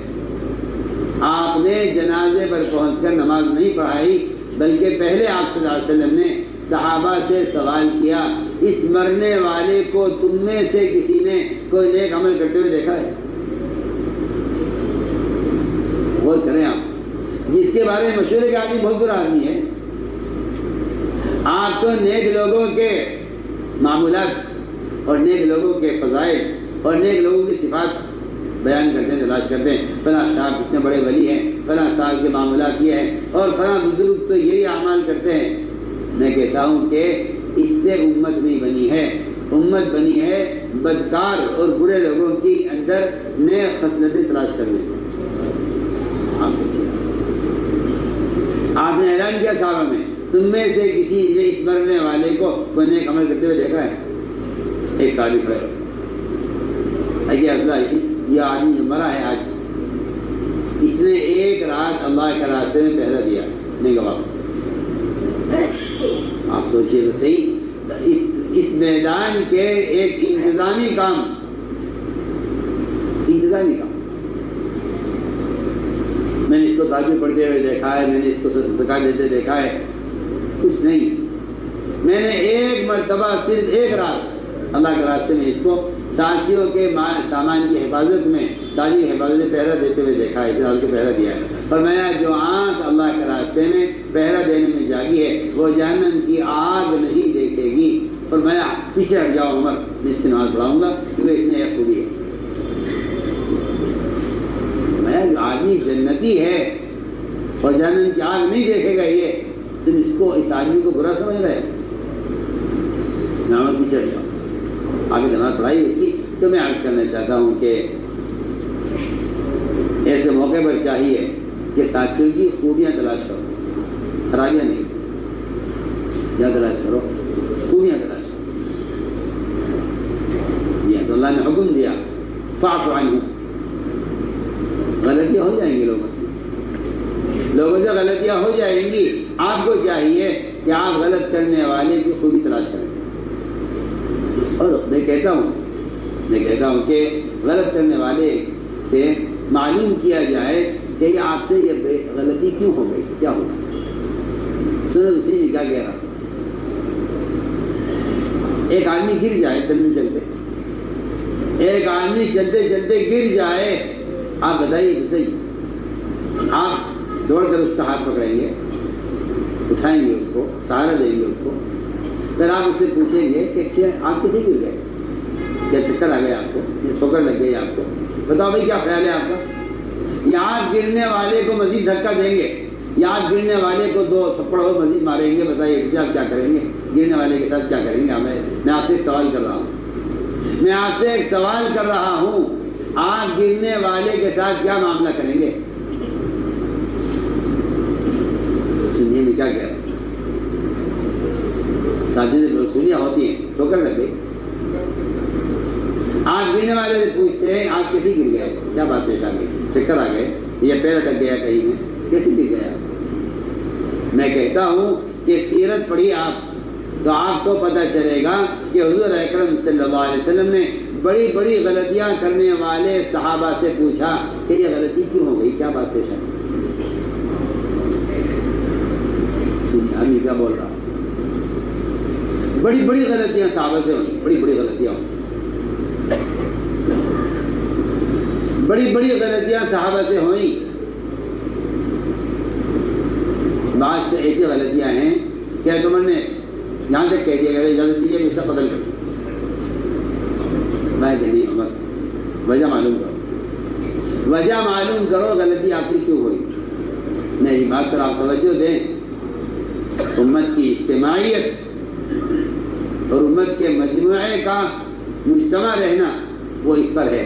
Speaker 1: آپ نے جنازے پر پہنچ کر نماز نہیں پڑھائی، بلکہ پہلے آپ صلی اللہ علیہ وسلم نے صحابہ سے سوال کیا، اس مرنے والے کو تم میں سے کسی نے کوئی نیک عمل کرتے ہوئے دیکھا ہے؟ غور کریں آپ، جس کے بارے میں مشورے کے آدمی بہت برا آدمی ہے۔ آپ تو نیک لوگوں کے معمولات اور نیک لوگوں کے فضائل اور نیک لوگوں کی صفات بیان کرتے ہیں، تلاش کرتے ہیں، فلاں صاحب اتنے بڑے ولی ہیں، فلاں صاحب کے معاملات یہ ہیں، اور فلاں بزرگ تو یہی اعمال کرتے ہیں۔ میں کہتا ہوں کہ اس سے امت نہیں بنی ہے، امت بنی ہے بدکار اور برے لوگوں کی اندر نیک خصلتیں تلاش کرنے سے۔ آپ سوچیے، آپ نے اعلان کیا صحابہ میں، تم میں سے کسی نے اس مرنے والے کو کوئی نیک عمل کرتے ہوئے دیکھا ہے؟ ایک صحابی کھڑے یہ آدمی جو مرا ہے آج، اس نے ایک رات اللہ کے راستے میں پہرا دیا، نہیں گواہ۔ آپ سوچئے تو صحیح، اس میدان کے ایک انتظامی کام، میں نے اس کو تاجر پڑھتے ہوئے دیکھا ہے، میں نے اس کو زکات دیتے دیکھا ہے، کچھ نہیں۔ میں نے ایک مرتبہ صرف ایک رات اللہ کے راستے میں اس کو ساتھیوں کے سامان کی حفاظت میں، ساتھی کی حفاظت میں پہرا دیتے ہوئے دیکھا ہے، اس سال کو پہرا دیا ہے۔ فرمایا جو آنکھ اللہ کے راستے میں پہرا دینے میں جاگی ہے وہ جہنم کی آگ نہیں دیکھے گی۔ فرمایا پیچھے ہٹ جاؤ عمر، میں اس کی نماز پڑھاؤں گا کیونکہ اس میں ایک خوبی ہے۔ آدمی جنتی ہے اور جہنم کی آگ نہیں دیکھے گا، یہ تم اس کو، اس آدمی کو برا سمجھ رہے نماز پیچھے ہٹ جاؤ، آگے نماز پڑھائی اس کی۔ تو میں عرض کرنا چاہتا ہوں کہ ایسے موقع پر چاہیے کہ ساتھیوں کی خوبیاں تلاش کرو، خرابیاں نہیں، کیا تلاش کرو؟ خوبیاں تلاش کرو۔ یہ تو اللہ نے حکم دیا فاعف عنہم، غلطیاں ہو جائیں گی لوگوں سے غلطیاں ہو جائیں گی، آپ کو چاہیے کہ آپ غلط کرنے والے کی خوبی تلاش کریں۔ اور میں کہتا ہوں کہ غلط کرنے والے سے معلوم کیا جائے کہ یہ آپ سے یہ غلطی کیوں ہو گئی، کیا ہوگا۔ سنو دوسری میں کیا کہہ رہا، ایک آدمی گر جائے چلتے چلتے، ایک آدمی چلتے چلتے گر جائے، آپ بتائیے کہ صحیح، آپ دوڑ کر اس کا ہاتھ پکڑیں گے، اٹھائیں گے، اس کو سہارا دیں گے اس کو، پھر آپ اس سے پوچھیں گے کہ کیا آپ کیسے گر گئے، کیا چکر آ گیا آپ کو، یا ٹھوکر لگ گئی آپ کو، بتاؤ بھائی کیا خیال ہے آپ کا؟ یا آپ گرنے والے کو مزید دھکا دیں گے، یا آپ گرنے والے کو 2 تھپڑ اور مزید ماریں گے؟ بتائیے کہ آپ کیا کریں گے؟ گرنے والے کے ساتھ کیا کریں گے؟ میں آپ سے ایک سوال کر رہا ہوں، آپ گرنے والے کے ساتھ کیا معاملہ کریں گے؟ سنیے میں کیا کہہ رہا ہوں، ساتھی سے رسولیاں ہوتی ہیں، ٹھوکر لگ گئی، آپ گرنے والے سے پوچھتے ہیں آپ کیسے گر گئے، کیا بات پیش آ گئی، چکر آ گئے یا پیر اٹک گیا کہیں میں، کیسے گر گیا؟ میں کہتا ہوں کہ سیرت پڑھی آپ تو آپ کو پتہ چلے گا کہ حضور اکرم صلی اللہ علیہ وسلم نے بڑی بڑی غلطیاں کرنے والے صحابہ سے پوچھا کہ یہ غلطی کیوں ہو گئی، کیا بات پیش آئی؟ آدمی کیا بول رہا، بڑی بڑی غلطیاں صحابہ سے ہوئی، بڑی بڑی غلطیاں ہوئی۔ بڑی بڑی غلطیاں صحابہ سے ہوئیں. بعض تو ایسی غلطیاں ہیں کہ عمر نے یہاں تک کہہ دیا کہ اجازت دیجیے میں اس کا قتل کر دوں. میں کہ نہیں عمر، وجہ معلوم کرو، وجہ معلوم کرو غلطی آپ سے کیوں ہوئی. میری بات پر آپ توجہ دیں. امت کی اجتماعیت اور امت کے مجموعے کا مجتمع رہنا وہ اس پر ہے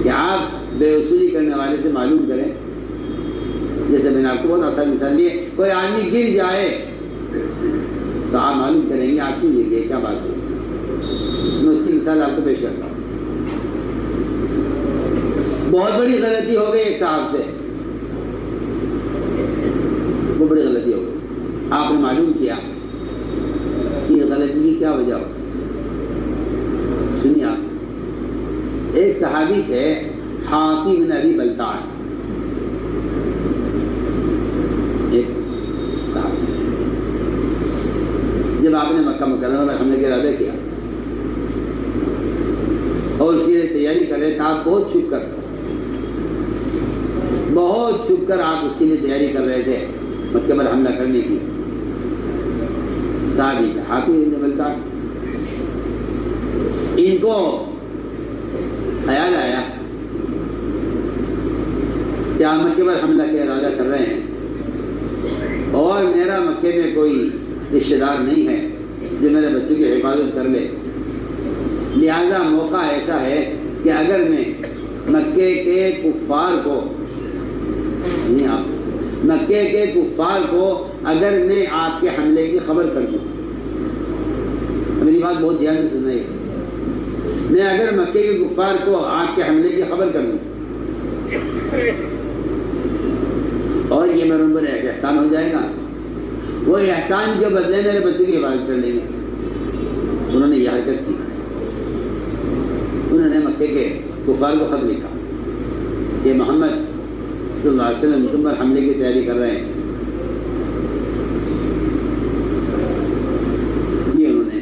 Speaker 1: کہ آپ بے اصولی کرنے والے سے معلوم کریں. جیسے میں نے آپ کو بہت آسان مثال دی ہے، کوئی آدمی گر جائے تو آپ معلوم کریں گے آپ کیوں گر گئے، کیا بات ہے. میں اس کی مثال آپ کو پیش کرتا ہوں. بہت بڑی غلطی ہو گئی ایک صاحب سے، وہ بڑی غلطی ہو گئی. آپ نے معلوم کیا کہ غلطی کی کیا وجہ ہو. سنیے آپ، ایک صحابی تھے حاتم بن ابی بلتع. ایک صحابی جب آپ نے مکہ مکرمہ میں حملے کا ارادہ کیا اور اس کی تیاری کر رہے تھے، آپ بہت چھپ کر آپ اس کے لیے تیاری کر رہے تھے مکہ پر حملہ کرنے کی. صحابی تھا حاتم بن بلتع. ان کو خیال آیا کہ آپ مکے پر حملہ کا ارادہ کر رہے ہیں اور میرا مکے میں کوئی رشتہ دار نہیں ہے جو میرے بچوں کی حفاظت کر لے. لہذا موقع ایسا ہے کہ اگر میں مکے کے کفار کو اگر میں آپ کے حملے کی خبر کر دوں، میری بات بہت دھیان سے سننا ہے، میں اگر مکے کے کفار کو آپ کے حملے کی خبر کر دوں اور یہ میرے اوپر ایک احسان ہو جائے گا، وہ احسان کے بدلے میرے بچوں کی حفاظت کر لیں گے. انہوں نے یہ حرکت کی. انہوں نے مکے کے کفار کو خط لکھا کہ محمد صلی اللہ علیہ وسلم تم پر حملے کی تیاری کر رہے ہیں. یہ انہوں نے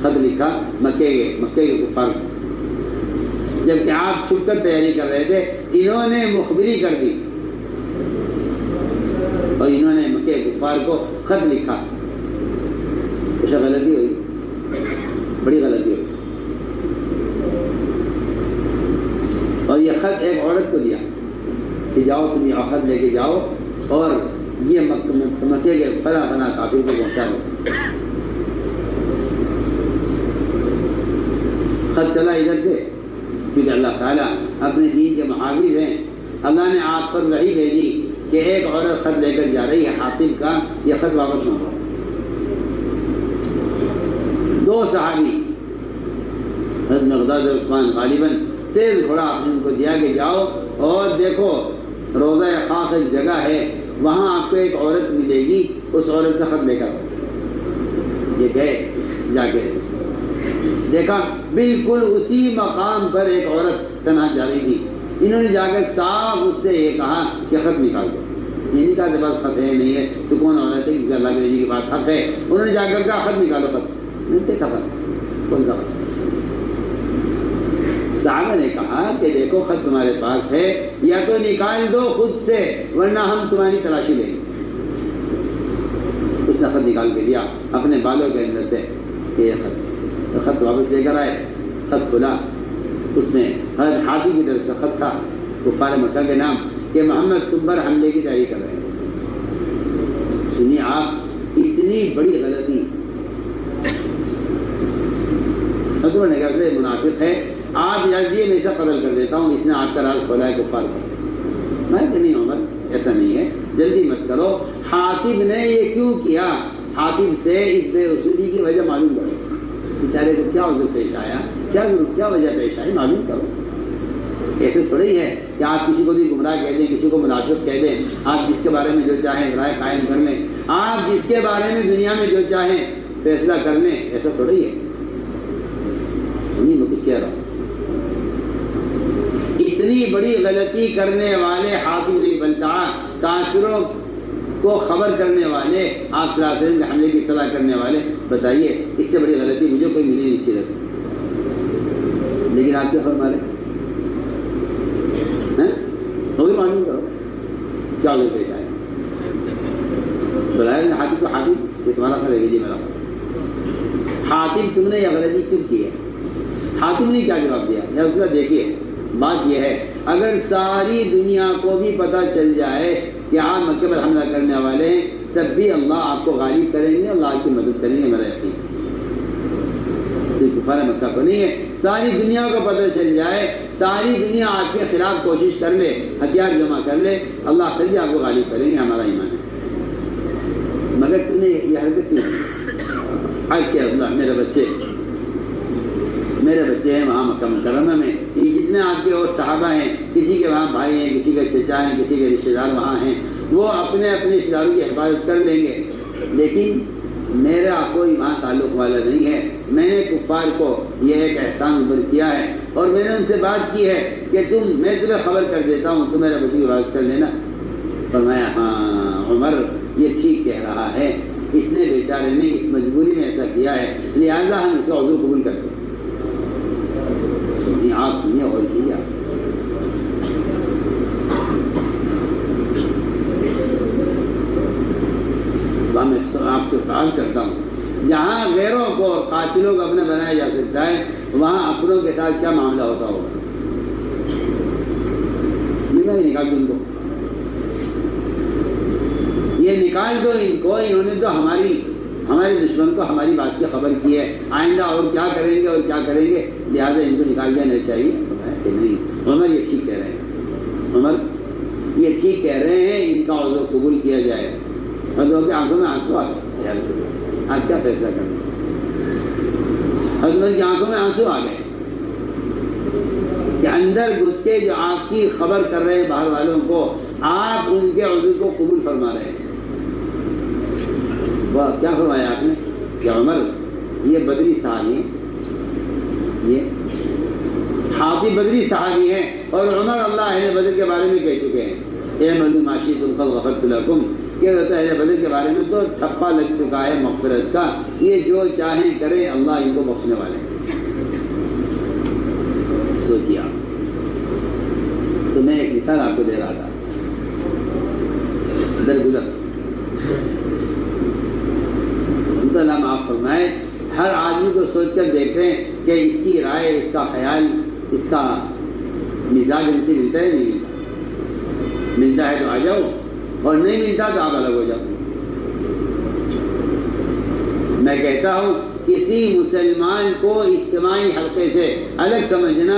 Speaker 1: خط لکھا مکے کے کفار کو. جبکہ آپ چھپ کر تیاری کر رہے تھے، انہوں نے مخبری کر دی اور انہوں نے مکے کے کفار کو خط لکھا. ایسا غلطی ہوئی، بڑی غلطی ہوئی. اور یہ خط ایک عورت کو دیا کہ جاؤ تم یہ خط لے کے جاؤ اور یہ مکے کے فلاں فلاں کافر کو پہنچاؤ. خط چلا ادھر سے، کیونکہ اللہ تعالیٰ اپنے دین کے محافظ ہیں. اللہ نے آپ پر وحی بھیجی کہ ایک عورت خط لے کر جا رہی ہے حاتم کا، یہ خط واپس نہ ہو. 2 صحابی حضرت مقداد اور عثمان غالباً تیز گھوڑا آپ نے ان کو دیا کہ جاؤ اور دیکھو روضہ خاک ایک جگہ ہے، وہاں آپ کو ایک عورت ملے گی، اس عورت سے خط لے کر. یہ گئے، جا کے دیکھا بالکل اسی مقام پر ایک عورت تنہا جا رہی تھی. انہوں نے جا کر صاف اس سے یہ کہا کہ خط نکال دو. یہ نہیں کہا کہ بس خط ہے نہیں ہے تو کون عورت ہے کہ اللہ کے نبی کی بات حق ہے. انہوں نے جا کر کہا خط نکالو. خط کیسا خط؟ کون سا خط؟ صحابہ نے کہا کہ دیکھو خط تمہارے پاس ہے، یا تو نکال دو خود سے ورنہ ہم تمہاری تلاشی لیں گے. اس نے خط نکال کے دیا اپنے بالوں کے اندر سے کہ یہ خط. تو خط واپس لے کر آئے. خط کھلا، اس میں حضرت حاتم کی طرف سے خط تھا کفار مکہ کے نام کہ محمد تم پر حملے کی تیاری کر رہے ہیں. سنیے آپ، اتنی بڑی غلطی. عمر نے کہا کہ منافق ہے، آپ جلدی میں اسے قتل کر دیتا ہوں، اس نے آپ کا راز کھولا ہے کفار کا. میں کہ نہیں عمر، ایسا نہیں ہے، جلدی مت کرو. حاتم نے یہ کیوں کیا؟ حاتم سے اس بے اصولی کی وجہ معلوم کرو. بیچارے کو کیا عذر پیش آیا، کیا وجہ پیش آئی، معلوم کرو. ایسے تھوڑی ہی ہے کہ آپ کسی کو بھی گمراہ کہہ دیں، کسی کو منافق کہہ دیں. آپ جس کے بارے میں جو چاہیں رائے قائم کر لیں، آپ جس کے بارے میں دنیا میں جو چاہیں فیصلہ کر لیں. ایسا تھوڑی ہے. میں کچھ کہہ رہا ہوں. اتنی بڑی غلطی کرنے والے حاتم بن بلتع، کافروں کو خبر کرنے والے، آپ صلی اللہ علیہ وسلم کے حملے کی اطلاع کرنے والے، بتائیے اس سے بڑی غلطی مجھے کوئی ملی نہیں سیرت. لیکن آپ کیا فرما رہے ہیں؟ عذر معلوم کرو کیا عذر پیش آئے. بلایا حاتم کو، حاتم یہ تمہارا خر ہے جی میرا خر. حاتم تم نے یہ غلطی کیوں کی ہے؟ حاتم نے کیا جواب دیا؟ یا اس کا دیکھیے بات یہ ہے اگر ساری دنیا کو بھی پتہ چل جائے کہ آپ مکے پر حملہ کرنے والے ہیں تب بھی اللہ آپ کو غالب کریں گے، اللہ آپ کی مدد کریں گے، میرا یقین. صرف کفار مکہ کو نہیں ہے، ساری دنیا کو پتہ چل جائے، ساری دنیا آپ کے خلاف کوشش کر لے، ہتھیار جمع کر لے، اللہ پھر بھی آپ کو غالب کریں گے، ہمارا ایمان ہے. مگر تم نے یہ حرکت کیوں؟ آج کیا اللہ میرے بچے ہیں وہاں مکہ مکرمہ میں، یہ جتنے آپ کے اور صحابہ ہیں، کسی کے وہاں بھائی ہیں، کسی کے چچا ہیں، کسی کے رشتہ دار وہاں ہیں، وہ اپنے رشتہ داروں کی حفاظت کر لیں گے، لیکن میرا کوئی وہاں تعلق والا نہیں ہے. میں نے کفار کو یہ ایک احسان عبر کیا ہے اور میں نے ان سے بات کی ہے کہ میں تمہیں خبر کر دیتا ہوں، تم میرے بچے کی حفاظت کر لینا. فرمایا ہاں عمر یہ ٹھیک کہہ رہا ہے، اس نے بیچارے نے اس مجبوری میں ایسا کیا ہے، لہٰذا ہم اسے عذر قبول کرتے ہیں. آپ سنیے اور کیا میں آپ سے سوال کرتا ہوں، جہاں غیروں کو اور قاتلوں کو اپنا بنایا جا سکتا ہے وہاں اپنوں کے ساتھ کیا معاملہ ہوتا ہوگا؟ یہ نکال دو ان کو، یہ نکال دو ان کو، انہوں نے تو ہمارے دشمن کو ہماری بات کی خبر کی ہے، آئندہ اور کیا کریں گے اور کیا کریں گے، لہٰذا ان کو نکال دینا چاہیے. کہ نہیں عمر یہ ٹھیک کہہ رہے ہیں، عمر یہ ٹھیک کہہ رہے ہیں، ان کا عذر قبول کیا جائے. حضرت کی آنکھوں میں آنسو آ گئے، آج کیا فیصلہ کرنا؟ حضرت کی آنکھوں میں آنسو آ گئے کہ اندر گھس کے جو آپ کی خبر کر رہے ہیں باہر والوں کو، آپ ان کے عذر کو قبول فرما رہے ہیں. وہ کیا فرمایا آپ نے کہ عمر یہ بدری صحابی ہیں، یہ حاتم بدری صحابی ہیں، اور عمر اللہ اہل بدر کے بارے میں کہہ چکے ہیں اعملوا ما شئتم قد غفرت لکم، کہ اہل بدر کے بارے میں تو ٹھپا لگ چکا ہے مغفرت کا، یہ جو چاہیں کرے اللہ ان کو بخشنے والے ہیں. سوچیے آپ، تو میں ایک مثال آپ کو دے رہا تھا درگزر. اللہ معاف فرمائے، ہر آدمی کو سوچ کر دیکھیں کہ اس کی رائے، اس کا خیال، اس کا مزاج ان سے ملتا ہے نہیں ملتا؟ ملتا ہے تو آ جاؤ، اور نہیں ملتا تو آپ الگ ہو جاؤ. میں کہتا ہوں کسی مسلمان کو اجتماعی حلقے سے الگ سمجھنا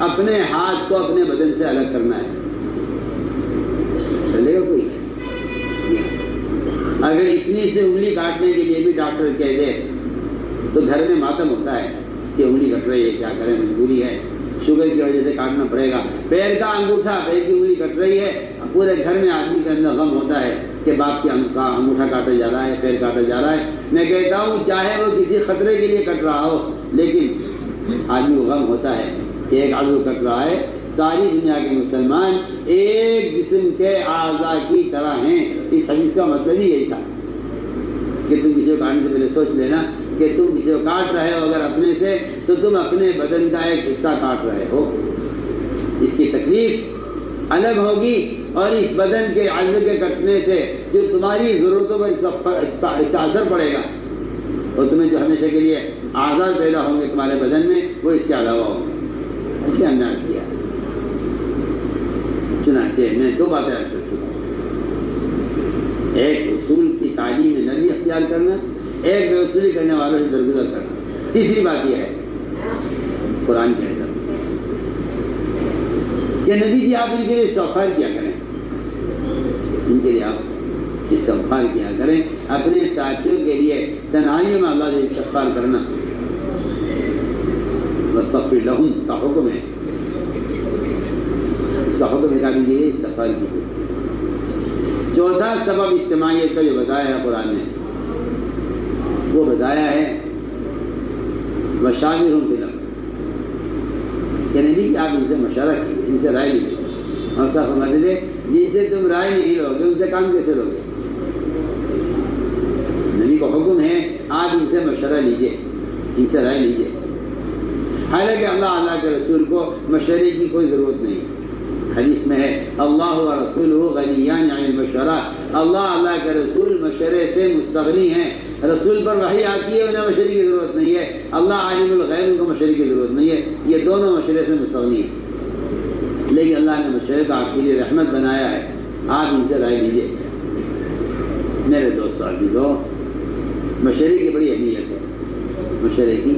Speaker 1: اپنے ہاتھ کو اپنے بدن سے الگ کرنا ہے. چلے گا کوئی؟ اگر اتنی سے انگلی کاٹنے کے لیے بھی ڈاکٹر کہہ دے تو گھر میں ماتم ہوتا ہے کہ انگلی کٹ رہی ہے، کیا کریں، مجبوری ہے، شوگر کی وجہ سے کاٹنا پڑے گا. پیر کا انگوٹھا، پیر کی انگلی کٹ رہی ہے، پورے گھر میں آدمی کے اندر غم ہوتا ہے کہ باپ کی انگوٹھا کاٹا جا رہا ہے، پیر کاٹا جا رہا ہے. میں کہتا ہوں چاہے وہ کسی خطرے کے لیے کٹ رہا ہو، لیکن آدمی کو غم ہوتا ہے کہ ایک عضو کٹ رہا ہے. ساری دنیا کے مسلمان ایک جسم کے اعضاء کی طرح ہیں. اس حدیث کا مطلب ہی یہی تھا کہ تم کسی کو کاٹنے سے پہلے سوچ لینا کہ تم کسی کو کاٹ رہے ہو اگر اپنے سے تو تم اپنے بدن کا ایک حصہ کاٹ رہے ہو. اس کی تکلیف الگ ہوگی، اور اس بدن کے عضو کے کٹنے سے جو تمہاری ضرورتوں پر اس کا اثر پڑے گا، اور تمہیں جو ہمیشہ کے لیے اعضاء پیدا ہوں گے تمہارے بدن میں وہ اس کے علاوہ ہوں گے. اس نے انداز کیا. چنانچہ میں دو باتیں عرض کر چکا ہوں، ایک اصول کی تعلیم میں نرمی اختیار کرنا، ایک بے اصولی کرنے والوں سے درگزر کرنا. تیسری بات یہ ہے قرآن کے اندر کہ نبی جی آپ ان کے لیے استغفار کیا کریں، ان کے لیے آپ استغفار کیا کریں. اپنے ساتھیوں کے لیے تنہائیوں میں اللہ سے استغفار کرنا، واستغفر لہم کا حکم ہے. اس کا حکم ہے کہ یہ استغفار کیجیے. چوتھا سبب اجتماعیت کا جو بتایا ہے قرآن نے، وہ بتایا ہے وشاورہم فی الامر، کہ نہیں کہ آپ ان سے مشورہ کیجیے، ان سے رائے لیجیے. اور صاحب فرماتے تھے جن سے تم رائے نہیں لوگے ان سے کام کیسے لوگے؟ نبی کو حکم ہے آپ ان سے مشورہ لیجیے، ان سے رائے لیجیے. حالانکہ اللہ کے رسول کو مشورے کی کوئی ضرورت نہیں، حدیث میں ہے اللہ و رسولہ غنیان عن المشورہ، اللہ کے رسول مشورے سے مستغنی ہیں. رسول پر وحی آتی ہے انہیں مشورے کی ضرورت نہیں ہے، اللہ عالم الغیب ان کو مشورے کی ضرورت نہیں ہے، یہ دونوں مشورے سے مستغنی ہیں. لیکن اللہ نے مشورے کو آپ کے لیے رحمت بنایا ہے، آپ ان سے رائے لیجیے. میرے دوستو عزیزو، مشورے کی بڑی اہمیت ہے، مشورے کی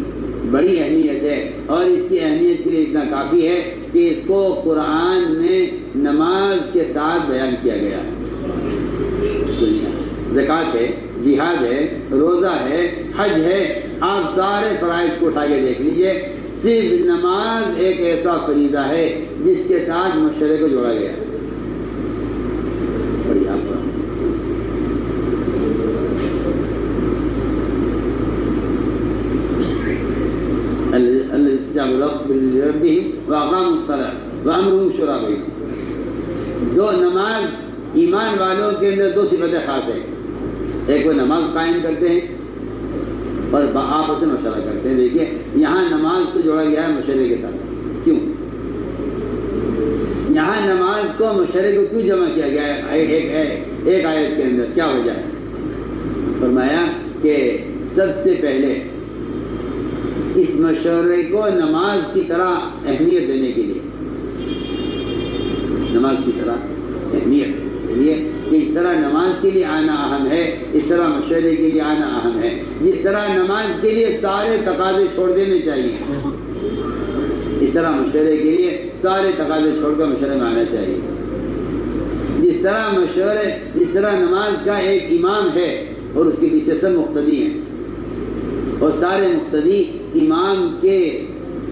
Speaker 1: بڑی اہمیت ہے، اور اس کی اہمیت کے لیے اتنا کافی ہے کہ اس کو قرآن میں نماز کے ساتھ بیان کیا گیا ہے. سنیے، زکوٰۃ ہے، جہاد ہے، روزہ ہے، حج ہے، آپ سارے فرائض کو اٹھا کے دیکھ لیجئے، صرف نماز ایک ایسا فریضہ ہے جس کے ساتھ مشورے کو جوڑا گیا ہے. بڑی آپ وَأَقَامُوا الصَّلَاةَ وَأَمْرُهُمْ شُورَىٰ بَيْنَهُمْ. دو نماز ایمان والوں کے اندر دو صفتیں خاص ہیں، ایک وہ نماز قائم کرتے ہیں اور آپس میں مشورہ کرتے ہیں. دیکھیے یہاں نماز کو جوڑا گیا ہے مشورے کے ساتھ. کیوں؟ یہاں نماز کو مشورے کو کیوں جمع کیا گیا ہے ایک آیت کے اندر؟ کیا وجہ ہے؟ فرمایا کہ سب سے پہلے اس مشورے کو نماز کی طرح اہمیت دینے کے لیے، نماز کی طرح اہمیت کے لیے کہ اس طرح نماز کے لیے آنا اہم ہے، اس طرح مشورے کے لیے آنا اہم ہے. جس طرح نماز کے لیے سارے تقاضے چھوڑ دینے چاہیے، اس طرح مشورے کے لیے سارے تقاضے چھوڑ کر مشورے میں آنا چاہیے. جس طرح نماز کا ایک امام ہے اور اس کے پیچھے سب مقتدی ہیں، اور سارے مقتدی امام کے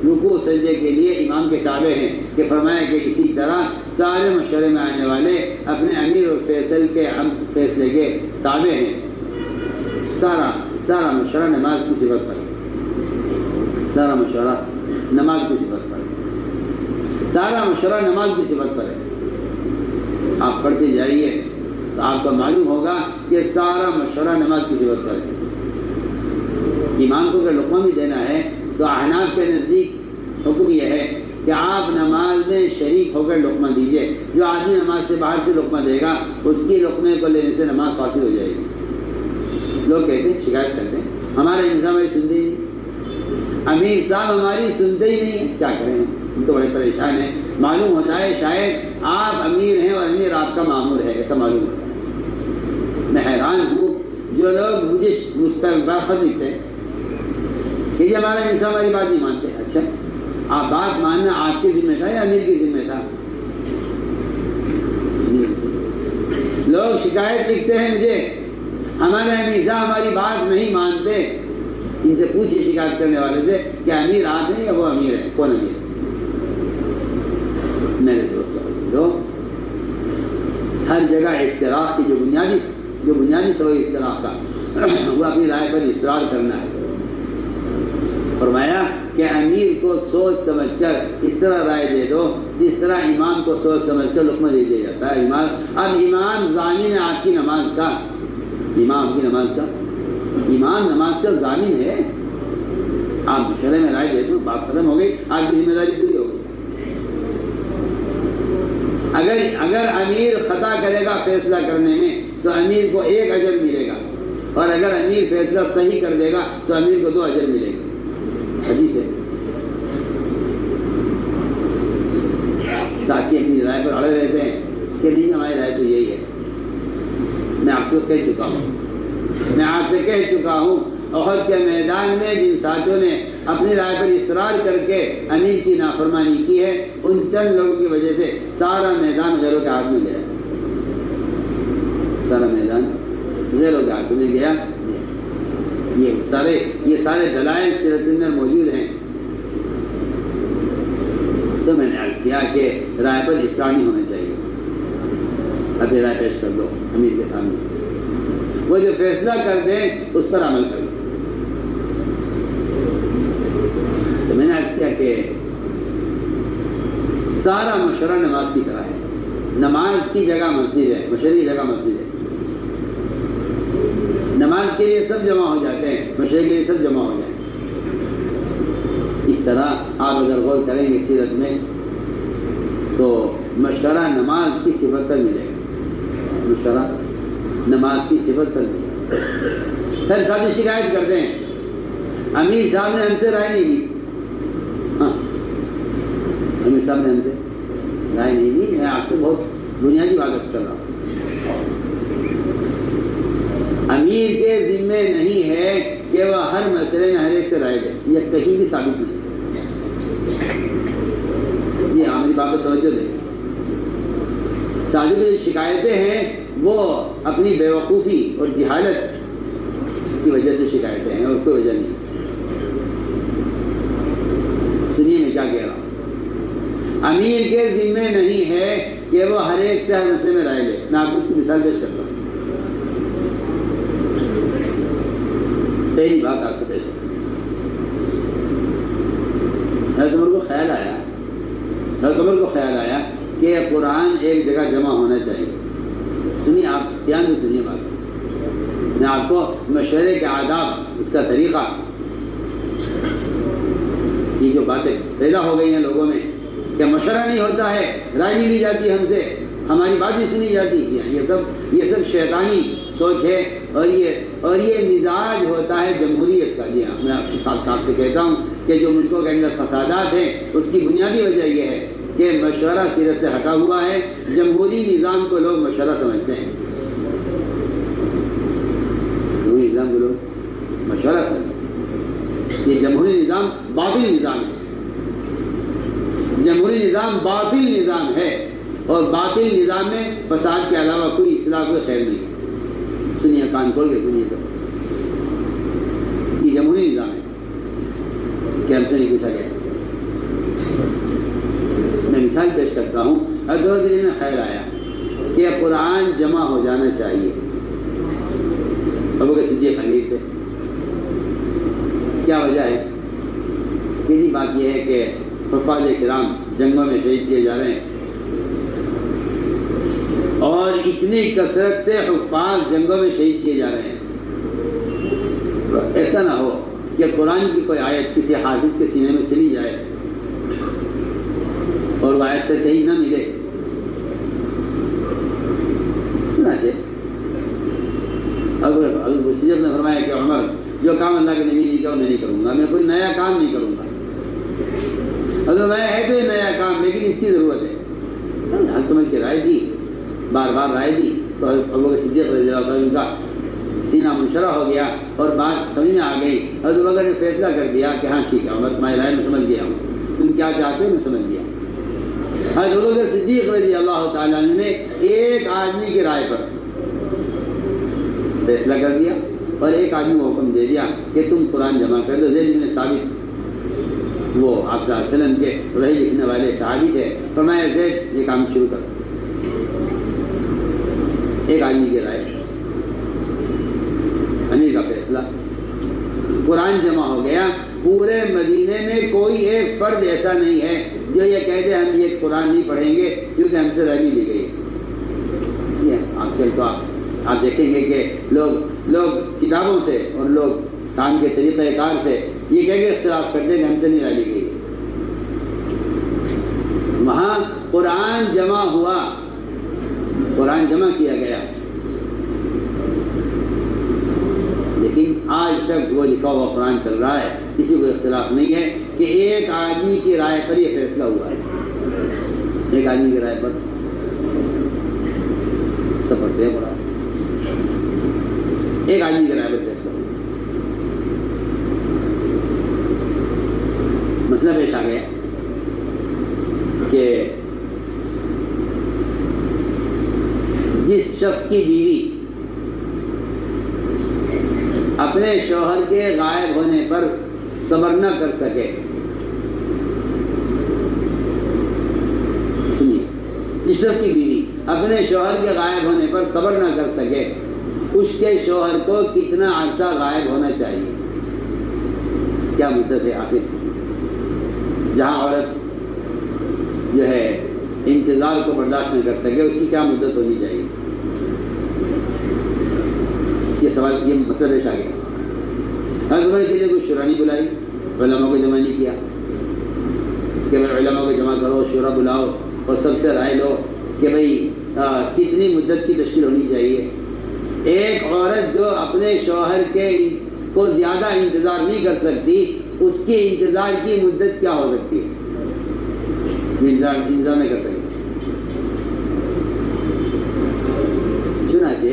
Speaker 1: رکوع سجدے کے لیے امام کے تابع ہیں، کہ فرمایا کہ اسی طرح سارے مشورے میں آنے والے اپنے امیر اور فیصلے کے تابع ہیں. سارا مشورہ نماز کی صفت پر، سارا مشورہ نماز کی صفت پر، سارا مشورہ نماز کی صفت پر ہے. آپ پڑھتے جائیے تو آپ کو معلوم ہوگا کہ سارا مشورہ نماز کی صفت پر ہے. امام کو اگر لقمہ بھی دینا ہے تو احناف کے نزدیک حکم یہ ہے کہ آپ نماز میں شریک ہو کر لقمہ دیجیے. جو آدمی نماز سے باہر سے لقمہ دے گا اس کی لقمے کو لینے سے نماز فاسد ہو جائے گی. لوگ کہتے ہیں، شکایت کرتے ہیں، ہمارے امام ہماری سنتے ہی نہیں، امیر صاحب ہماری سنتے ہی نہیں. کیا کریں، ہم تو بڑے پریشان ہیں. معلوم ہوتا ہے شاید آپ امیر ہیں اور امیر آپ کا مامور ہے، ایسا معلوم ہوتا ہے. میں حیران ہوں جو لوگ مجھ پر برخط لکھتے ہیں کہ یہ ہمارے امیر صاحب ہماری بات نہیں مانتے. اچھا، آپ بات ماننا آپ کے ذمہ تھا یا امیر کے ذمہ تھا؟ لوگ شکایت لکھتے ہیں مجھے، ہمارے امیر صاحب ہماری بات نہیں مانتے. ان سے پوچھیے شکایت کرنے والے سے کہ امیر آپ ہیں یا وہ امیر ہے؟ کون امیر ہے؟ میرے دوستوں، ہر جگہ اختلاف کی جو بنیادی سبب اختلاف کا وہ اپنی رائے پر اصرار کرنا ہے. فرمایا کہ امیر کو سوچ سمجھ کر اس طرح رائے دے دو جس طرح امام کو سوچ سمجھ کر لقمہ دے دیا جاتا ہے. اب امام ضامن ہے آپ کی نماز کا، امام نماز کا ضامن ہے. آپ مشورے میں رائے دے دو، بات ختم ہو گئی، آپ کی ذمہ داری پوری ہو گئی. اگر امیر خطا کرے گا فیصلہ کرنے میں تو امیر کو 1 اجر ملے گا، اور اگر امیر فیصلہ صحیح کر دے گا تو امیر کو 2 اجر ملے گا. حدیث ہے. ساتھی اپنی رائے پر اڑے رہتے ہیں کہ نہیں ہماری رائے تو یہی ہے. میں آپ سے کہہ چکا ہوں احد کے میدان میں جن ساتھیوں نے اپنی رائے پر اصرار کر کے امیر کی نافرمانی کی ہے، ان چند لوگوں کی وجہ سے سارا میدان غیروں کے ہاتھ میں گیا. سارا میدان غیروں کے ہاتھ میں گیا. یہ سارے دلائل سیرت اندر موجود ہیں. تو میں نے عرض کیا کہ رائے پر اصرار نہیں ہونا چاہیے. اب رائے پیش کر دو امیر کے سامنے، وہ جو فیصلہ کر دیں اس پر عمل کر دو. تو میں نے عرض کیا کہ سارا مشورہ نماز کی طرح ہے. نماز کی جگہ مسجد ہے، مشورے کی جگہ مسجد ہے. نماز کے لیے سب جمع ہو جاتے ہیں، مشورے کے لیے سب جمع ہو جائیں. اس طرح آپ اگر غور کریں گے سیرت میں تو مشورہ نماز کی صفت پر ملے گا، مشورہ نماز کی صفت پر ملے گا۔ پھر ساتھی شکایت کرتے ہیں امیر صاحب نے ہم سے رائے نہیں لی، ہاں امیر صاحب نے ہم سے رائے نہیں لی، میں آپ سے بہت بنیادی بات کر رہا ہوں۔ امیر کے ذمے نہیں ہے کہ وہ ہر مسئلے میں ہر ایک سے رائے دے، یہ کہیں بھی ثابت نہیں۔ یہ ہماری بات کو توجہ دیں۔ ساتھی جو شکایتیں ہیں وہ اپنی بیوقوفی اور جہالت کی وجہ سے شکایتیں ہیں اور کوئی وجہ نہیں۔ سنیے میں کیا کہہ رہا ہوں، امیر کے ذمے نہیں ہے کہ وہ ہر ایک سے ہر مسئلے میں رائے لے۔ میں آپ کو اس کی مثال پیش کرتا ہوں۔ پہلی بات آپ سے پیش کرتا ہوں، حضرت عمر کو خیال آیا کہ قرآن ایک جگہ جمع ہونا چاہیے۔ سنیے آپ دھیان سے سنیے بات، میں آپ کو مشورے کے آداب، اس کا طریقہ، یہ جو باتیں پیدا ہو گئی ہیں لوگوں میں کہ مشورہ نہیں ہوتا ہے، رائے نہیں لی جاتی ہم سے، ہماری بات نہیں سنی جاتی، یہ سب شیطانی سوچ ہے اور یہ مزاج ہوتا ہے جمہوریت کا۔ جی ہاں، میں آپ سے کہتا ہوں کہ جو ملکوں کے اندر فسادات ہیں اس کی بنیادی وجہ یہ ہے کہ مشورہ سیرت سے ہٹا ہوا ہے۔ جمہوری نظام کو لوگ مشورہ سمجھتے ہیں، جمہوری نظام کو لوگ مشورہ سمجھتے ہیں۔ یہ جمہوری نظام باطل نظام ہے، جمہوری نظام باطل نظام ہے، اور باطل نظام میں فساد کے علاوہ کوئی اصلاح، کوئی خیر نہیں۔ سنیے، کان کھول کے سنیے، یہ جمہوری نظام ہے کہ ہم سے نہیں پوچھا گیا۔ میں مثال پیش کرتا ہوں، دو دن میں خیال آیا کہ قرآن جمع ہو جانا چاہیے۔ ابو بکر صدیق امیر تھے، کیا وجہ ہے؟ پہلی بات یہ ہے کہ حفاظ کرام جنگوں میں شہید کیے جا رہے ہیں، اور اتنی کثرت سے حفاظ جنگوں میں شہید کیے جا رہے ہیں۔ ایسا نہ ہو کہ قرآن کی کوئی آیت کسی حافظ کے سینے میں چلی جائے اور وہ آیت تک کہیں نہ ملے۔ ابو صدیق نے فرمایا کہ عمر، جو کام اللہ کے نبی نہیں کروں میں نہیں کروں گا، میں کوئی نیا کام نہیں کروں گا۔ اگر میں ہے تو یہ نیا کام، لیکن اس کی ضرورت ہے۔ حضرت عمر کی رائے دی، بار بار رائے دی، تو ابو بکر صدیق رضی اللہ عنہ کا سینہ منشرح ہو گیا اور بات سمجھ میں آ گئی۔ حضرت بکر نے فیصلہ کر دیا کہ ہاں ٹھیک ہے عمر، تمہاری رائے میں سمجھ گیا ہوں، تم کیا چاہتے ہو میں سمجھ گیا۔ حضرت بکر صدیق رضی اللہ تعالیٰ عنہ نے ایک آدمی کی رائے پر فیصلہ کر دیا اور ایک آدمی کو حکم دے دیا کہ تم قرآن جمع کر دو۔ زید بن ثابت، وہ آپ صلی اللہ علیہ وسلم کے وحی لکھنے والے صحابی تھے، فرمایا زید یہ کام شروع کر۔ ایک آدمی کی رائے، امیر کا فیصلہ، قرآن جمع ہو گیا۔ پورے مدینے میں کوئی ایک فرد ایسا نہیں ہے جو یہ کہہ دے ہم یہ قرآن نہیں پڑھیں گے کیونکہ ہم سے رائے نہیں لی گئی۔ آج کل تو آپ دیکھیں گے کہ لوگ کتابوں سے اور لوگ کام کے طریقہ کار سے یہ کہہ کے اختلاف کرتے ہیں کہ ہم سے نہیں رائے لی گئی۔ وہاں قرآن جمع ہوا، قرآن جمع کیا گیا، لیکن آج تک وہ لکھا ہوا قرآن چل رہا ہے، کسی کو اختلاف نہیں ہے کہ ایک آدمی کی رائے پر یہ فیصلہ ہوا ہے۔ ایک آدمی کی رائے پر سب پڑھتے ہیں قرآن، ایک آدمی کی رائے پر فیصلہ ہوا۔ مسئلہ پیش آ گیا کہ جس شخص کی بیوی اپنے شوہر کے غائب ہونے پر صبر نہ کر سکے، سنیے، جس شخص کی بیوی اپنے شوہر کے غائب ہونے پر صبر نہ کر سکے، اس کے شوہر کو کتنا عرصہ غائب ہونا چاہیے؟ کیا مدت ہے آخر؟ جہاں عورت جو ہے انتظار کو برداشت نہ کر سکے، اس کی کیا مدت ہونی چاہیے؟ یہ سوال، یہ مسئلہ پیش آ گیا۔ حضرت عمر کے لیے کوئی شورا نہیں بلائی، علماء کو جمع نہیں کیا کہ علماء کو جمع کرو، شورا بلاؤ اور سب سے رائے لو کہ بھئی کتنی مدت کی تشکیل ہونی چاہیے. ایک عورت جو اپنے شوہر کے کو زیادہ انتظار نہیں کر سکتی، اس کی انتظار کی مدت کیا ہو سکتی ہے؟ انتظار نہیں کر سکتی. چنانچہ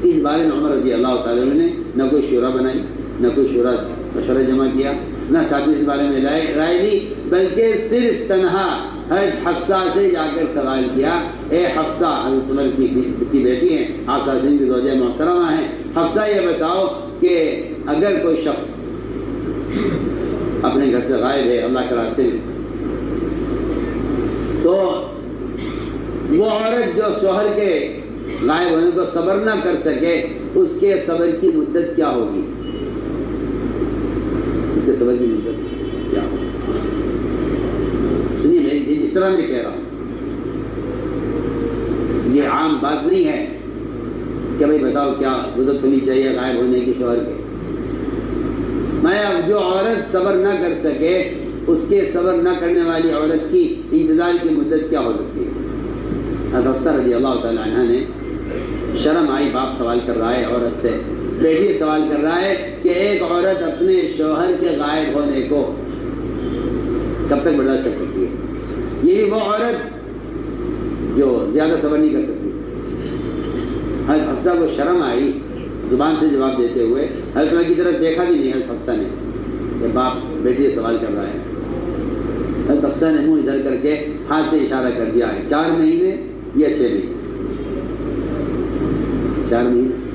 Speaker 1: اس بارے میں عمر رضی اللہ تعالیٰ نے نہ کوئی شورا بنائی، نہ کوئی شورا مشورہ جمع کیا، نہ ساتھ اس بارے میں رائے لی، بلکہ صرف تنہا حضرت حفصہ سے جا کر سوال کیا. اے حفصہ، حضرت عمر کی بیٹی ہیں، حفصہ کی زوجہ محترمہ ہیں، حفصہ یہ بتاؤ کہ اگر کوئی شخص اپنے گھر سے غائب ہے اللہ کے راستے میں، تو وہ عورت جو شوہر کے غائب ہونے کو صبر نہ کر سکے، اس کے صبر کی مدت کیا ہوگی؟ اس کے صبر کی مدت کیا ہوگی؟ سنیے، میں جس طرح میں کہہ رہا ہوں، یہ عام بات نہیں ہے کہ بھائی بتاؤ کیا مدت ہونی چاہیے غائب ہونے کی شوہر کے. میں اب جو عورت صبر نہ کر سکے، اس کے صبر نہ کرنے والی عورت کی انتظار کی مدت کیا ہو سکتی ہے؟ حفصہ رضی اللہ تعالیٰ عنہ نے شرم آئی، باپ سوال کر رہا ہے عورت سے، بیٹی سوال کر رہا ہے کہ ایک عورت اپنے شوہر کے غائب ہونے کو کب تک برداشت کر سکتی ہے؟ یہ بھی وہ عورت جو زیادہ صبر نہیں کر سکتی. حضرت حفصہ کو شرم آئی زبان سے جواب دیتے ہوئے. حضرت عمر کی طرف دیکھا بھی نہیں حضرت حفصہ نے کہ باپ بیٹی سوال کر رہا ہے. حضرت حفصہ نے منہ ادھر کر کے ہاتھ سے اشارہ کر دیا ہے 4 مہینے یا 6 مہینے؟ 4 مہینے.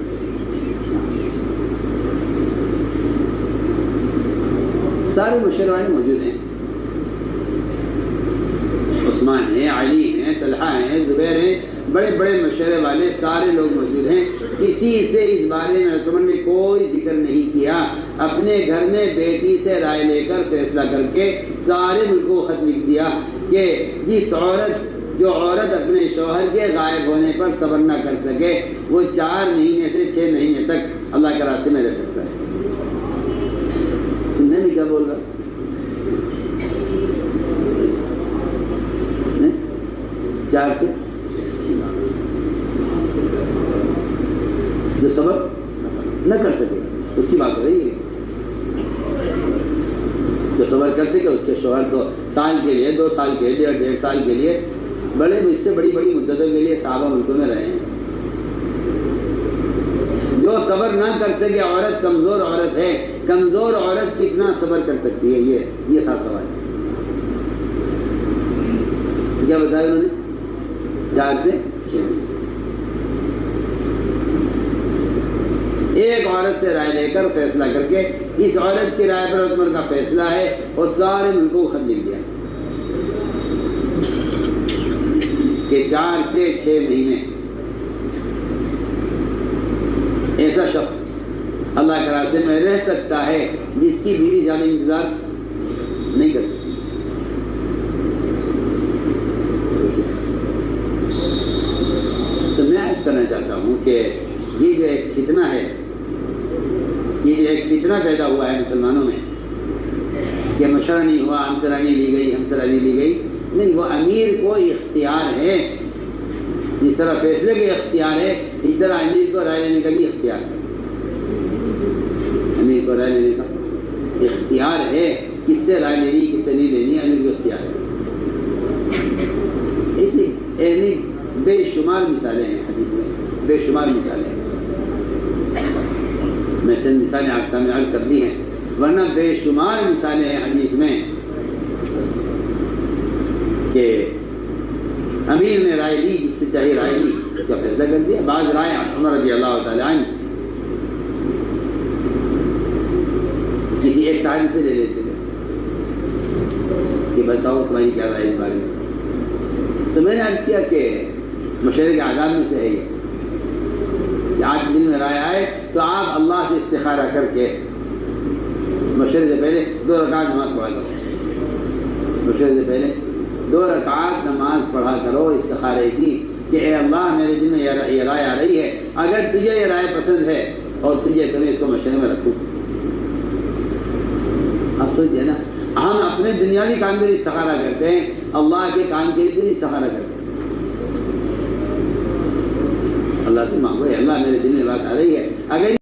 Speaker 1: سارے مشرے موجود ہیں، عثمان ہیں، علی ہیں، طلحہ ہیں، زبیر ہیں، بڑے بڑے مشورے والے سارے لوگ موجود ہیں. کسی سے اس بارے میں عثمان نے کوئی ذکر نہیں کیا. اپنے گھر میں بیٹی سے رائے لے کر فیصلہ کر کے سارے ملک کو خط لکھ دیا کہ جو عورت اپنے شوہر کے غائب ہونے پر صبر نہ کر سکے، وہ 4 مہینے سے 6 مہینے تک اللہ کے راستے میں رہ سکتا ہے. سننے میں کیا بول رہا؟ 4 سے جو صبر نہ کر سکے اس کی بات ہو رہی ہے. جو صبر کر سکے اس کے شوہر کو سال کے لیے، 2 سال کے لیے، 1.5 سال کے لیے، بڑے اس سے بڑی بڑی مدتوں کے لیے صحابہ ملکوں میں رہے ہیں. جو صبر نہ کر سکے عورت کمزور عورت ہے. کمزور عورت کتنا صبر کر سکتی ہے؟ یہ تھا سوال. کیا بتایا انہوں نے؟ 4 سے 6. ایک عورت سے رائے لے کر فیصلہ کر کے، اس عورت کی رائے پر عمر کا فیصلہ ہے اور سارے ملکوں کو خط لکھ دیا کہ 4 سے 6 مہینے ایسا شخص اللہ کے راستے میں رہ سکتا ہے جس کی بیوی زیادہ انتظار نہیں کر سکتی. تو میں عرض کرنا چاہتا ہوں کہ یہ جو ایک فتنہ ہے، یہ جو ایک فتنہ پیدا ہوا ہے مسلمانوں میں کہ مشورہ نہیں ہوا، ہم سے رائے نہیں لی گئی، ہم سے رائے نہیں لی گئی. نہیں، وہ امیر کو اختیار ہے. جس طرح فیصلے کے اختیار ہے، اس طرح امیر کو رائے لینے کا بھی اختیار ہے. امیر کو رائے لینے کا اختیار ہے. کس سے رائے لینی، کس سے نہیں لینی، امیر کو اختیار ہے. ایسی بے شمار مثالیں ہیں حدیث میں، بے شمار مثالیں ہیں. میں چند مثالیں آپ سامنے عرض کر دی ہیں، ورنہ بے شمار مثالیں ہیں حدیث میں کہ امیر نے رائے لی، جس سے چاہے رائے لی، اس کا فیصلہ کر دیا. بعض رائے عمر رضی اللہ تعالیٰ عنہ کسی ایک صحابی سے لے لیتے تھے کہ بتاؤ تمہاری کیا رائے اس بارے میں. تو میں نے عرض کیا کہ مشورے کے آداب میں سے ہے یہ کہ آج دل میں رائے آئے تو آپ اللہ سے استخارہ کر کے مشورے سے پہلے 2 رکعت نماز پڑھا کرو. مشورے سے پہلے 2 رکعت نماز پڑھا کرو استخارے کی کہ اے اللہ میرے دل میں یہ رائے آ رہی ہے، اگر تجھے یہ رائے پسند ہے اور تمہیں اس کو مشورے میں رکھوں. آپ سوچئے نا، ہم اپنے دنیاوی کام کے لیے استخارہ کرتے ہیں، اللہ کے کام کے لیے نہیں استخارہ کرتے۔ اللہ سے مانگو، اللہ میرے دل میں بات آ رہی ہے، اگر